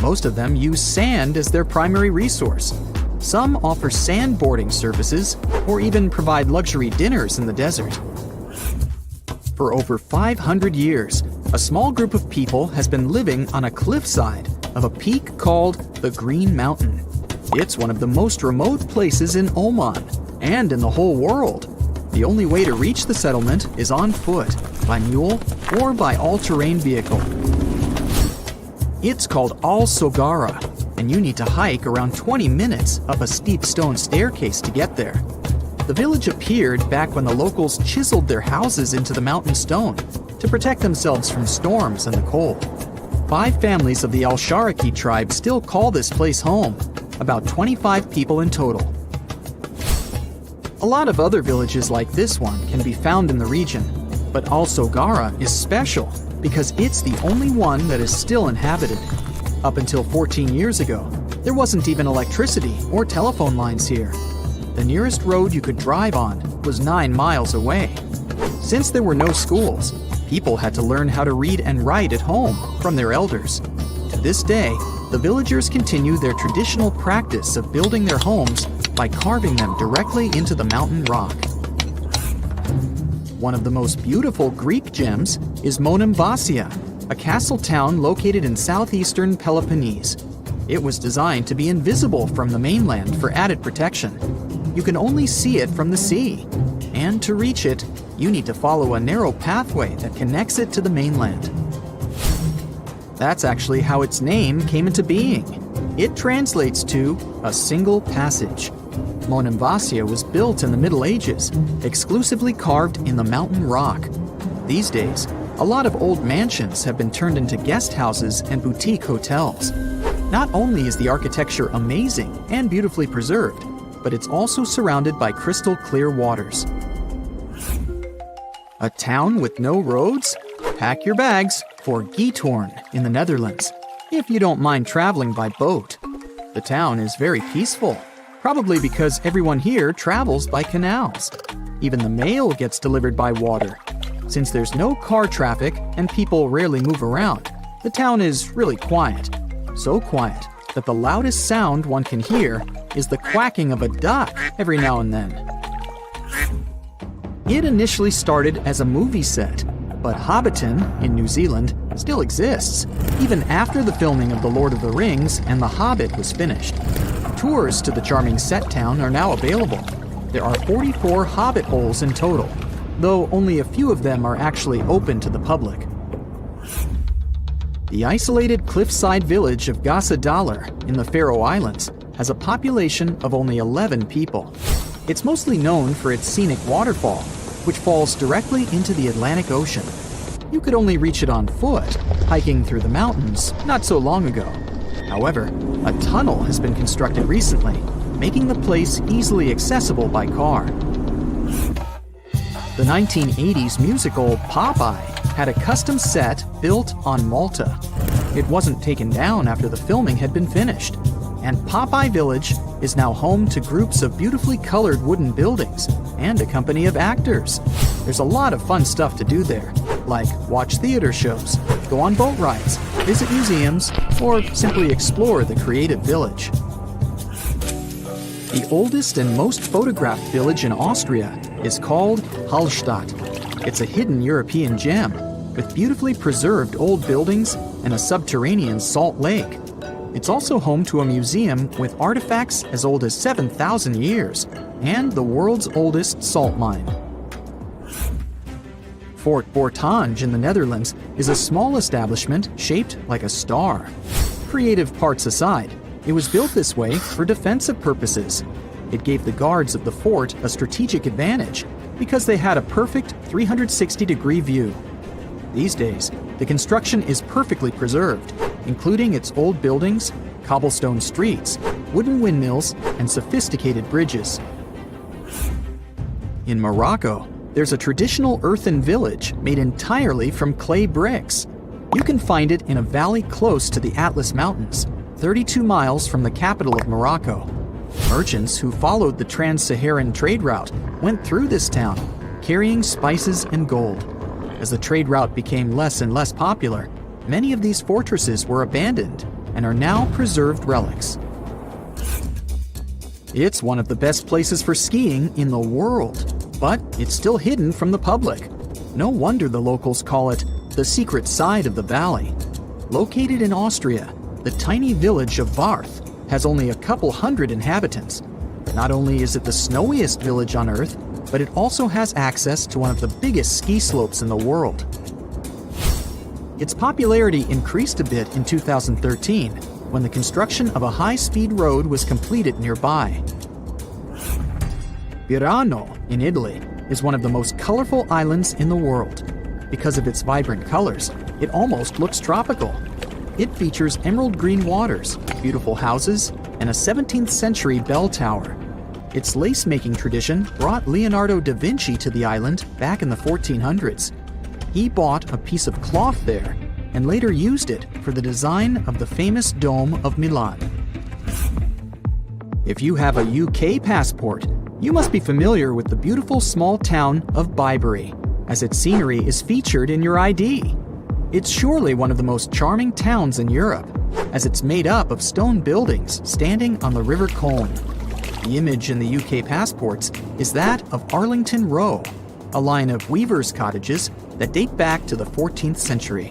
Most of them use sand as their primary resource. Some offer sandboarding services or even provide luxury dinners in the desert. For over 500 years, a small group of people has been living on a cliffside of a peak called the Green Mountain. It's one of the most remote places in Oman and in the whole world. The only way to reach the settlement is on foot, by mule, or by all-terrain vehicle. It's called Al-Sogara, and you need to hike around 20 minutes up a steep stone staircase to get there. The village appeared back when the locals chiseled their houses into the mountain stone to protect themselves from storms and the cold. 5 families of the Al-Sharaki tribe still call this place home, about 25 people in total. A lot of other villages like this one can be found in the region, but Al-Sogara is special because it's the only one that is still inhabited. Up until 14 years ago, there wasn't even electricity or telephone lines here. The nearest road you could drive on was 9 miles away. Since there were no schools, people had to learn how to read and write at home from their elders. To this day, the villagers continue their traditional practice of building their homes by carving them directly into the mountain rock. One of the most beautiful Greek gems is Monemvasia, a castle town located in southeastern Peloponnese. It was designed to be invisible from the mainland for added protection. you can only see it from the sea. And to reach it, you need to follow a narrow pathway that connects it to the mainland. That's actually how its name came into being. It translates to a single passage. Monemvasia was built in the Middle Ages, exclusively carved in the mountain rock. These days, a lot of old mansions have been turned into guest houses and boutique hotels. Not only is the architecture amazing and beautifully preserved, but it's also surrounded by crystal clear waters. A town with no roads? Pack your bags for Giethoorn in the Netherlands, if you don't mind traveling by boat. The town is very peaceful, probably because everyone here travels by canals. Even the mail gets delivered by water. Since there's no car traffic and people rarely move around, the town is really quiet. So quiet that the loudest sound one can hear is the quacking of a duck every now and then. It initially started as a movie set, but Hobbiton in New Zealand still exists, even after the filming of The Lord of the Rings and The Hobbit was finished. Tours to the charming set town are now available. There are 44 Hobbit holes in total, though only a few of them are actually open to the public. The isolated cliffside village of Hessdalen in the Faroe Islands has a population of only 11 people. It's mostly known for its scenic waterfall, which falls directly into the Atlantic Ocean. You could only reach it on foot, hiking through the mountains not so long ago. However, a tunnel has been constructed recently, making the place easily accessible by car. The 1980s musical Popeye had a custom set built on Malta. It wasn't taken down after the filming had been finished, and Popeye Village is now home to groups of beautifully colored wooden buildings and a company of actors. There's a lot of fun stuff to do there, like watch theater shows, go on boat rides, visit museums, or simply explore the creative village. The oldest and most photographed village in Austria is called Hallstatt. It's a hidden European gem with beautifully preserved old buildings and a subterranean salt lake. It's also home to a museum with artifacts as old as 7,000 years and the world's oldest salt mine. Fort Bortange in the Netherlands is a small establishment shaped like a star. Creative parts aside, it was built this way for defensive purposes. It gave the guards of the fort a strategic advantage because they had a perfect 360-degree view. These days, the construction is perfectly preserved, including its old buildings, cobblestone streets, wooden windmills, and sophisticated bridges. In Morocco, there's a traditional earthen village made entirely from clay bricks. You can find it in a valley close to the Atlas Mountains, 32 miles from the capital of Morocco. Merchants who followed the trans-Saharan trade route went through this town, carrying spices and gold. As the trade route became less and less popular, many of these fortresses were abandoned and are now preserved relics. It's one of the best places for skiing in the world, but it's still hidden from the public. No wonder the locals call it the secret side of the valley. Located in Austria, the tiny village of Varth has only a couple hundred inhabitants. Not only is it the snowiest village on Earth, but it also has access to one of the biggest ski slopes in the world. Its popularity increased a bit in 2013 when the construction of a high-speed road was completed nearby. Pirano in Italy is one of the most colorful islands in the world. Because of its vibrant colors, it almost looks tropical. It features emerald green waters, beautiful houses, and a 17th century bell tower. Its lace-making tradition brought Leonardo da Vinci to the island back in the 1400s. He bought a piece of cloth there and later used it for the design of the famous Dome of Milan. If you have a UK passport, you must be familiar with the beautiful small town of Bibury, as its scenery is featured in your ID. It's surely one of the most charming towns in Europe, as it's made up of stone buildings standing on the River Colne. The image in the UK passports is that of Arlington Row, a line of weavers' cottages that date back to the 14th century.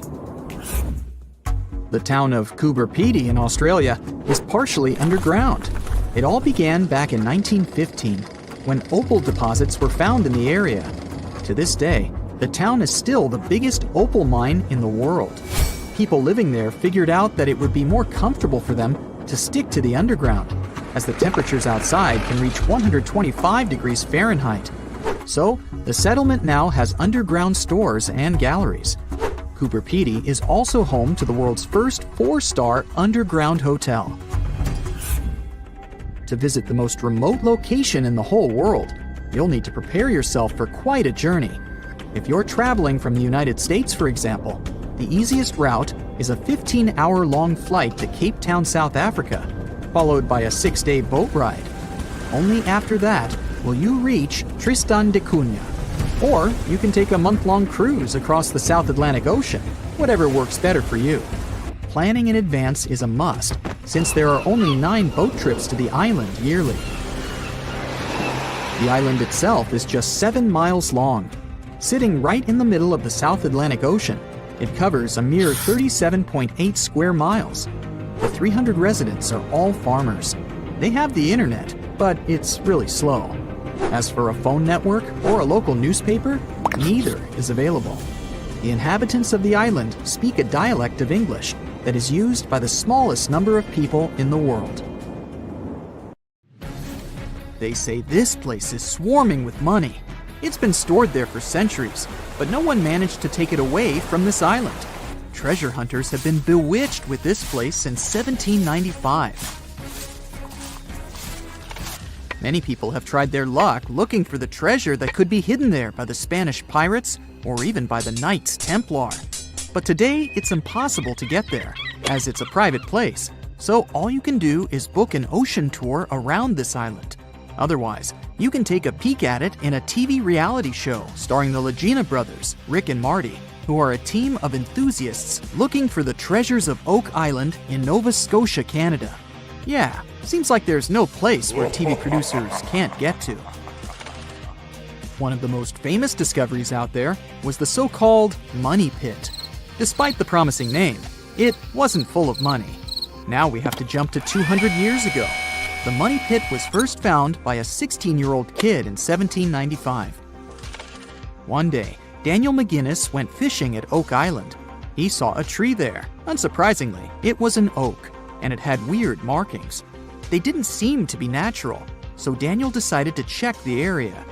The town of Gobecletepe in Australia is partially underground. It all began back in 1915 when opal deposits were found in the area. To this day, the town is still the biggest opal mine in the world. People living there figured out that it would be more comfortable for them to stick to the underground, as the temperatures outside can reach 125 degrees Fahrenheit. So, the settlement now has underground stores and galleries. Gobecletepe is also home to the world's first 4-star underground hotel. To visit the most remote location in the whole world, you'll need to prepare yourself for quite a journey. If you're traveling from the United States, for example, the easiest route is a 15-hour-long flight to Cape Town, South Africa, followed by a 6-day boat ride. Only after that will you reach Tristan da Cunha. Or you can take a month-long cruise across the South Atlantic Ocean, whatever works better for you. Planning in advance is a must, since there are only 9 boat trips to the island yearly. The island itself is just 7 miles long. Sitting right in the middle of the South Atlantic Ocean, it covers a mere 37.8 square miles. The 300 residents are all farmers. They have the internet, but it's really slow. As for a phone network or a local newspaper, neither is available. The inhabitants of the island speak a dialect of English that is used by the smallest number of people in the world. They say this place is swarming with money. It's been stored there for centuries, but no one managed to take it away from this island. Treasure hunters have been bewitched with this place since 1795. Many people have tried their luck looking for the treasure that could be hidden there by the Spanish pirates or even by the Knights Templar. But today, it's impossible to get there, as it's a private place, so all you can do is book an ocean tour around this island. Otherwise, you can take a peek at it in a TV reality show starring the Lagina brothers, Rick and Marty, who are a team of enthusiasts looking for the treasures of Oak Island in Nova Scotia, Canada. Yeah, seems like there's no place where TV producers can't get to. One of the most famous discoveries out there was the so-called Money Pit. Despite the promising name, it wasn't full of money. Now we have to jump to 200 years ago. The Money Pit was first found by a 16-year-old kid in 1795. One day, Daniel McGinnis went fishing at Oak Island. He saw a tree there. Unsurprisingly, it was an oak, and it had weird markings. They didn't seem to be natural, so Daniel decided to check the area.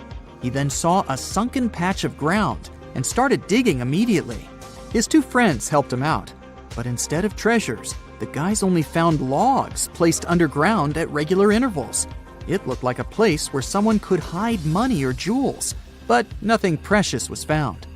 He then saw a sunken patch of ground and started digging immediately. His 2 friends helped him out, but instead of treasures, the guys only found logs placed underground at regular intervals. It looked like a place where someone could hide money or jewels, but nothing precious was found.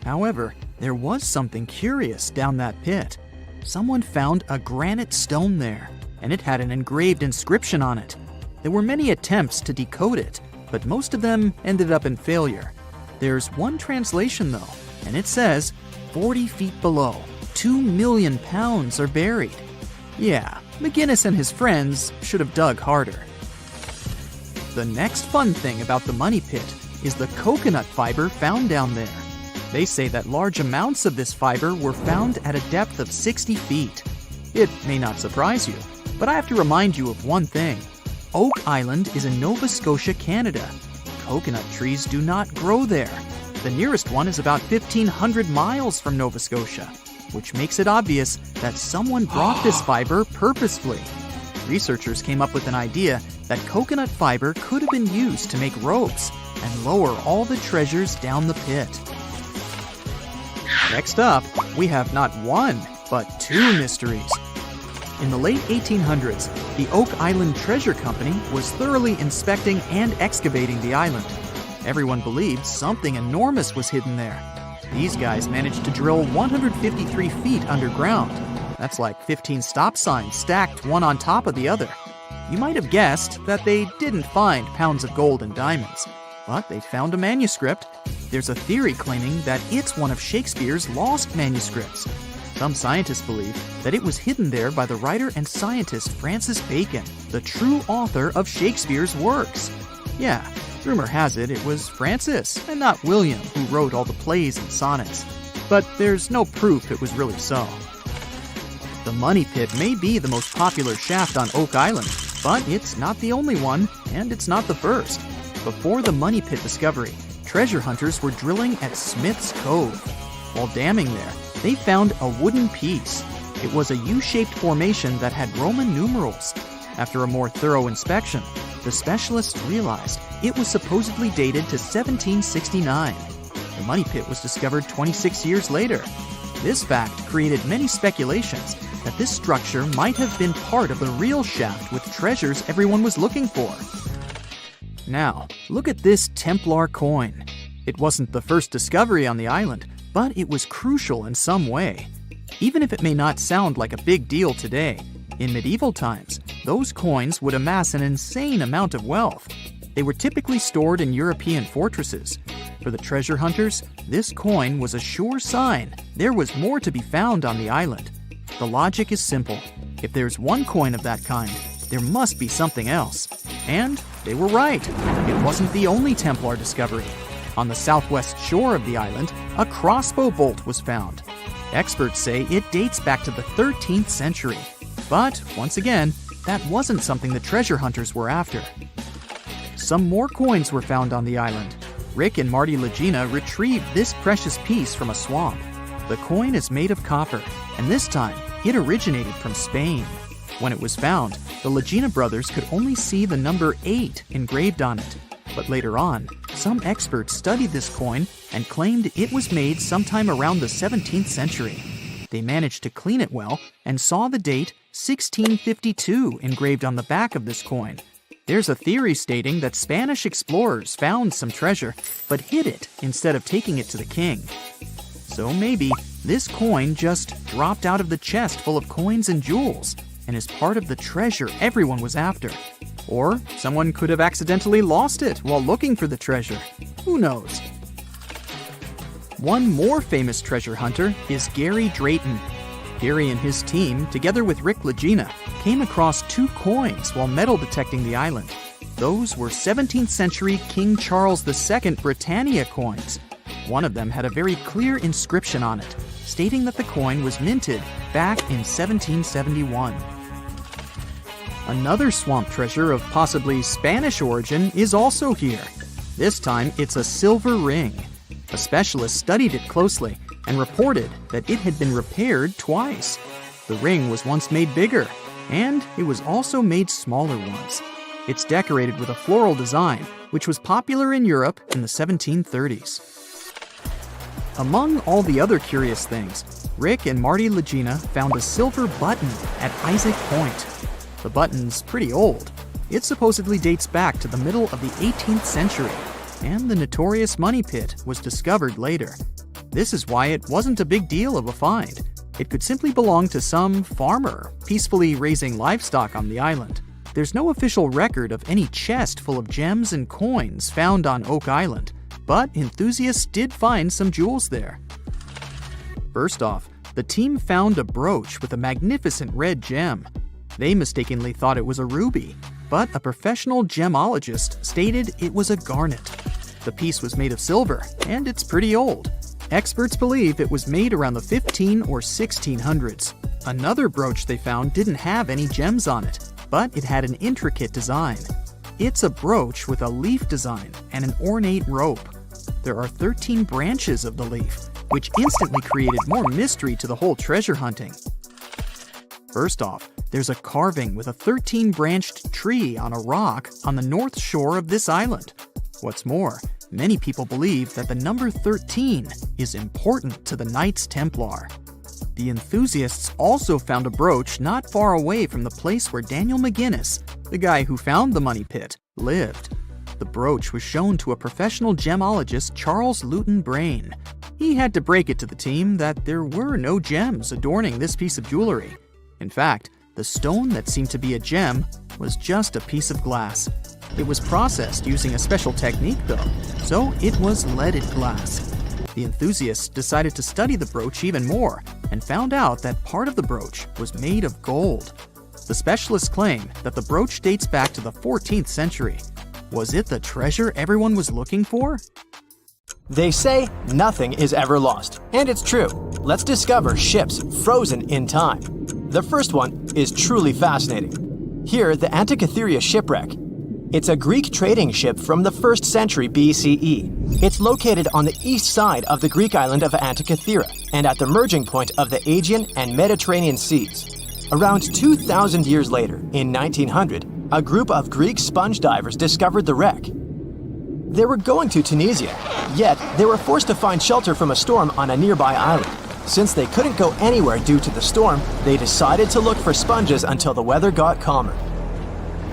However, there was something curious down that pit. Someone found a granite stone there, and it had an engraved inscription on it. There were many attempts to decode it, but most of them ended up in failure. There's one translation though, and it says, 40 feet below, 2 million pounds are buried. Yeah, McGinnis and his friends should have dug harder. The next fun thing about the Money Pit is the coconut fiber found down there. They say that large amounts of this fiber were found at a depth of 60 feet. It may not surprise you, but I have to remind you of one thing. Oak Island is in Nova Scotia, Canada. Coconut trees do not grow there. The nearest one is about 1,500 miles from Nova Scotia, which makes it obvious that someone brought this fiber purposefully. Researchers came up with an idea that coconut fiber could have been used to make ropes and lower all the treasures down the pit. Next up, we have not one, but 2 mysteries. In the late 1800s, the Oak Island Treasure Company was thoroughly inspecting and excavating the island. Everyone believed something enormous was hidden there. These guys managed to drill 153 feet underground. That's like 15 stop signs stacked one on top of the other. You might have guessed that they didn't find pounds of gold and diamonds, but they found a manuscript. There's a theory claiming that it's one of Shakespeare's lost manuscripts. Some scientists believe that it was hidden there by the writer and scientist Francis Bacon, the true author of Shakespeare's works. Yeah, rumor has it was Francis and not William who wrote all the plays and sonnets. But there's no proof it was really so. The Money Pit may be the most popular shaft on Oak Island, But it's not the only one, and it's not the first. Before the money pit discovery, treasure hunters were drilling at Smith's Cove. While damming there, they found a wooden piece. It was a U-shaped formation that had Roman numerals. After a more thorough inspection, the specialists realized it was supposedly dated to 1769. The money pit was discovered 26 years later. This fact created many speculations that this structure might have been part of the real shaft with treasures everyone was looking for. Now, look at this Templar coin. It wasn't the first discovery on the island, but it was crucial in some way. Even if it may not sound like a big deal today, in medieval times, those coins would amass an insane amount of wealth. They were typically stored in European fortresses. For the treasure hunters, this coin was a sure sign there was more to be found on the island. The logic is simple. If there's one coin of that kind, there must be something else. And they were right. It wasn't the only Templar discovery. On the southwest shore of the island, a crossbow bolt was found. Experts say it dates back to the 13th century. But, once again, that wasn't something the treasure hunters were after. Some more coins were found on the island. Rick and Marty Legina retrieved this precious piece from a swamp. The coin is made of copper, and this time, it originated from Spain. When it was found, the Legina brothers could only see the number 8 engraved on it. But later on, some experts studied this coin and claimed it was made sometime around the 17th century. They managed to clean it well and saw the date 1652 engraved on the back of this coin. There's a theory stating that Spanish explorers found some treasure but hid it instead of taking it to the king. So maybe this coin just dropped out of the chest full of coins and jewels and is part of the treasure everyone was after. Or someone could have accidentally lost it while looking for the treasure. Who knows? One more famous treasure hunter is Gary Drayton. Gary and his team, together with Rick Legina, came across 2 coins while metal detecting the island. Those were 17th century King Charles II Britannia coins. One of them had a very clear inscription on it, stating that the coin was minted back in 1771. Another swamp treasure of possibly Spanish origin is also here. This time, it's a silver ring. A specialist studied it closely and reported that it had been repaired twice. The ring was once made bigger, and it was also made smaller ones. It's decorated with a floral design, which was popular in Europe in the 1730s. Among all the other curious things, Rick and Marty Legina found a silver button at Isaac Point. The button's pretty old. It supposedly dates back to the middle of the 18th century, and the notorious money pit was discovered later. This is why it wasn't a big deal of a find. It could simply belong to some farmer peacefully raising livestock on the island. There's no official record of any chest full of gems and coins found on Oak Island, but enthusiasts did find some jewels there. First off, the team found a brooch with a magnificent red gem. They mistakenly thought it was a ruby, but a professional gemologist stated it was a garnet. The piece was made of silver, and it's pretty old. Experts believe it was made around the 15 or 1600s. Another brooch they found didn't have any gems on it, but it had an intricate design. It's a brooch with a leaf design and an ornate rope. There are 13 branches of the leaf, which instantly created more mystery to the whole treasure hunting. First off, there's a carving with a 13-branched tree on a rock on the north shore of this island. What's more, many people believe that the number 13 is important to the Knights Templar. The enthusiasts also found a brooch not far away from the place where Daniel McGinnis, the guy who found the money pit, lived. The brooch was shown to a professional gemologist, Charles Luton Brain. He had to break it to the team that there were no gems adorning this piece of jewelry. In fact, the stone that seemed to be a gem was just a piece of glass. It was processed using a special technique though, so it was leaded glass. The enthusiasts decided to study the brooch even more and found out that part of the brooch was made of gold. The specialists claim that the brooch dates back to the 14th century. Was it the treasure everyone was looking for? They say nothing is ever lost, and it's true. Let's discover ships frozen in time. The first one is truly fascinating. Here, the Antikythera shipwreck. It's a Greek trading ship from the 1st century BCE. It's located on the east side of the Greek island of Antikythera and at the merging point of the Aegean and Mediterranean seas. Around 2,000 years later, in 1900, a group of Greek sponge divers discovered the wreck. They were going to Tunisia, yet they were forced to find shelter from a storm on a nearby island. Since they couldn't go anywhere due to the storm, they decided to look for sponges until the weather got calmer.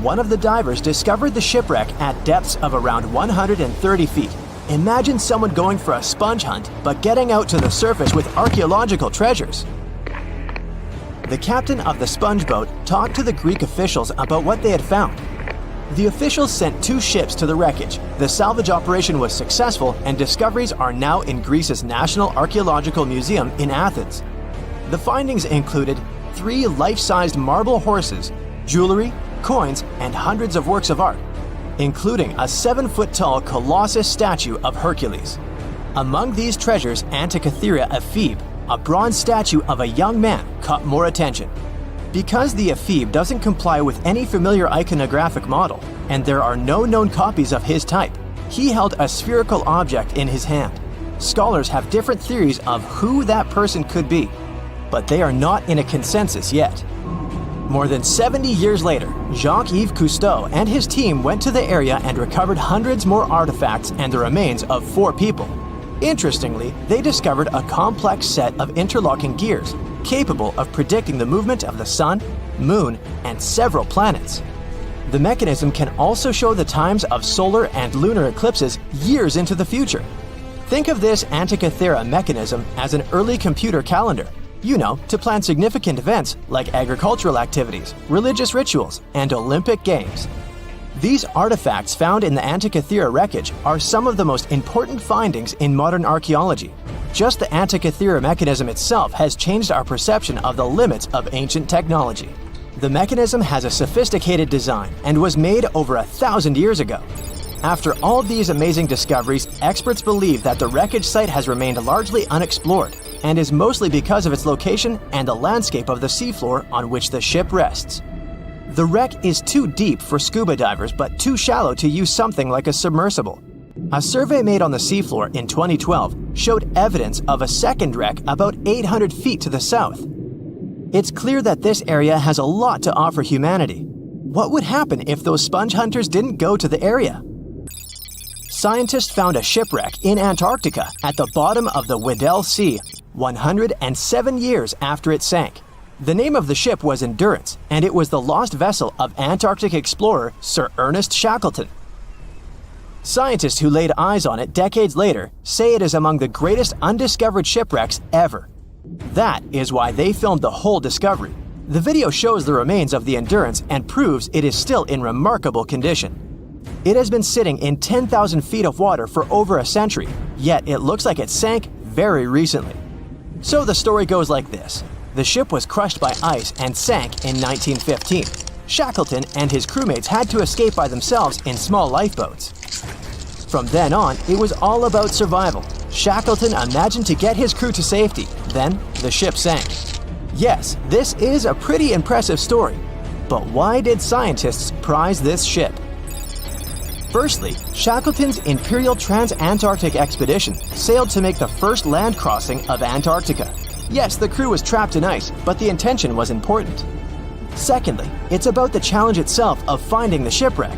One of the divers discovered the shipwreck at depths of around 130 feet. Imagine someone going for a sponge hunt, but getting out to the surface with archaeological treasures. The captain of the sponge boat talked to the Greek officials about what they had found. The officials sent 2 ships to the wreckage. The salvage operation was successful, and discoveries are now in Greece's National Archaeological Museum in Athens. The findings included 3 life-sized marble horses, jewelry, coins, and hundreds of works of art, including a 7-foot-tall colossus statue of Hercules. Among these treasures, Antikythera ephebe, a bronze statue of a young man, caught more attention. Because the ephebe doesn't comply with any familiar iconographic model, and there are no known copies of his type, he held a spherical object in his hand. Scholars have different theories of who that person could be, but they are not in a consensus yet. More than 70 years later, Jacques-Yves Cousteau and his team went to the area and recovered hundreds more artifacts and the remains of 4 people. Interestingly, they discovered a complex set of interlocking gears, capable of predicting the movement of the sun, moon, and several planets. The mechanism can also show the times of solar and lunar eclipses years into the future. Think of this Antikythera mechanism as an early computer calendar. To plan significant events like agricultural activities, religious rituals, and Olympic Games. These artifacts found in the Antikythera wreckage are some of the most important findings in modern archaeology. Just the Antikythera mechanism itself has changed our perception of the limits of ancient technology. The mechanism has a sophisticated design and was made over 1,000 years ago. After all these amazing discoveries, experts believe that the wreckage site has remained largely unexplored, and is mostly because of its location and the landscape of the seafloor on which the ship rests. The wreck is too deep for scuba divers but too shallow to use something like a submersible. A survey made on the seafloor in 2012 showed evidence of a second wreck about 800 feet to the south. It's clear that this area has a lot to offer humanity. What would happen if those sponge hunters didn't go to the area? Scientists found a shipwreck in Antarctica at the bottom of the Weddell Sea, 107 years after it sank. The name of the ship was Endurance, and it was the lost vessel of Antarctic explorer Sir Ernest Shackleton. Scientists who laid eyes on it decades later say it is among the greatest undiscovered shipwrecks ever. That is why they filmed the whole discovery. The video shows the remains of the Endurance and proves it is still in remarkable condition. It has been sitting in 10,000 feet of water for over a century, yet it looks like it sank very recently. So the story goes like this. The ship was crushed by ice and sank in 1915. Shackleton and his crewmates had to escape by themselves in small lifeboats. From then on, it was all about survival. Shackleton imagined to get his crew to safety. Then, the ship sank. Yes, this is a pretty impressive story. But why did scientists prize this ship? Firstly, Shackleton's Imperial Trans-Antarctic Expedition sailed to make the first land crossing of Antarctica. Yes, the crew was trapped in ice, but the intention was important. Secondly, it's about the challenge itself of finding the shipwreck.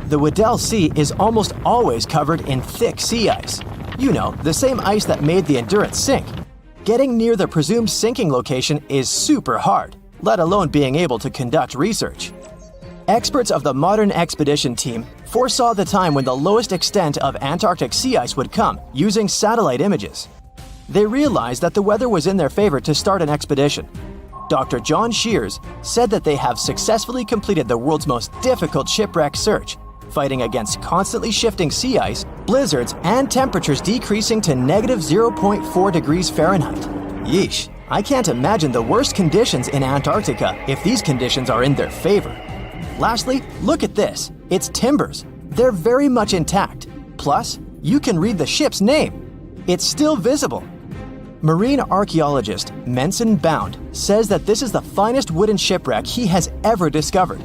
The Weddell Sea is almost always covered in thick sea ice. The same ice that made the Endurance sink. Getting near the presumed sinking location is super hard, let alone being able to conduct research. Experts of the modern expedition team foresaw the time when the lowest extent of Antarctic sea ice would come using satellite images. They realized that the weather was in their favor to start an expedition. Dr. John Shears said that they have successfully completed the world's most difficult shipwreck search, fighting against constantly shifting sea ice, blizzards, and temperatures decreasing to -0.4 degrees Fahrenheit. Yeesh, I can't imagine the worst conditions in Antarctica if these conditions are in their favor. Lastly, look at this. It's timbers. They're very much intact. Plus, you can read the ship's name. It's still visible. Marine archaeologist Menson Bound says that this is the finest wooden shipwreck he has ever discovered.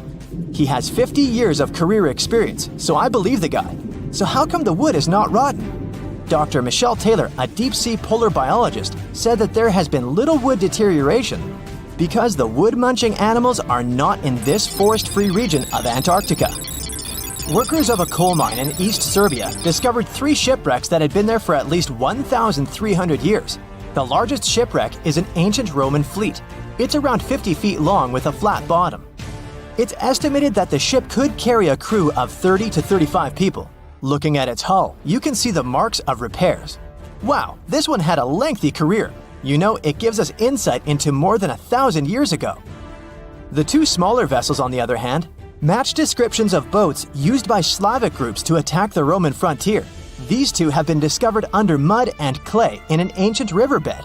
He has 50 years of career experience, so I believe the guy. So how come the wood is not rotten? Dr. Michelle Taylor, a deep-sea polar biologist, said that there has been little wood deterioration because the wood-munching animals are not in this forest-free region of Antarctica. Workers of a coal mine in East Serbia discovered 3 shipwrecks that had been there for at least 1,300 years. The largest shipwreck is an ancient Roman fleet. It's around 50 feet long with a flat bottom. It's estimated that the ship could carry a crew of 30 to 35 people. Looking at its hull, you can see the marks of repairs. Wow, this one had a lengthy career. You know, it gives us insight into more than 1,000 years ago. The 2 smaller vessels, on the other hand, match descriptions of boats used by Slavic groups to attack the Roman frontier. These 2 have been discovered under mud and clay in an ancient riverbed.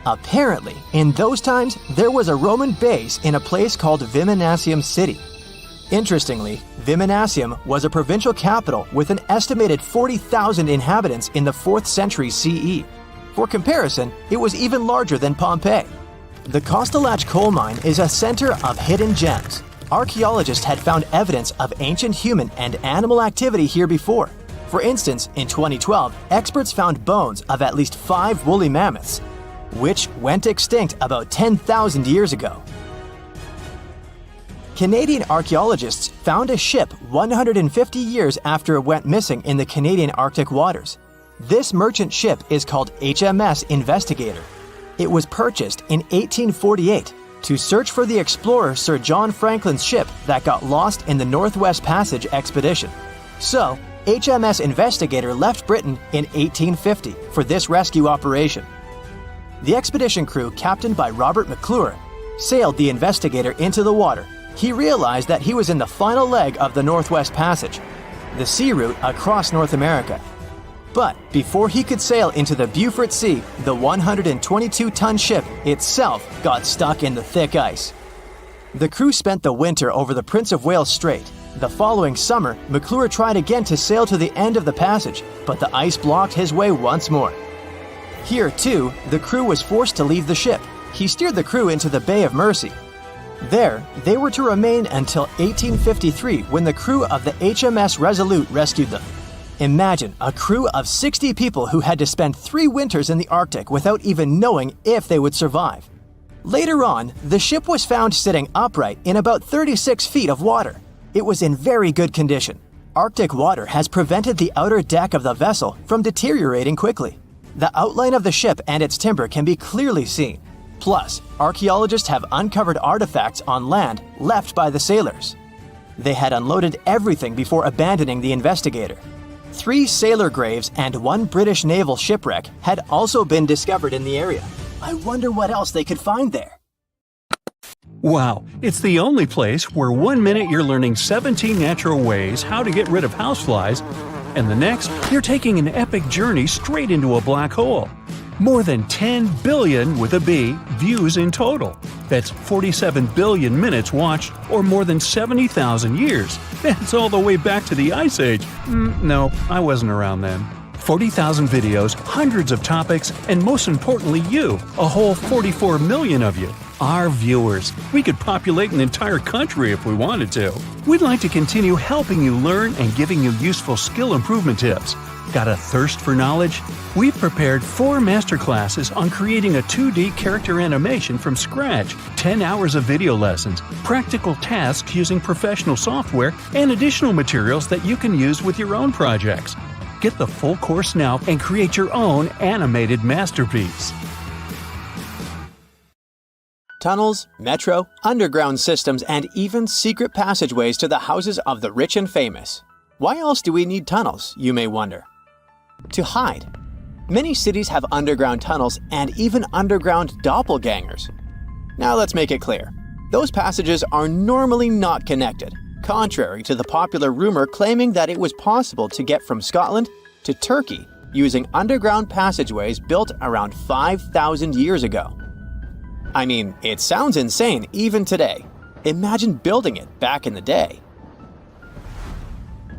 Apparently, in those times, there was a Roman base in a place called Viminacium City. Interestingly, Viminacium was a provincial capital with an estimated 40,000 inhabitants in the 4th century CE. For comparison, it was even larger than Pompeii. The Kostelach coal mine is a center of hidden gems. Archaeologists had found evidence of ancient human and animal activity here before. For instance, in 2012, experts found bones of at least 5 woolly mammoths, which went extinct about 10,000 years ago. Canadian archaeologists found a ship 150 years after it went missing in the Canadian Arctic waters. This merchant ship is called HMS Investigator. It was purchased in 1848 to search for the explorer Sir John Franklin's ship that got lost in the Northwest Passage expedition. So, HMS Investigator left Britain in 1850 for this rescue operation. The expedition crew, captained by Robert McClure, sailed the Investigator into the water. He realized that he was in the final leg of the Northwest Passage, the sea route across North America. But before he could sail into the Beaufort Sea, the 122-ton ship itself got stuck in the thick ice. The crew spent the winter over the Prince of Wales Strait. The following summer, McClure tried again to sail to the end of the passage, but the ice blocked his way once more. Here, too, the crew was forced to leave the ship. He steered the crew into the Bay of Mercy. There, they were to remain until 1853 when the crew of the HMS Resolute rescued them. Imagine a crew of 60 people who had to spend 3 winters in the Arctic without even knowing if they would survive. Later on, the ship was found sitting upright in about 36 feet of water. It was in very good condition. Arctic water has prevented the outer deck of the vessel from deteriorating quickly. The outline of the ship and its timber can be clearly seen. Plus, archaeologists have uncovered artifacts on land left by the sailors. They had unloaded everything before abandoning the Investigator. 3 sailor graves and 1 British naval shipwreck had also been discovered in the area. I wonder what else they could find there. Wow, it's the only place where 1 minute you're learning 17 natural ways how to get rid of houseflies, and the next, you're taking an epic journey straight into a black hole. More than 10 billion, with a B, views in total. That's 47 billion minutes watched, or more than 70,000 years. That's all the way back to the Ice Age. No, I wasn't around then. 40,000 videos, hundreds of topics, and most importantly you, a whole 44 million of you. Our viewers. We could populate an entire country if we wanted to. We'd like to continue helping you learn and giving you useful skill improvement tips. Got a thirst for knowledge? We've prepared 4 masterclasses on creating a 2D character animation from scratch, 10 hours of video lessons, practical tasks using professional software, and additional materials that you can use with your own projects. Get the full course now and create your own animated masterpiece. Tunnels, metro, underground systems, and even secret passageways to the houses of the rich and famous. Why else do we need tunnels, you may wonder? To hide. Many cities have underground tunnels and even underground doppelgangers. Now let's make it clear. Those passages are normally not connected, contrary to the popular rumor claiming that it was possible to get from Scotland to Turkey using underground passageways built around 5,000 years ago. I mean, it sounds insane even today. Imagine building it back in the day.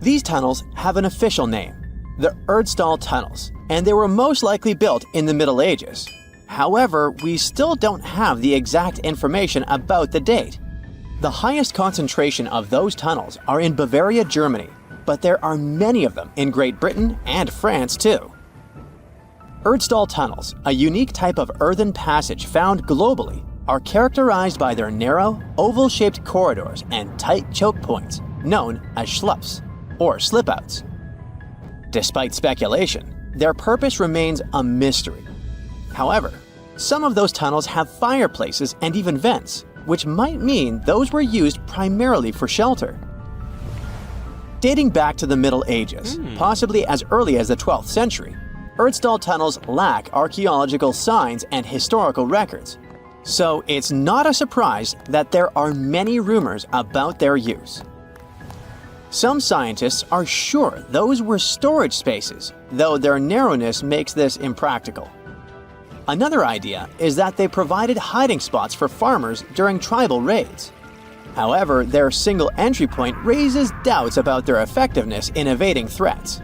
These tunnels have an official name, the Hessdalen tunnels, and they were most likely built in the Middle Ages. However, we still don't have the exact information about the date. The highest concentration of those tunnels are in Bavaria, Germany, but there are many of them in Great Britain and France too. Hessdalen tunnels, a unique type of earthen passage found globally, are characterized by their narrow, oval-shaped corridors and tight choke points, known as schlups, or slip-outs. Despite speculation, their purpose remains a mystery. However, some of those tunnels have fireplaces and even vents, which might mean those were used primarily for shelter. Dating back to the Middle Ages, possibly as early as the 12th century, Hessdalen tunnels lack archaeological signs and historical records, so it's not a surprise that there are many rumors about their use. Some scientists are sure those were storage spaces, though their narrowness makes this impractical. Another idea is that they provided hiding spots for farmers during tribal raids. However, their single entry point raises doubts about their effectiveness in evading threats.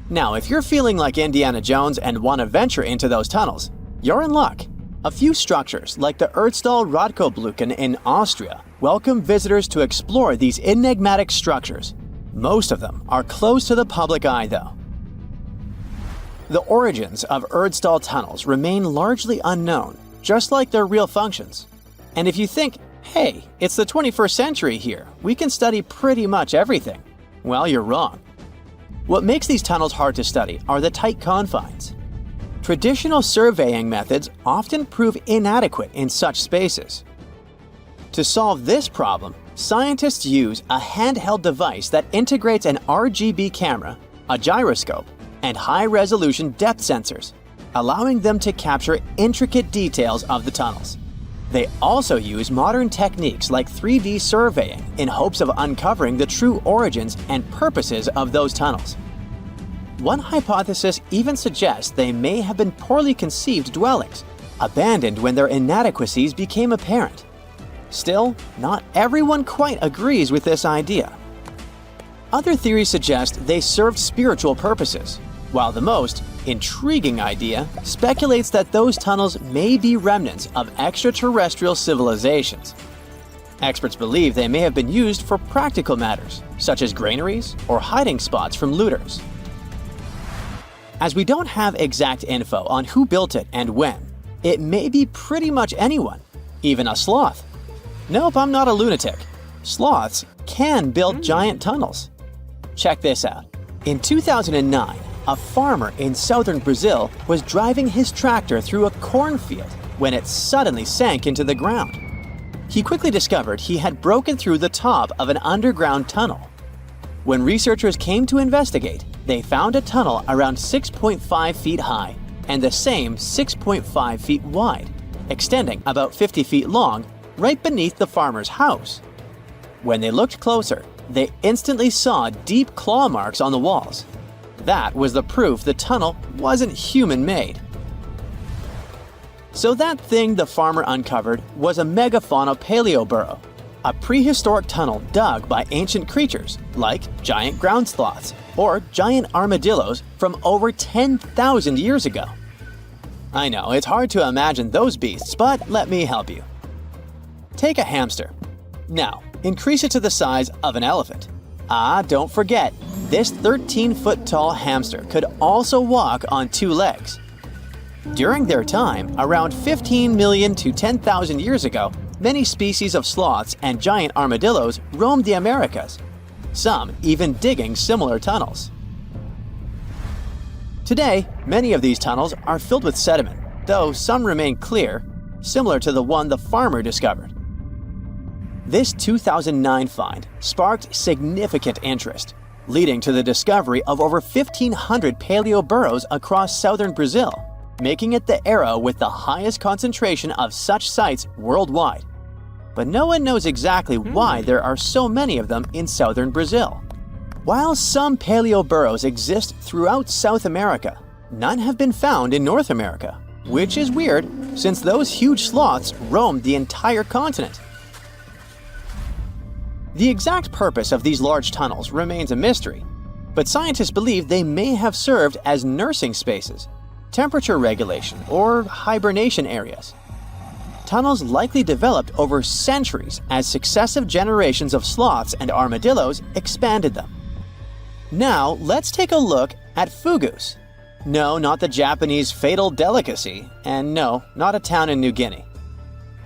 Now, if you're feeling like Indiana Jones and want to venture into those tunnels, you're in luck. A few structures, like the Hessdalen Radkobluken in Austria, welcome visitors to explore these enigmatic structures. Most of them are closed to the public eye, though. The origins of Hessdalen tunnels remain largely unknown, just like their real functions. And if you think, hey, it's the 21st century here, we can study pretty much everything, well, you're wrong. What makes these tunnels hard to study are the tight confines. Traditional surveying methods often prove inadequate in such spaces. To solve this problem, scientists use a handheld device that integrates an RGB camera, a gyroscope, and high-resolution depth sensors, allowing them to capture intricate details of the tunnels. They also use modern techniques like 3D surveying in hopes of uncovering the true origins and purposes of those tunnels. One hypothesis even suggests they may have been poorly conceived dwellings, abandoned when their inadequacies became apparent. Still, not everyone quite agrees with this idea. Other theories suggest they served spiritual purposes, while the most intriguing idea speculates that those tunnels may be remnants of extraterrestrial civilizations. Experts believe they may have been used for practical matters, such as granaries or hiding spots from looters. As we don't have exact info on who built it and when, it may be pretty much anyone, even a sloth. Nope, I'm not a lunatic. Sloths can build giant tunnels. Check this out. In 2009, a farmer in southern Brazil was driving his tractor through a cornfield when it suddenly sank into the ground. He quickly discovered he had broken through the top of an underground tunnel. When researchers came to investigate, they found a tunnel around 6.5 feet high and the same 6.5 feet wide, extending about 50 feet long, right beneath the farmer's house. When they looked closer, they instantly saw deep claw marks on the walls. That was the proof the tunnel wasn't human-made. So that thing the farmer uncovered was a megafauna paleo burrow, a prehistoric tunnel dug by ancient creatures like giant ground sloths or giant armadillos from over 10,000 years ago. I know, it's hard to imagine those beasts, but let me help you. Take a hamster. Now, increase it to the size of an elephant. Don't forget, this 13-foot tall hamster could also walk on two legs. During their time, around 15 million to 10,000 years ago, many species of sloths and giant armadillos roamed the Americas, some even digging similar tunnels. Today, many of these tunnels are filled with sediment, though some remain clear, similar to the one the farmer discovered. This 2009 find sparked significant interest, leading to the discovery of over 1,500 paleo burrows across southern Brazil, making it the era with the highest concentration of such sites worldwide. But no one knows exactly why there are so many of them in southern Brazil. While some paleo burrows exist throughout South America, none have been found in North America, which is weird since those huge sloths roamed the entire continent. The exact purpose of these large tunnels remains a mystery, but scientists believe they may have served as nursing spaces, temperature regulation, or hibernation areas. tunnels likely developed over centuries as successive generations of sloths and armadillos expanded them. Now, let's take a look at fugus. No, not the Japanese fatal delicacy, and no, not a town in New Guinea.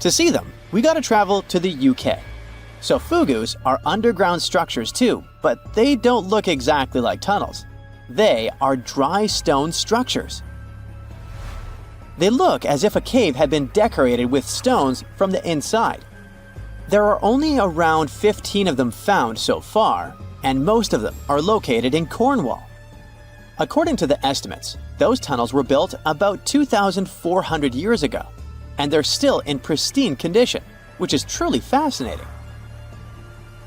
To see them, we gotta travel to the UK. So fugus are underground structures too, but they don't look exactly like tunnels. They are dry stone structures. They look as if a cave had been decorated with stones from the inside. There are only around 15 of them found so far, and most of them are located in Cornwall. According to the estimates, those tunnels were built about 2,400 years ago, and they're still in pristine condition, which is truly fascinating.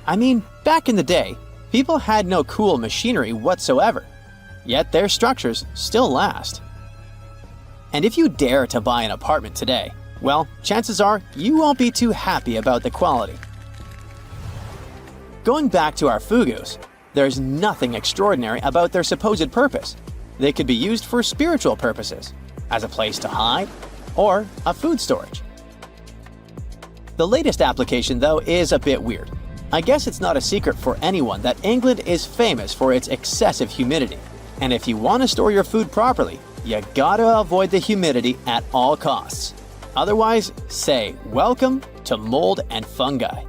I mean, back in the day, people had no cool machinery whatsoever, yet their structures still last. And if you dare to buy an apartment today, well, chances are you won't be too happy about the quality. Going back to our fugus, there's nothing extraordinary about their supposed purpose. They could be used for spiritual purposes, as a place to hide, or a food storage. The latest application, though, is a bit weird. I guess it's not a secret for anyone that England is famous for its excessive humidity. And if you want to store your food properly, you gotta avoid the humidity at all costs. Otherwise, say welcome to mold and fungi.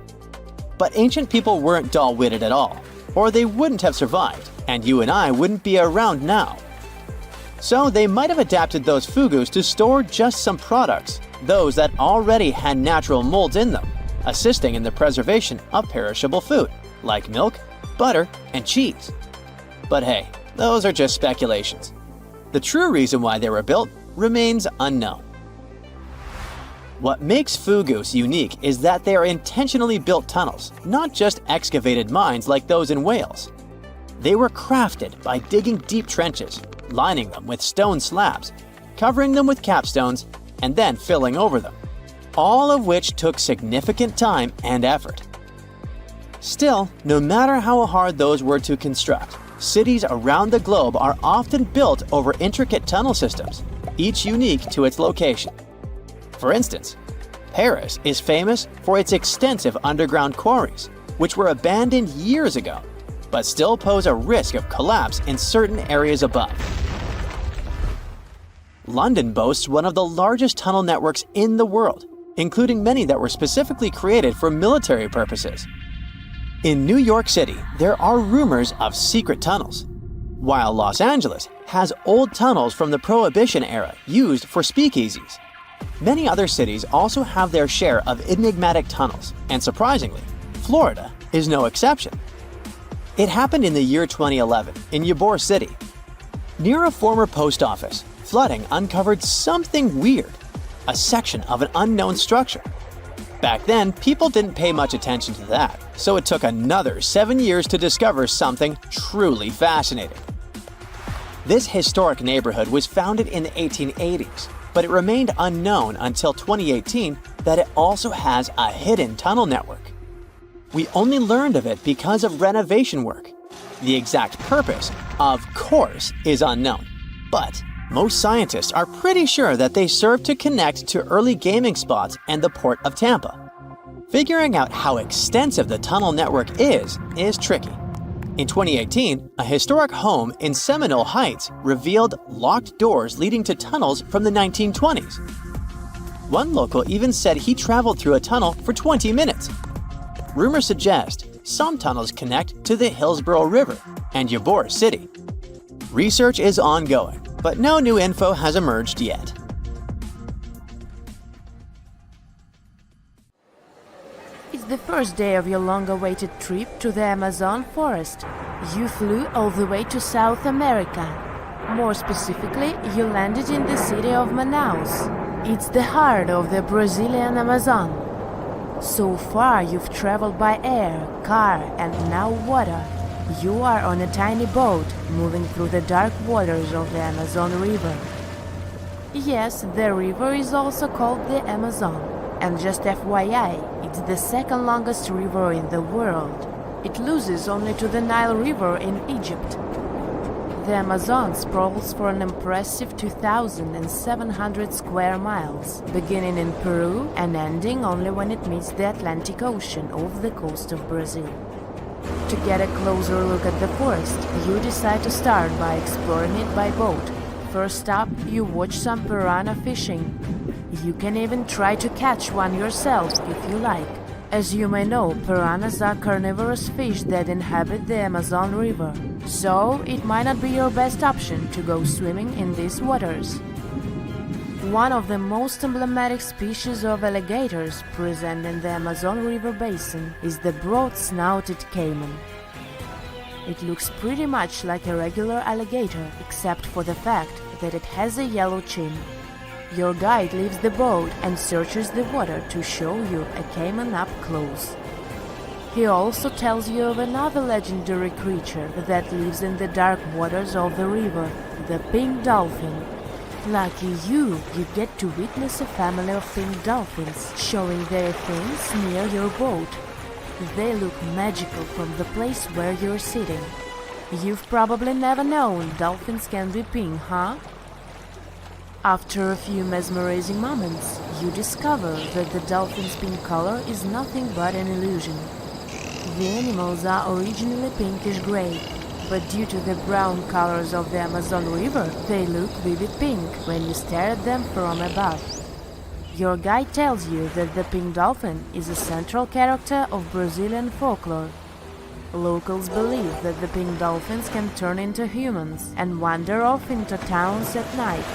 But ancient people weren't dull-witted at all, or they wouldn't have survived, and you and I wouldn't be around now. So they might have adapted those fugus to store just some products, those that already had natural molds in them, assisting in the preservation of perishable food, like milk, butter, and cheese. But hey, those are just speculations. The true reason why they were built remains unknown. What makes fugus unique is that they are intentionally built tunnels, not just excavated mines like those in Wales. They were crafted by digging deep trenches, lining them with stone slabs, covering them with capstones, and then filling over them, all of which took significant time and effort. Still, no matter how hard those were to construct, cities around the globe are often built over intricate tunnel systems, each unique to its location. For instance, Paris is famous for its extensive underground quarries, which were abandoned years ago, but still pose a risk of collapse in certain areas above. London boasts one of the largest tunnel networks in the world, including many that were specifically created for military purposes. In New York City, there are rumors of secret tunnels, while Los Angeles has old tunnels from the Prohibition era used for speakeasies. Many other cities also have their share of enigmatic tunnels, and surprisingly, Florida is no exception. It happened in the year 2011 in Ybor City. Near a former post office, flooding uncovered something weird, a section of an unknown structure. Back then, people didn't pay much attention to that, so it took another 7 years to discover something truly fascinating. This historic neighborhood was founded in the 1880s, but it remained unknown until 2018 that it also has a hidden tunnel network. We only learned of it because of renovation work. The exact purpose, of course, is unknown, but most scientists are pretty sure that they serve to connect to early gaming spots and the port of Tampa. Figuring out how extensive the tunnel network is tricky. In 2018, a historic home in Seminole Heights revealed locked doors leading to tunnels from the 1920s. One local even said he traveled through a tunnel for 20 minutes. Rumors suggest some tunnels connect to the Hillsborough River and Ybor City. Research is ongoing, but no new info has emerged yet. It's the first day of your long-awaited trip to the Amazon forest. You flew all the way to South America. More specifically, you landed in the city of Manaus. It's the heart of the Brazilian Amazon. So far, you've traveled by air, car, and now water. You are on a tiny boat, moving through the dark waters of the Amazon River. Yes, the river is also called the Amazon. And just FYI, it's the second longest river in the world. It loses only to the Nile River in Egypt. The The Amazon sprawls for an impressive 2,700 square miles, beginning in Peru and ending only when it meets the Atlantic Ocean off the coast of Brazil. To get a closer look at the forest, you decide to start by exploring it by boat. First up, you watch some piranha fishing. You can even try to catch one yourself if you like. As you may know, piranhas are carnivorous fish that inhabit the Amazon River, so it might not be your best option to go swimming in these waters. One of the most emblematic species of alligators present in the Amazon River basin is the broad-snouted caiman. It looks pretty much like a regular alligator, except for the fact that it has a yellow chin. Your guide leaves the boat and searches the water to show you a caiman up close. He also tells you of another legendary creature that lives in the dark waters of the river, the pink dolphin. Lucky you get to witness a family of pink dolphins showing their fins near your boat. They look magical from the place where you're sitting. You've probably never known dolphins can be pink, huh? After a few mesmerizing moments, you discover that the dolphin's pink color is nothing but an illusion. The animals are originally pinkish-gray, but due to the brown colors of the Amazon River, they look vivid pink when you stare at them from above. Your guide tells you that the pink dolphin is a central character of Brazilian folklore. Locals believe that the pink dolphins can turn into humans and wander off into towns at night.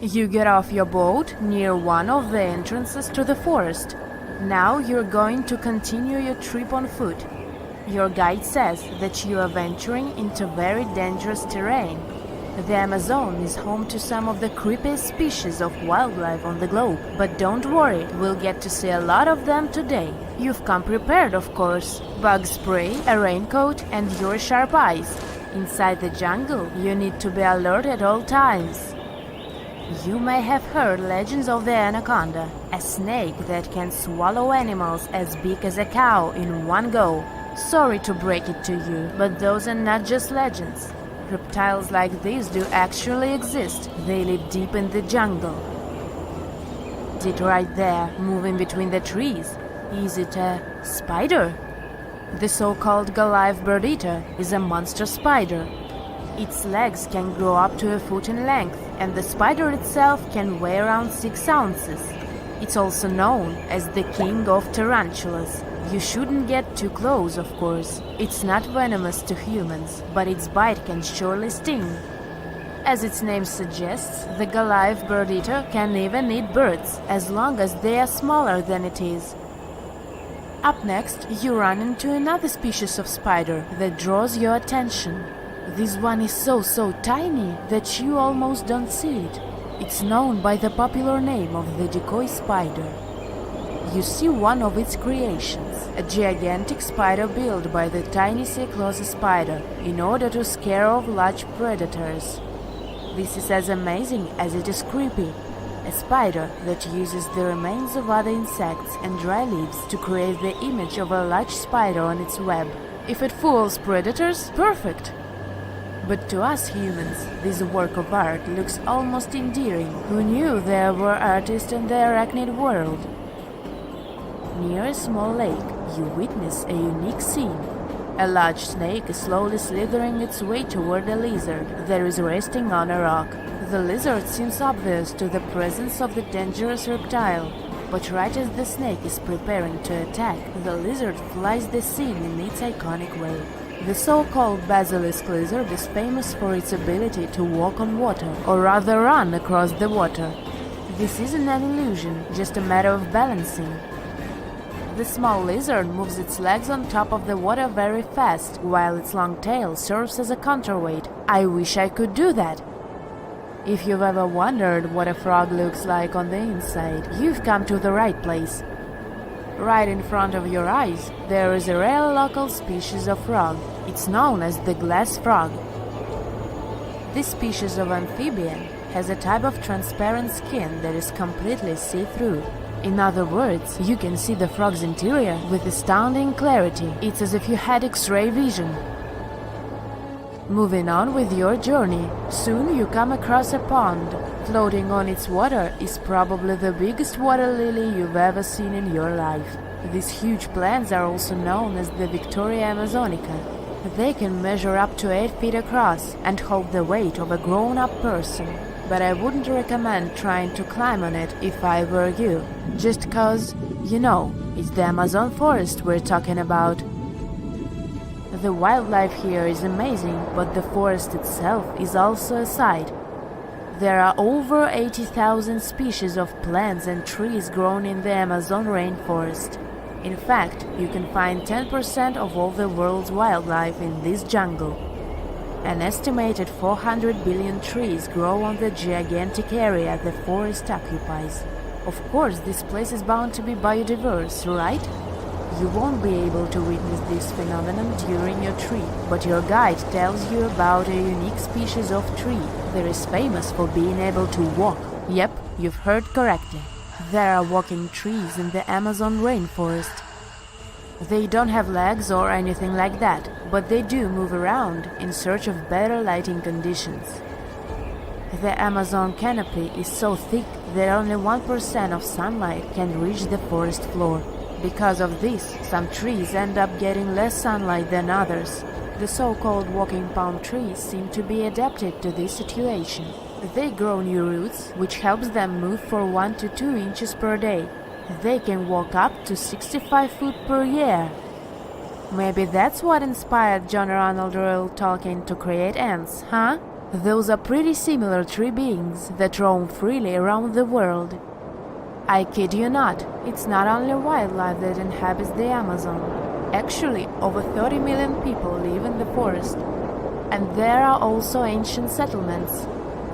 You get off your boat near one of the entrances to the forest. Now you're going to continue your trip on foot. Your guide says that you are venturing into very dangerous terrain. The Amazon is home to some of the creepiest species of wildlife on the globe, but don't worry, we'll get to see a lot of them today. You've come prepared, of course. Bug spray, a raincoat, and your sharp eyes. Inside the jungle, you need to be alert at all times. You may have heard legends of the anaconda, a snake that can swallow animals as big as a cow in one go. Sorry to break it to you, but those are not just legends. Reptiles like these do actually exist. They live deep in the jungle. It right there, moving between the trees. Is it a spider? The so-called Goliath bird-eater is a monster spider. Its legs can grow up to a foot in length, and the spider itself can weigh around 6 ounces. It's also known as the king of tarantulas. You shouldn't get too close, of course. It's not venomous to humans, but its bite can surely sting. As its name suggests, the Goliath bird-eater can even eat birds, as long as they are smaller than it is. Up next, you run into another species of spider that draws your attention. This one is so tiny that you almost don't see it. It's known by the popular name of the decoy spider. You see one of its creations, a gigantic spider built by the tiny Cyclosa spider in order to scare off large predators. This is as amazing as it is creepy. A spider that uses the remains of other insects and dry leaves to create the image of a large spider on its web. If it fools predators, perfect! But to us humans, this work of art looks almost endearing. Who knew there were artists in the arachnid world? Near a small lake, you witness a unique scene. A large snake is slowly slithering its way toward a lizard that is resting on a rock. The lizard seems obvious to the presence of the dangerous reptile, but right as the snake is preparing to attack, the lizard flies the scene in its iconic way. The so-called basilisk lizard is famous for its ability to walk on water, or rather run across the water. This isn't an illusion, just a matter of balancing. The small lizard moves its legs on top of the water very fast, while its long tail serves as a counterweight. I wish I could do that. If you've ever wondered what a frog looks like on the inside, you've come to the right place. Right in front of your eyes, there is a rare local species of frog. It's known as the glass frog. This species of amphibian has a type of transparent skin that is completely see-through. In other words, you can see the frog's interior with astounding clarity. It's as if you had X-ray vision. Moving on with your journey, soon you come across a pond. Floating on its water is probably the biggest water lily you've ever seen in your life. These huge plants are also known as the Victoria Amazonica. They can measure up to 8 feet across and hold the weight of a grown-up person. But I wouldn't recommend trying to climb on it if I were you. Just cause, you know, it's the Amazon forest we're talking about. The wildlife here is amazing, but the forest itself is also a sight. There are over 80,000 species of plants and trees grown in the Amazon rainforest. In fact, you can find 10% of all the world's wildlife in this jungle. An estimated 400 billion trees grow on the gigantic area the forest occupies. Of course, this place is bound to be biodiverse, right? You won't be able to witness this phenomenon during your trip, but your guide tells you about a unique species of tree that is famous for being able to walk. Yep, you've heard correctly. There are walking trees in the Amazon rainforest. They don't have legs or anything like that, but they do move around in search of better lighting conditions. The Amazon canopy is so thick that only 1% of sunlight can reach the forest floor. Because of this, some trees end up getting less sunlight than others. The so-called walking palm trees seem to be adapted to this situation. They grow new roots, which helps them move for 1 to 2 inches per day. They can walk up to 65 feet per year. Maybe that's what inspired John Ronald Reuel Tolkien to create ants, huh? Those are pretty similar tree beings that roam freely around the world. I kid you not, it's not only wildlife that inhabits the Amazon. Actually, over 30 million people live in the forest. And there are also ancient settlements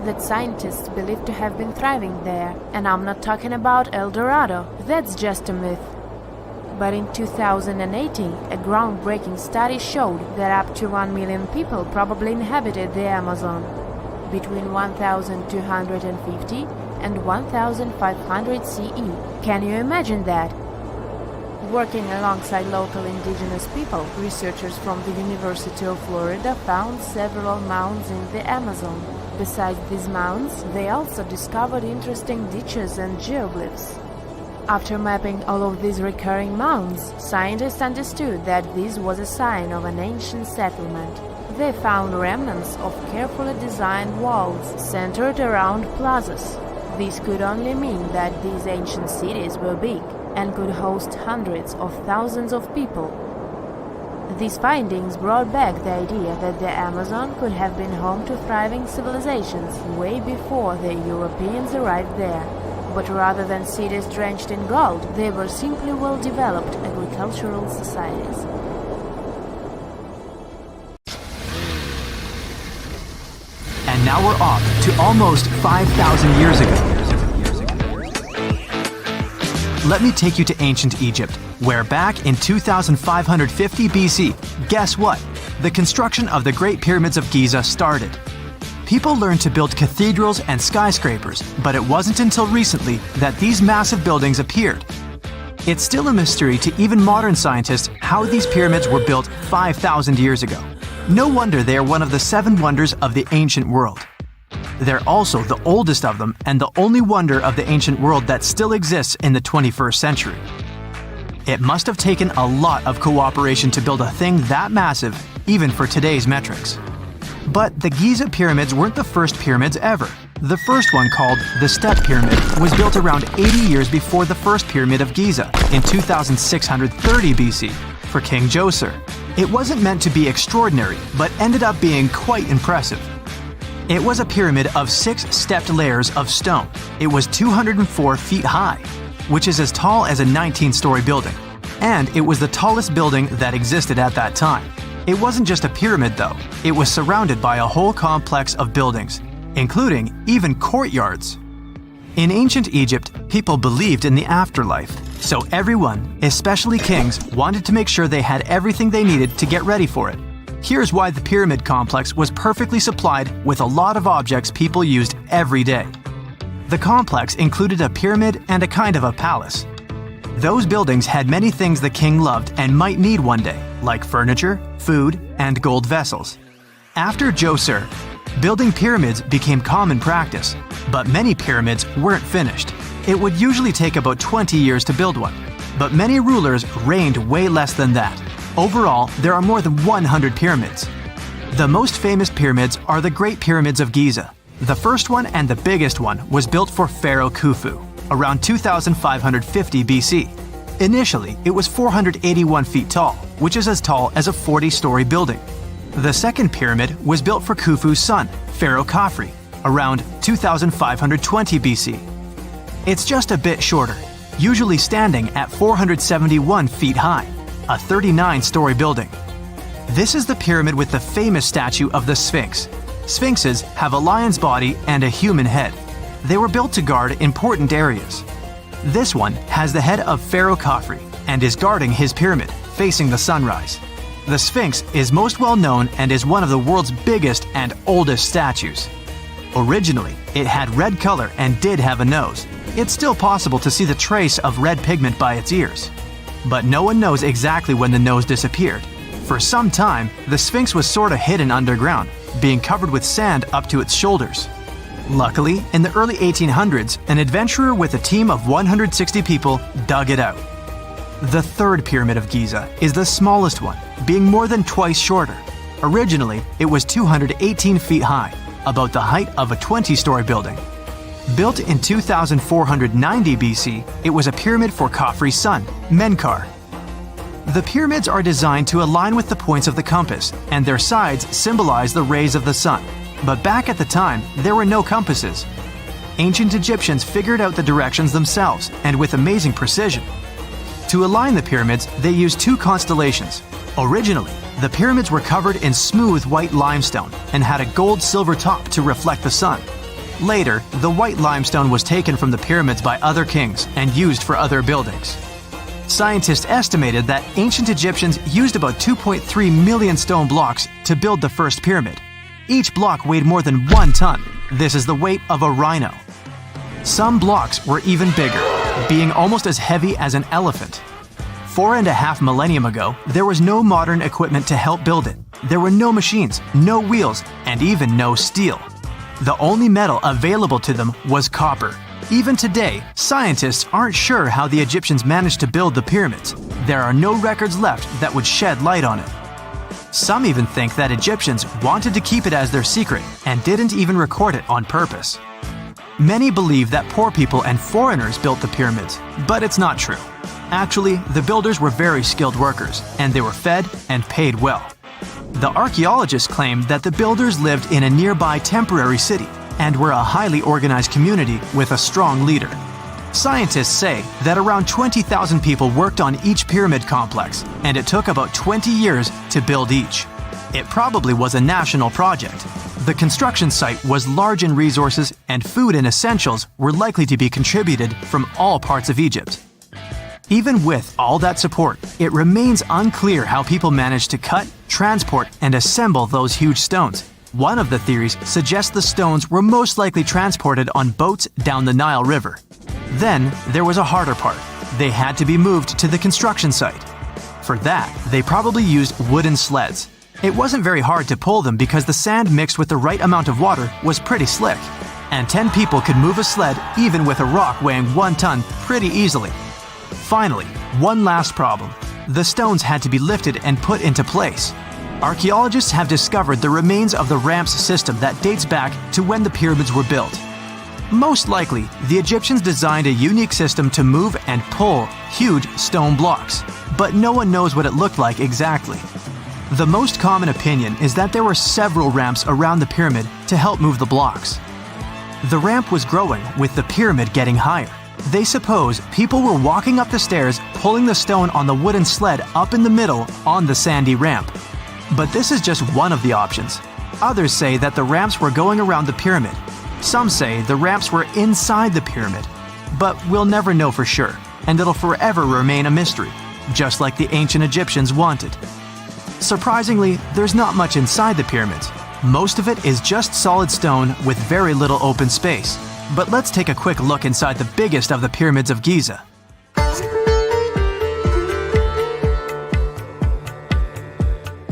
that scientists believe to have been thriving there. And I'm not talking about El Dorado, that's just a myth. But in 2018, a groundbreaking study showed that up to 1 million people probably inhabited the Amazon. Between 1,250 and 1,500 CE. Can you imagine that? Working alongside local indigenous people, researchers from the University of Florida found several mounds in the Amazon. Besides these mounds, they also discovered interesting ditches and geoglyphs. After mapping all of these recurring mounds, scientists understood that this was a sign of an ancient settlement. They found remnants of carefully designed walls centered around plazas. This could only mean that these ancient cities were big and could host hundreds of thousands of people. These findings brought back the idea that the Amazon could have been home to thriving civilizations way before the Europeans arrived there. But rather than cities drenched in gold, they were simply well-developed agricultural societies. And now we're off to almost 5,000 years ago. Let me take you to ancient Egypt, where back in 2550 BC, guess what? The construction of the Great Pyramids of Giza started. People learned to build cathedrals and skyscrapers, but it wasn't until recently that these massive buildings appeared. It's still a mystery to even modern scientists how these pyramids were built 5,000 years ago. No wonder they are one of the 7 wonders of the ancient world. They're also the oldest of them and the only wonder of the ancient world that still exists in the 21st century. It must have taken a lot of cooperation to build a thing that massive, even for today's metrics. But the Giza pyramids weren't the first pyramids ever. The first one, called the Step Pyramid, was built around 80 years before the first pyramid of Giza in 2630 BC for King Djoser. It wasn't meant to be extraordinary, but ended up being quite impressive. It was a pyramid of 6 stepped layers of stone. It was 204 feet high, which is as tall as a 19-story building. And it was the tallest building that existed at that time. It wasn't just a pyramid though, it was surrounded by a whole complex of buildings, including even courtyards. In ancient Egypt, people believed in the afterlife, so everyone, especially kings, wanted to make sure they had everything they needed to get ready for it. Here's why the pyramid complex was perfectly supplied with a lot of objects people used every day. The complex included a pyramid and a kind of a palace. Those buildings had many things the king loved and might need one day, like furniture, food, and gold vessels. After Djoser, building pyramids became common practice, but many pyramids weren't finished. It would usually take about 20 years to build one, but many rulers reigned way less than that. Overall, there are more than 100 pyramids. The most famous pyramids are the Great Pyramids of Giza. The first one and the biggest one was built for Pharaoh Khufu, around 2550 BC. Initially, it was 481 feet tall, which is as tall as a 40-story building. The second pyramid was built for Khufu's son, Pharaoh Khafre, around 2520 BC. It's just a bit shorter, usually standing at 471 feet high, a 39-story building. This is the pyramid with the famous statue of the Sphinx. Sphinxes have a lion's body and a human head. They were built to guard important areas. This one has the head of Pharaoh Khafre and is guarding his pyramid, facing the sunrise. The Sphinx is most well known and is one of the world's biggest and oldest statues. Originally, it had red color and did have a nose. It's still possible to see the trace of red pigment by its ears. But no one knows exactly when the nose disappeared. For some time, the Sphinx was sort of hidden underground, being covered with sand up to its shoulders. Luckily, in the early 1800s, an adventurer with a team of 160 people dug it out. The third pyramid of Giza is the smallest one, being more than twice shorter. Originally, it was 218 feet high, about the height of a 20-story building. Built in 2490 BC, it was a pyramid for Khafre's son, Menkaure. The pyramids are designed to align with the points of the compass, and their sides symbolize the rays of the sun. But back at the time, there were no compasses. Ancient Egyptians figured out the directions themselves, and with amazing precision. To align the pyramids, they used two constellations. Originally, the pyramids were covered in smooth white limestone and had a gold-silver top to reflect the sun. Later, the white limestone was taken from the pyramids by other kings and used for other buildings. Scientists estimated that ancient Egyptians used about 2.3 million stone blocks to build the first pyramid. Each block weighed more than 1 ton. This is the weight of a rhino. Some blocks were even bigger, being almost as heavy as an elephant. 4.5 millennium ago, there was no modern equipment to help build it. There were no machines, no wheels, and even no steel. The only metal available to them was copper. Even today, scientists aren't sure how the Egyptians managed to build the pyramids. There are no records left that would shed light on it. Some even think that Egyptians wanted to keep it as their secret and didn't even record it on purpose. Many believe that poor people and foreigners built the pyramids, but it's not true. Actually, the builders were very skilled workers, and they were fed and paid well. The archaeologists claim that the builders lived in a nearby temporary city and were a highly organized community with a strong leader. Scientists say that around 20,000 people worked on each pyramid complex, and it took about 20 years to build each. It probably was a national project. The construction site was large in resources, and food and essentials were likely to be contributed from all parts of Egypt. Even with all that support, it remains unclear how people managed to cut, transport, and assemble those huge stones. One of the theories suggests the stones were most likely transported on boats down the Nile River. Then, there was a harder part. They had to be moved to the construction site. For that, they probably used wooden sleds. It wasn't very hard to pull them because the sand mixed with the right amount of water was pretty slick. And 10 people could move a sled even with a rock weighing 1 ton pretty easily. Finally, one last problem. The stones had to be lifted and put into place. Archaeologists have discovered the remains of the ramps system that dates back to when the pyramids were built. Most likely, the Egyptians designed a unique system to move and pull huge stone blocks, but no one knows what it looked like exactly. The most common opinion is that there were several ramps around the pyramid to help move the blocks. The ramp was growing with the pyramid getting higher. They suppose people were walking up the stairs, pulling the stone on the wooden sled up in the middle on the sandy ramp. But this is just one of the options. Others say that the ramps were going around the pyramid. Some say the ramps were inside the pyramid. But we'll never know for sure, and it'll forever remain a mystery, just like the ancient Egyptians wanted. Surprisingly, there's not much inside the pyramids. Most of it is just solid stone with very little open space. But let's take a quick look inside the biggest of the pyramids of Giza.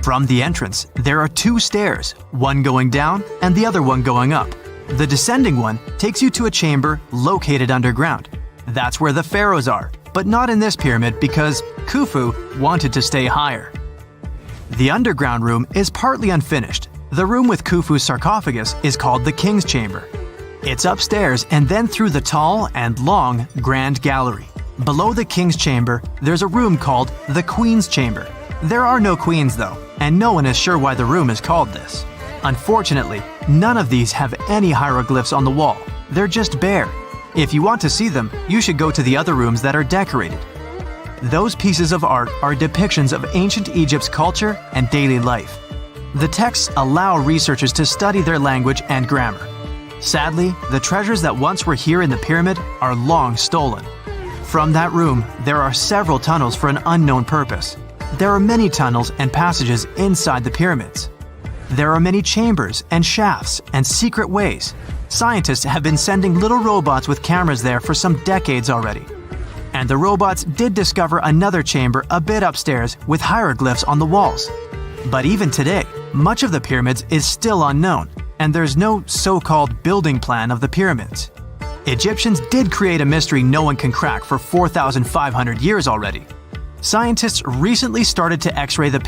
From the entrance, there are two stairs, one going down and the other one going up. The descending one takes you to a chamber located underground. That's where the pharaohs are, but not in this pyramid because Khufu wanted to stay higher. The underground room is partly unfinished. The room with Khufu's sarcophagus is called the King's Chamber. It's upstairs and then through the tall and long Grand Gallery. Below the King's Chamber, there's a room called the Queen's Chamber. There are no queens though, and no one is sure why the room is called this. Unfortunately, none of these have any hieroglyphs on the wall. They're just bare. If you want to see them, you should go to the other rooms that are decorated. Those pieces of art are depictions of ancient Egypt's culture and daily life. The texts allow researchers to study their language and grammar. Sadly, the treasures that once were here in the pyramid are long stolen. From that room, there are several tunnels for an unknown purpose. There are many tunnels and passages inside the pyramids. There are many chambers and shafts and secret ways. Scientists have been sending little robots with cameras there for some decades already. And the robots did discover another chamber a bit upstairs with hieroglyphs on the walls. But even today, much of the pyramids is still unknown, and there's no so-called building plan of the pyramids. Egyptians did create a mystery no one can crack for 4,500 years already. Scientists recently started to X-ray the